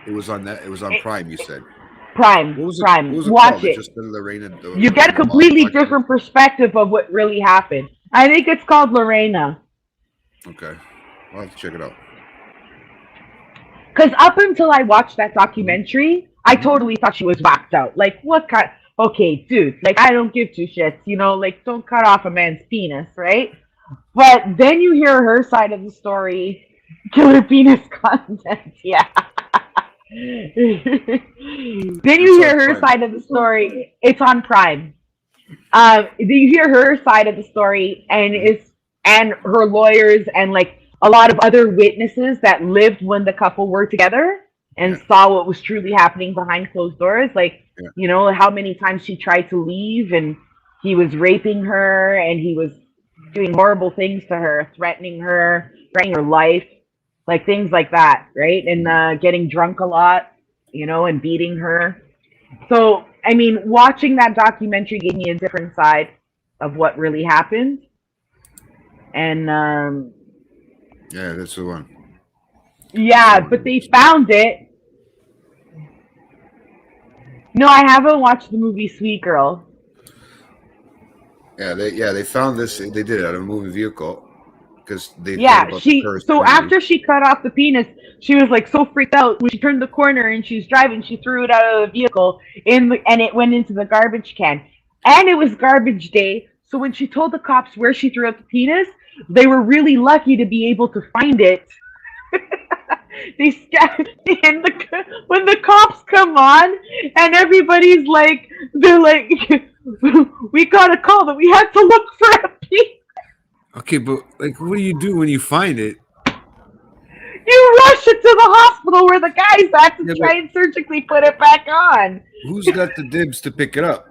A: It was on Prime. You said
C: Prime.
A: What was
C: Prime.
A: What was it
C: Watch
A: called?
C: it.
A: Just the Lorena.
C: You get a completely different perspective of what really happened. I think it's called Lorena.
A: Okay, I'll have to check it out.
C: Because up until I watched that documentary, I totally thought she was whacked out. Like, what kind? Okay, dude. Like, I don't give two shits. Like, don't cut off a man's penis, right? But then you hear her side of the story. Killer penis content. Yeah. Then you hear her side of the story. It's on Prime. You hear her side of the story, and her lawyers and like a lot of other witnesses that lived when the couple were together and saw what was truly happening behind closed doors. Like, how many times she tried to leave and he was raping her and he was doing horrible things to her, threatening her life, like things like that, right? And getting drunk a lot, and beating her. So, I mean, watching that documentary gave me a different side of what really happened. And
A: yeah, that's the one.
C: Yeah, but they found it. No, I haven't watched the movie Sweet Girl.
A: Yeah, they found this. They did it out of a moving vehicle because they.
C: After she cut off the penis, she was like so freaked out when she turned the corner and she was driving. She threw it out of the vehicle and it went into the garbage can. And it was garbage day, so when she told the cops where she threw out the penis, they were really lucky to be able to find it. They scan and when the cops come on and everybody's like, they're like, we got a call that we had to look for a penis.
A: Okay, but like, what do you do when you find it?
C: You rush it to the hospital where the guys had to
A: Yeah,
C: try and surgically put it back on.
A: Who's got the dibs to pick it up?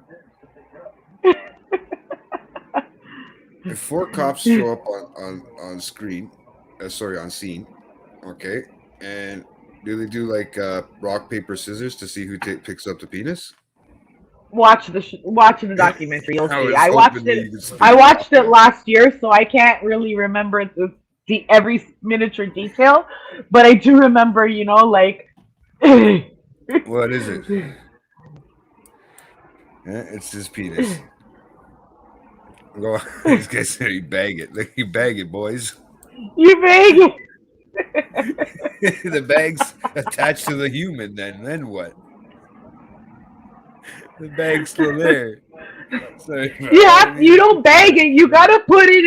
A: If 4 cops show up on screen, on scene, okay, and do they do like rock paper scissors to see who picks up the penis?
C: Watch the documentary. You'll see. I
A: was
C: watched
A: hoping that you
C: it.
A: could speak
C: I watched
A: about
C: it last year, so I can't really remember the every miniature detail, but I do remember, like.
A: What is it? Yeah, it's his penis. Go on. These guys say you bag it. Like, you bag it, boys.
C: You beg it.
A: The bag's attached to the human. Then what? The bag's still there. Sorry,
C: You don't bag it. You gotta put it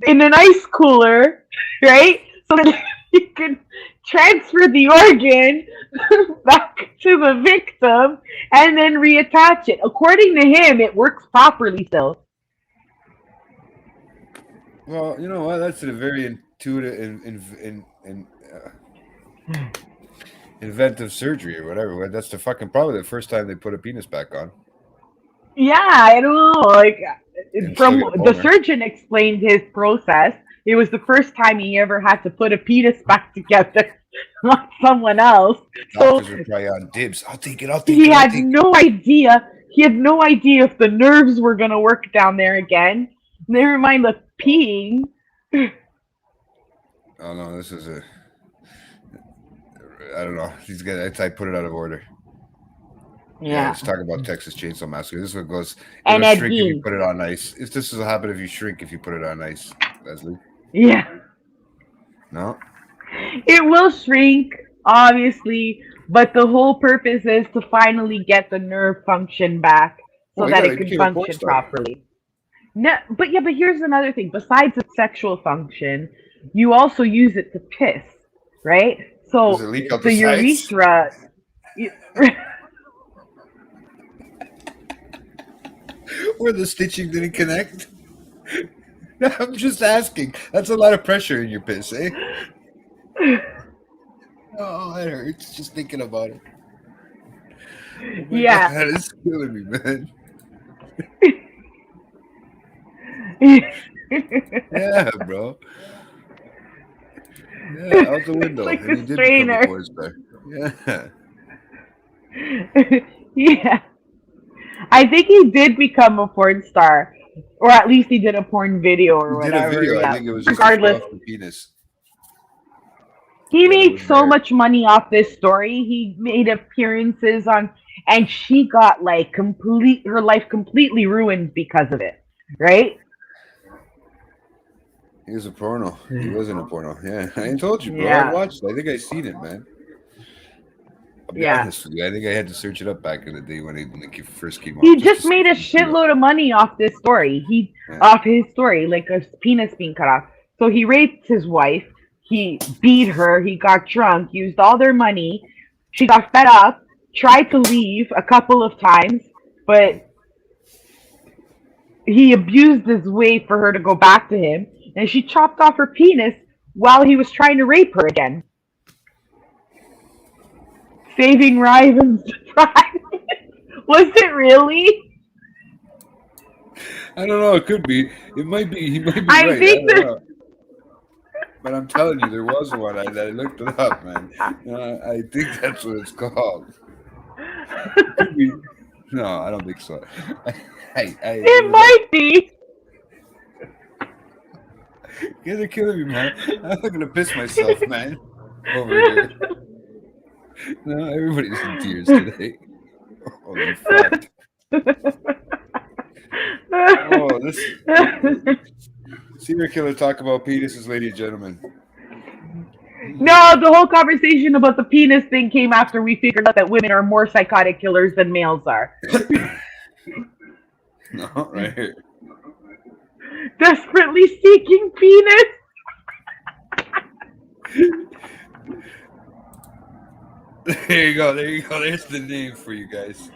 C: in an ice cooler, right? So that you can transfer the organ back to the victim and then reattach it. According to him, it works properly still.
A: Well, you know what? That's a very intuitive inventive surgery or whatever. That's probably the first time they put a penis back on.
C: Yeah, I don't know. Like,
A: And
C: from
A: still get a
C: the
A: boner.
C: surgeon explained his process. It was the first time he ever had to put a penis back together, not someone else. So
A: Doctors were probably on dibs. I'll take it.
C: he had no idea. He had no idea if the nerves were gonna work down there again. Never mind the peeing.
A: Oh no, this is I don't know. These guys, I put it out of order. Yeah, let's talk about Texas Chainsaw Massacre. This one goes.
C: And
A: It'll
C: Ed
A: shrink if you
C: Gein.
A: put it on ice. This will happen if you shrink if you put it on ice, Leslie.
C: Yeah,
A: No.
C: it will shrink, obviously, but the whole purpose is to finally get the nerve function back so
A: Oh,
C: that
A: yeah,
C: it
A: they
C: can
A: became a porn
C: function
A: star.
C: properly. No, but here's another thing. Besides its sexual function, you also use it to piss, right? So
A: Does it leak out
C: the
A: the sides?
C: urethra.
A: Where the stitching didn't connect? I'm just asking. That's a lot of pressure in your piss, eh? Oh, that hurts just thinking about it. Oh my
C: Yeah.
A: God, it's killing me, man. Yeah, bro. Yeah, out the window.
C: like
A: and
C: the
A: you did
C: strainer.
A: become a porn star. Yeah.
C: Yeah. I think he did become a porn star. Or at least he did a porn video or
A: He did a
C: whatever.
A: video.
C: Yeah.
A: I think it was just to
C: Regardless.
A: show off the penis.
C: He
A: But it
C: made
A: was
C: so
A: there.
C: much money off this story. He made appearances on, and she got like her life completely ruined because of it, right?
A: He was a porno. He wasn't a porno. Yeah, I told you, bro.
C: Yeah.
A: I watched it. I think I seen it, man. I'll be
C: Yeah.
A: honest with you. I think I had to search it up back in the day when it first came out.
C: He
A: to
C: just
A: see
C: made a
A: if you could do it.
C: shitload of money off this story.
A: Yeah.
C: Off his story, like a penis being cut off. So he raped his wife. He beat her. He got drunk. Used all their money. She got fed up. Tried to leave a couple of times, but he abused his way for her to go back to him. And she chopped off her penis while he was trying to rape her again. Saving Ryvan's pride. Was it really?
A: I don't know. It could be. It might be. He might be
C: I
A: right.
C: think
A: I don't know. But I'm telling you, there was one. I looked it up, man. I think that's what it's called. Could be. No, I don't think so.
C: It might be.
A: You guys are killing me, man. I'm not gonna piss myself, man. Over here. No, everybody's in tears today. Holy fuck. Oh, this serial killer talk about penises, ladies and gentlemen.
C: No, the whole conversation about the penis thing came after we figured out that women are more psychotic killers than males are.
A: No, right here.
C: Desperately seeking penis.
A: There you go. There you go. There's the name for you guys.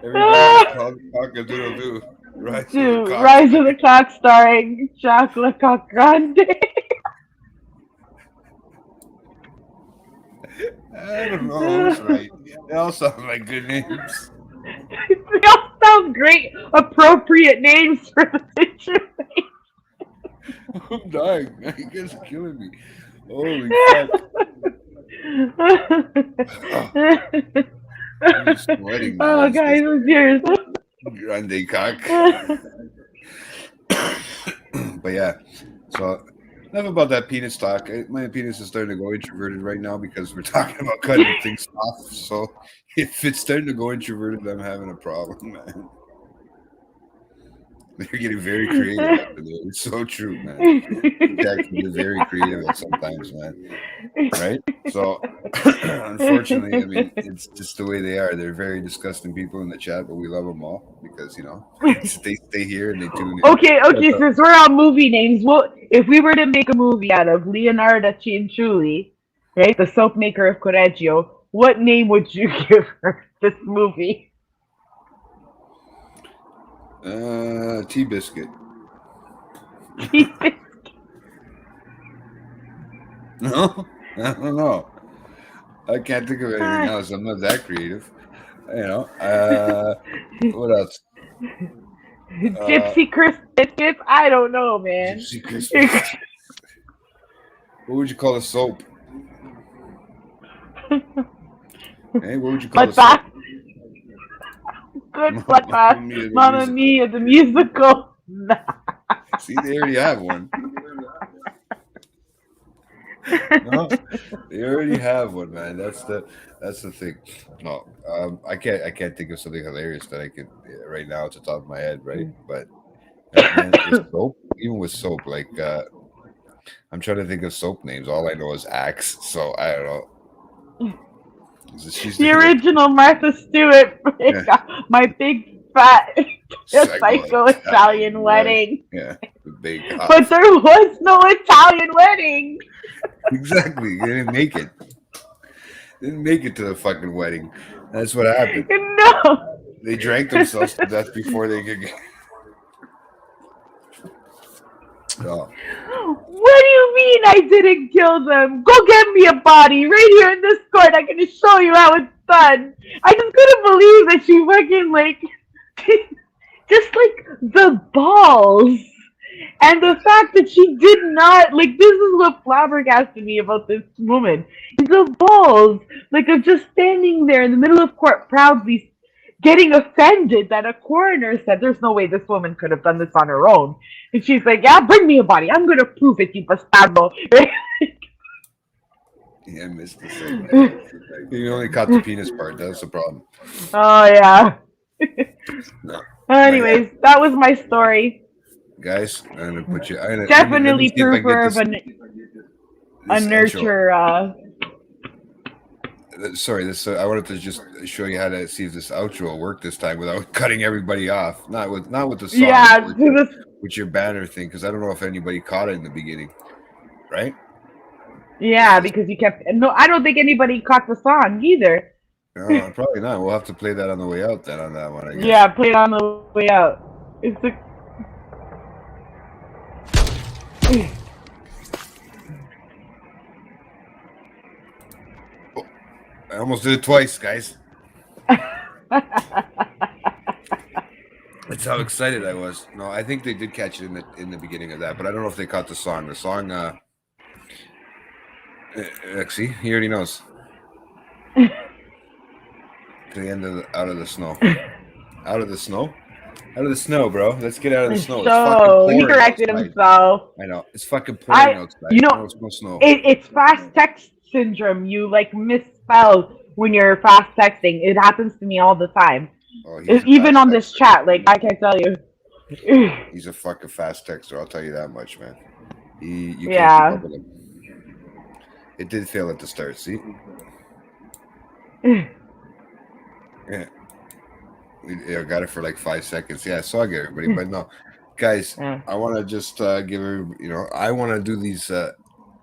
A: Everybody call the cock-a-doodle-doo. Rise of the cock.
C: Rise of the Cock starring Chocolate Cock Grande.
A: I don't know. Who's right? They all sound like good names.
C: They all sound great, appropriate names for the situation.
A: I'm dying. You guys are killing me. Holy fuck. I'm sweating now.
C: Oh, guys, it's yours.
A: Grande cock. But yeah, so enough about that penis talk. My penis is starting to go introverted right now because we're talking about cutting things off. So if it's starting to go introverted, I'm having a problem, man. They're getting very creative after that. It's so true, man. They actually get very creative sometimes, man. Right? So, unfortunately, I mean, it's just the way they are. They're very disgusting people in the chat, but we love them all because, you know, they stay here and they tune in.
C: Okay, since we're on movie names, well, if we were to make a movie out of Leonarda Cianculli, right, the soap maker of Corregio, what name would you give her this movie?
A: Tea biscuit. No, I don't know. I can't think of anything else. I'm not that creative. You know. What else?
C: Gypsy Crisp Biscuits? I don't know, man.
A: Gypsy Crisp Biscuits. What would you call a soap? Hey, what would you call a soap?
C: Good butt bath. Mamma Mia, the musical.
A: See, they already have one. No, they already have one, man. That's the thing. No, I can't think of something hilarious that I could right now at the top of my head, right? But man, with soap, even with soap, like I'm trying to think of soap names. All I know is Axe, so I don't know.
C: The original Martha Stewart, yeah. My big fat psycho Italian wedding.
A: Yeah, the big.
C: But there was no Italian wedding.
A: Exactly, they didn't make it. Didn't make it to the fucking wedding. That's what happened.
C: No,
A: they drank themselves to death before they could get. Oh.
C: What do you mean I didn't kill them? Go get me a body right here in this court. I'm gonna show you how it's done. I just couldn't believe that she fucking like, just like the balls, and the fact that she did not like. This is what flabbergasted me about this woman. The balls, like, of just standing there in the middle of court, proudly getting offended that a coroner said there's no way this woman could have done this on her own. And she's like, yeah, bring me a body. I'm going to prove it, you bastardo.
A: Yeah, I missed the segment. You only caught the penis part. That's the problem.
C: Oh, yeah.
A: No.
C: Anyways, that was my story.
A: Guys, I'm going to put you...
C: Definitely prove her of a nurture...
A: Sorry, this. I wanted to just show you how to see if this outro will work this time without cutting everybody off. Not with the song.
C: Yeah,
A: with your banner thing, because I don't know if anybody caught it in the beginning, right?
C: Yeah, because you kept. No, I don't think anybody caught the song either.
A: No, probably not. We'll have to play that on the way out. Then on that one, I guess.
C: Yeah, play it on the way out. It's the.
A: I almost did it twice, guys. That's how excited I was. No, I think they did catch it in the beginning of that, but I don't know if they caught the song. The song, see, he already knows. To the end of out of the snow. Out of the snow? Out of the snow, bro. Let's get out of the snow.
C: So he corrected himself.
A: I know. It's fucking pouring outside.
C: You know,
A: it's no snow.
C: It's fast text syndrome. You like misspell when you're fast texting. It happens to me all the time. Oh, even on this chat, like, I can't tell you.
A: He's a fucking fast texter, I'll tell you that much, man. You can't
C: yeah.
A: keep up with him. It did fail at the start, see? Yeah. I got it for like 5 seconds. Yeah, I saw it, everybody, but no. Guys, I want to just give everybody, I want to do these,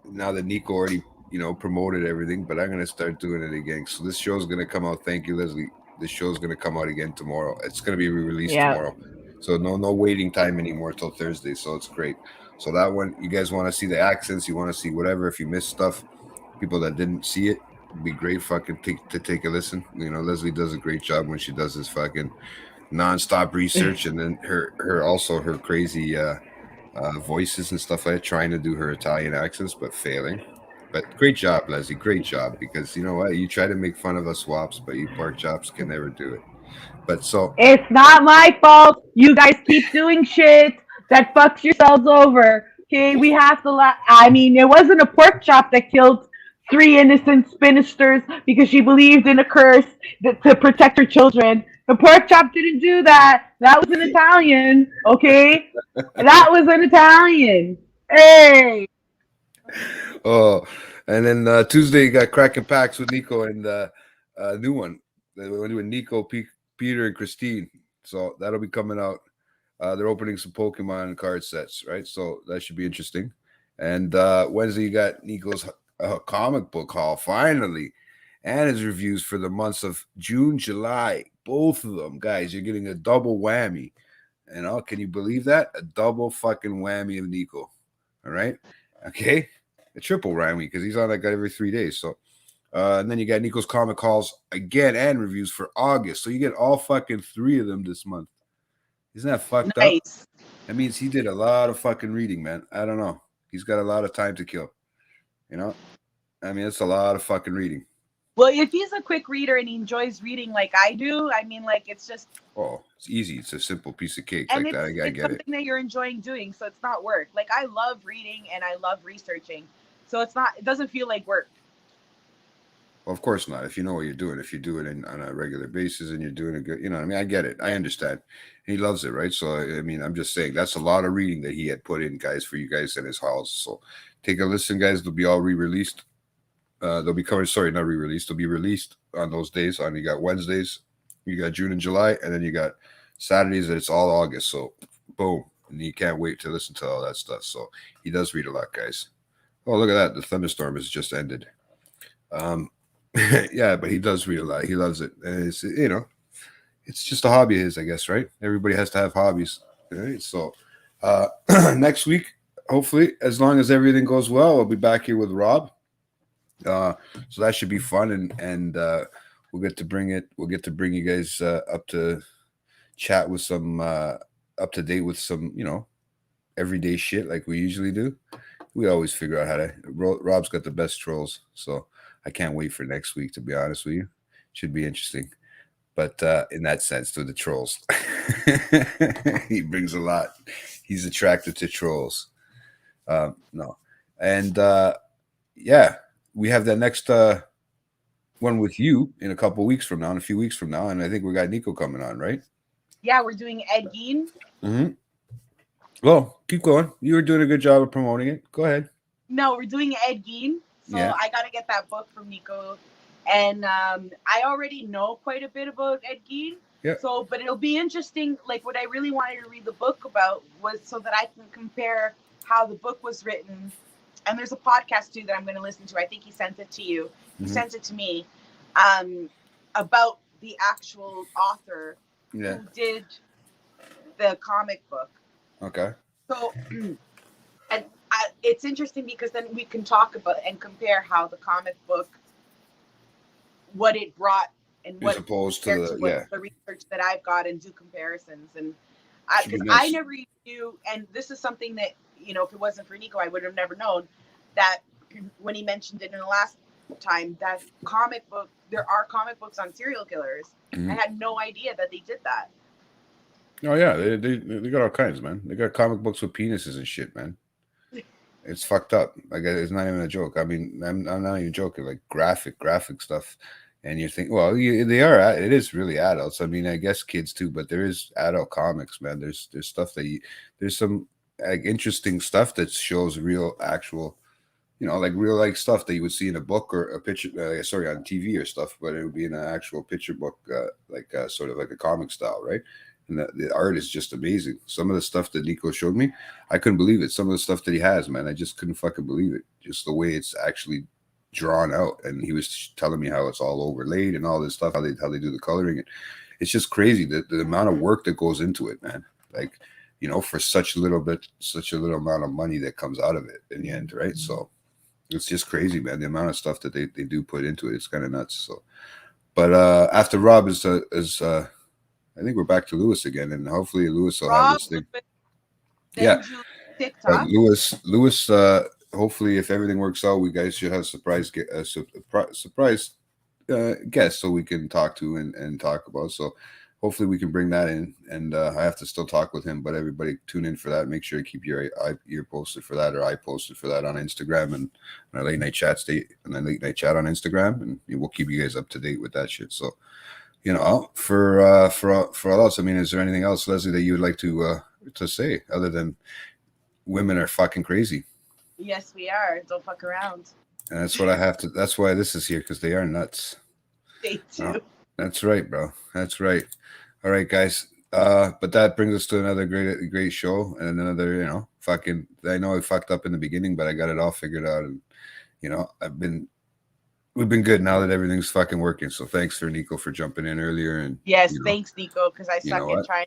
A: now that Nico already promoted everything, but I'm gonna start doing it again. So this show's gonna come out. Thank you, Leslie. This show's gonna come out again tomorrow. It's gonna be re-released
C: Yeah.
A: tomorrow. So no waiting time anymore till Thursday. So it's great. So that one, you guys want to see the accents, you want to see whatever. If you missed stuff, people that didn't see it, it'd be great fucking to take a listen. Leslie does a great job when she does this fucking nonstop research, and then her crazy voices and stuff like that, trying to do her Italian accents but failing. But great job, Leslie. Great job, because you know what? You try to make fun of us swaps, but you pork chops can never do it. But so
C: It's not my fault. You guys keep doing shit that fucks yourselves over. Okay, we have to. I mean, it wasn't a pork chop that killed three innocent spinsters because she believed in a curse to protect her children. The pork chop didn't do that. That was an Italian. Okay, that was an Italian. Hey.
A: oh, and then Tuesday you got cracking packs with Nico and new one. We're doing Nico, Peter, and Christine. So that'll be coming out. They're opening some Pokemon card sets, right? So that should be interesting. And Wednesday you got Nico's comic book haul finally, and his reviews for the months of June, July. Both of them, guys. You're getting a double whammy. Can you believe that? A double fucking whammy of Nico. All right. Okay. A triple whammy because he's on that guy every 3 days. So, and then you got Nico's comic hauls again and reviews for August. So you get all fucking three of them this month. Isn't that fucked up? That means he did a lot of fucking reading, man. I don't know. He's got a lot of time to kill. I mean, it's a lot of fucking reading.
E: Well, if he's a quick reader and he enjoys reading like I do, I mean, like, it's just...
A: Oh, it's easy. It's a simple piece of cake
E: and
A: like that. I get
E: it's something that you're enjoying doing, so it's not work. Like, I love reading and I love researching, so it doesn't feel like work.
A: Well, of course not. If you know what you're doing, if you do it on a regular basis and you're doing it good, I mean, I get it. I understand. He loves it, right? So, I mean, I'm just saying that's a lot of reading that he had put in, guys, for you guys in his house. So take a listen, guys. They'll be all re-released. They'll be covered. Sorry, not re-released. They'll be released on those days. You got Wednesdays, you got June and July, and then you got Saturdays that it's all August. So boom, and you can't wait to listen to all that stuff. So he does read a lot, guys. Oh, look at that! The thunderstorm has just ended. Yeah, but he does read a lot. He loves it, and it's it's just a hobby of his, I guess, right? Everybody has to have hobbies, right? So next week, hopefully, as long as everything goes well, I'll be back here with Rob. So that should be fun, and we'll get to bring you guys up to chat with some up to date with some everyday shit like we usually do. We always figure out how to. Rob's got the best trolls, so I can't wait for next week, to be honest with you. Should be interesting, but in that sense, to the trolls, he brings a lot. He's attracted to trolls. No, and yeah. We have that next one with you in a few weeks from now, and I think we got Nico coming on, right?
E: Yeah, we're doing Ed Gein.
A: Mm-hmm. Well, keep going. You were doing a good job of promoting it. Go ahead.
E: No, we're doing Ed Gein. So yeah. I got to get that book from Nico. And I already know quite a bit about Ed Gein.
A: Yeah.
E: So, but it'll be interesting. Like, what I really wanted to read the book about was so that I can compare how the book was written. And there's a podcast, too, that I'm going to listen to. I think he sent it to you. He sent it to me about the actual author who did the comic book.
A: Okay.
E: So, and it's interesting because then we can talk about and compare how the comic book, what it brought and what
A: opposed to
E: the research that I've got, and do comparisons. And because I never knew, and this is something that, if it wasn't for Nico, I would have never known that when he mentioned it in the last time, that there are comic books on serial killers. I had no idea that they did that.
A: Oh yeah, they got all kinds, man. They got comic books with penises and shit, man. It's fucked up. Like, it's not even a joke. I mean, I'm not even joking. Like graphic stuff, and you think, well, they are. It is really adults. I mean, I guess kids too, but there is adult comics, man. There's stuff that there's some like interesting stuff that shows real, actual, like real like stuff that you would see in a book or a picture. On TV or stuff, but it would be in an actual picture book, sort of like a comic style, right? And the art is just amazing. Some of the stuff that Nico showed me, I couldn't believe it. Some of the stuff that he has, man, I just couldn't fucking believe it. Just the way it's actually drawn out, and he was telling me how it's all overlaid and all this stuff, how they do the coloring. It's just crazy the amount of work that goes into it, man. Like, you know, for such a little amount of money that comes out of it in the end, right? So it's just crazy, man. The amount of stuff that they do put into it, it's kind of nuts. So, but after Rob is I think we're back to Lewis again, and hopefully Lewis will have this thing. Yeah, Lewis. Hopefully, if everything works out, we guys should have surprise guest so we can talk to and talk about. So hopefully we can bring that in, and I have to still talk with him, but everybody tune in for that. Make sure to keep your ear posted for that, or I posted for that on Instagram and our late night chat on Instagram, and we'll keep you guys up to date with that shit. So, you know, for all else, I mean, is there anything else, Leslie, that you would like to say other than women are fucking crazy?
E: Yes, we are. Don't fuck around.
A: And that's what I have to. That's why this is here, because they are nuts.
E: They do.
A: Oh, that's right, bro. That's right. All right, guys. But that brings us to another great show, and another, you know, fucking. I know I fucked up in the beginning, but I got it all figured out, and you know, we've been good now that everything's fucking working. So thanks for Nico for jumping in earlier, and
E: yes,
A: you know,
E: thanks Nico, because I suck at trying.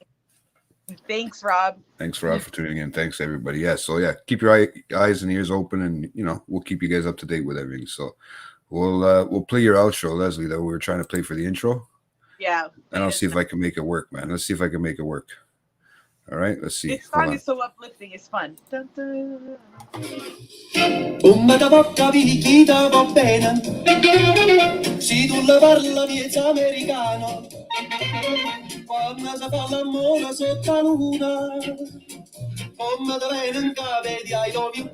E: Thanks, Rob.
A: Thanks, Rob, for tuning in. Thanks, everybody. Yeah, so yeah, keep your eyes and ears open, and you know, we'll keep you guys up to date with everything. So we'll play your outro, Leslie, that we were trying to play for the intro.
B: Yeah.
A: And I'll see if I can make it work, man. Let's see if I can make it work. All right, let's see.
B: This song is so uplifting. It's fun.
F: Come da porca picchita va bene, se tu la parla miezza americano, quando si fa l'amore sotto la luna, come da bene in cave di I love you.